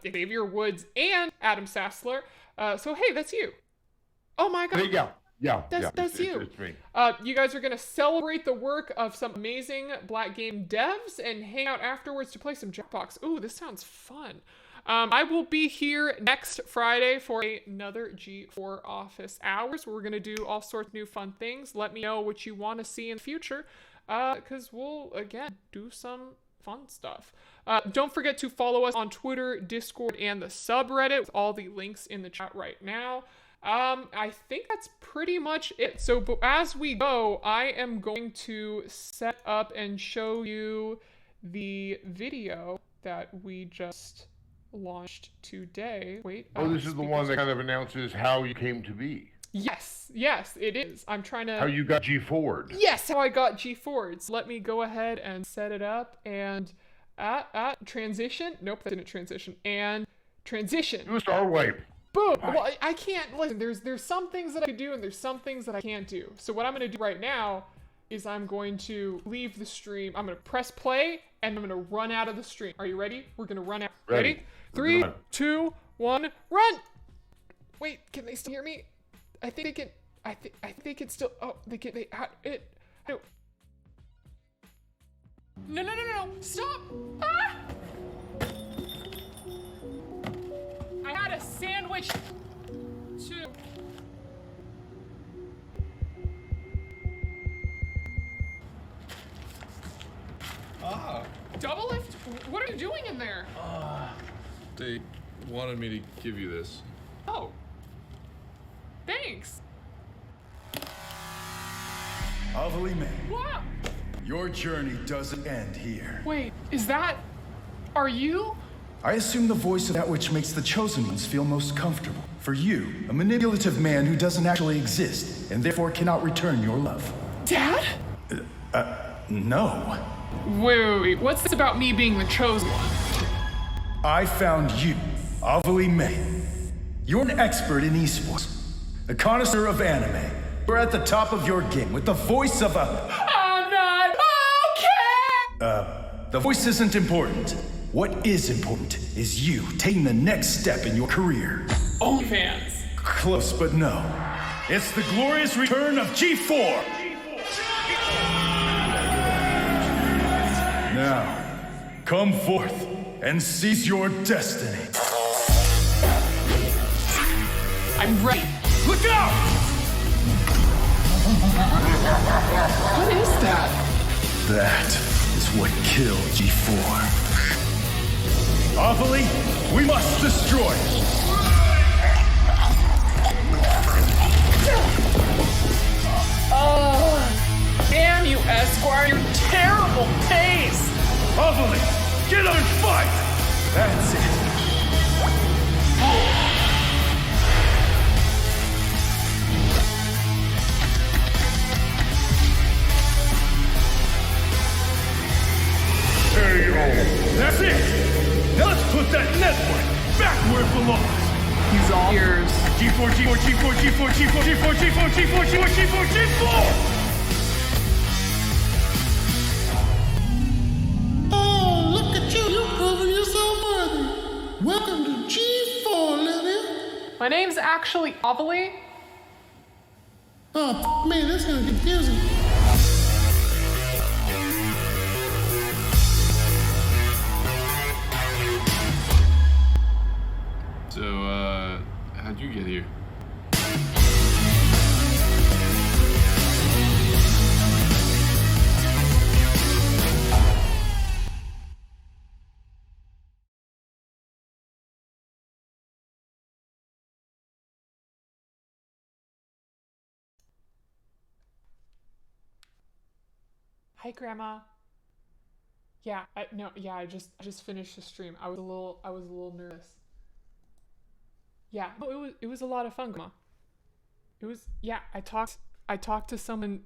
Xavier Woods and Adam Sessler. So hey, that's you. Oh my god. Yeah. That's you. It's me. You guys are going to celebrate the work of some amazing Black game devs and hang out afterwards to play some Jackbox. Ooh, this sounds fun. I will be here next Friday for another G4 office hours. We're going to do all sorts of new fun things. Let me know what you want to see in the future, because we'll, again, do some fun stuff. Don't forget to follow us on Twitter, Discord, and the subreddit with all the links in the chat right now. I think that's pretty much it. So as we go, I am going to set up and show you the video that we just launched today. Wait. Oh, this is the one that kind of announces how you came to be. Yes, it is. I'm trying to... How you got G4'd. Yes, how I got G4'd. So let me go ahead and set it up and... transition. Nope, that didn't transition. And transition. Do a star wipe. Boom. Well, I can't listen. There's some things that I could do, and there's some things that I can't do. So what I'm gonna do right now is I'm going to leave the stream. I'm gonna press play, and I'm gonna run out of the stream. Are you ready? We're gonna run out. Ready? 3, 2, 1, run! Wait, can they still hear me? I think they can. I think they can still. Oh, they can. No. No! Stop! Ah! I had a sandwich too. Double lift? What are you doing in there? They wanted me to give you this. Oh. Thanks. Ovilee May, What? your journey doesn't end here. Wait, is that... Are you? I assume the voice of that which makes the chosen ones feel most comfortable. For you, a manipulative man who doesn't actually exist, and therefore cannot return your love. Dad? No. Wait. What's this about me being the chosen one? I found you, Ovilee May. You're an expert in esports, a connoisseur of anime. You're at the top of your game with the voice of a... I'm not okay! The voice isn't important. What is important is you taking the next step in your career. OnlyFans. Close, but no. It's the glorious return of G4! Now, come forth and seize your destiny. I'm ready. Look out! What is that? That is what killed G4. Ovilee, we must destroy it. Oh, damn you, Esquire, your terrible pace! Ovilee, get up and fight! That's it. That's it! Now let's put that network back where it belongs! He's all yours. G4, G4, G4, G4, G4, G4, G4, G4, G4, G4, G4! Oh, look at you. You're proving yourself worthy. Welcome to G4, Lily. My name's actually Ovilee. Oh, man, that's kind of confusing. So, how'd you get here? Hi, Grandma. Yeah, I just finished the stream. I was a little nervous. Yeah, no, it was a lot of fun, Grandma. It was, yeah, I talked to someone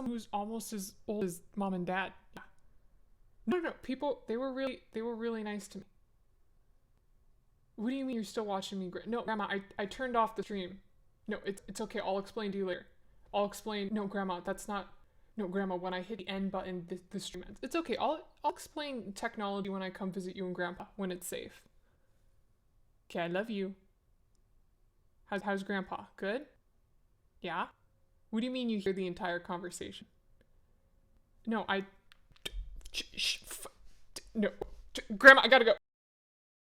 who's almost as old as Mom and Dad. Yeah. No, people, they were really nice to me. What do you mean you're still watching me? No, Grandma, I turned off the stream. No, it's okay. I'll explain to you later. I'll explain. No, Grandma, that's not. No, Grandma, when I hit the end button, the stream ends. It's okay. I'll explain technology when I come visit you and Grandpa when it's safe. Okay, I love you. How's Grandpa? Good? Yeah? What do you mean you hear the entire conversation? No, no, Grandma, I gotta go.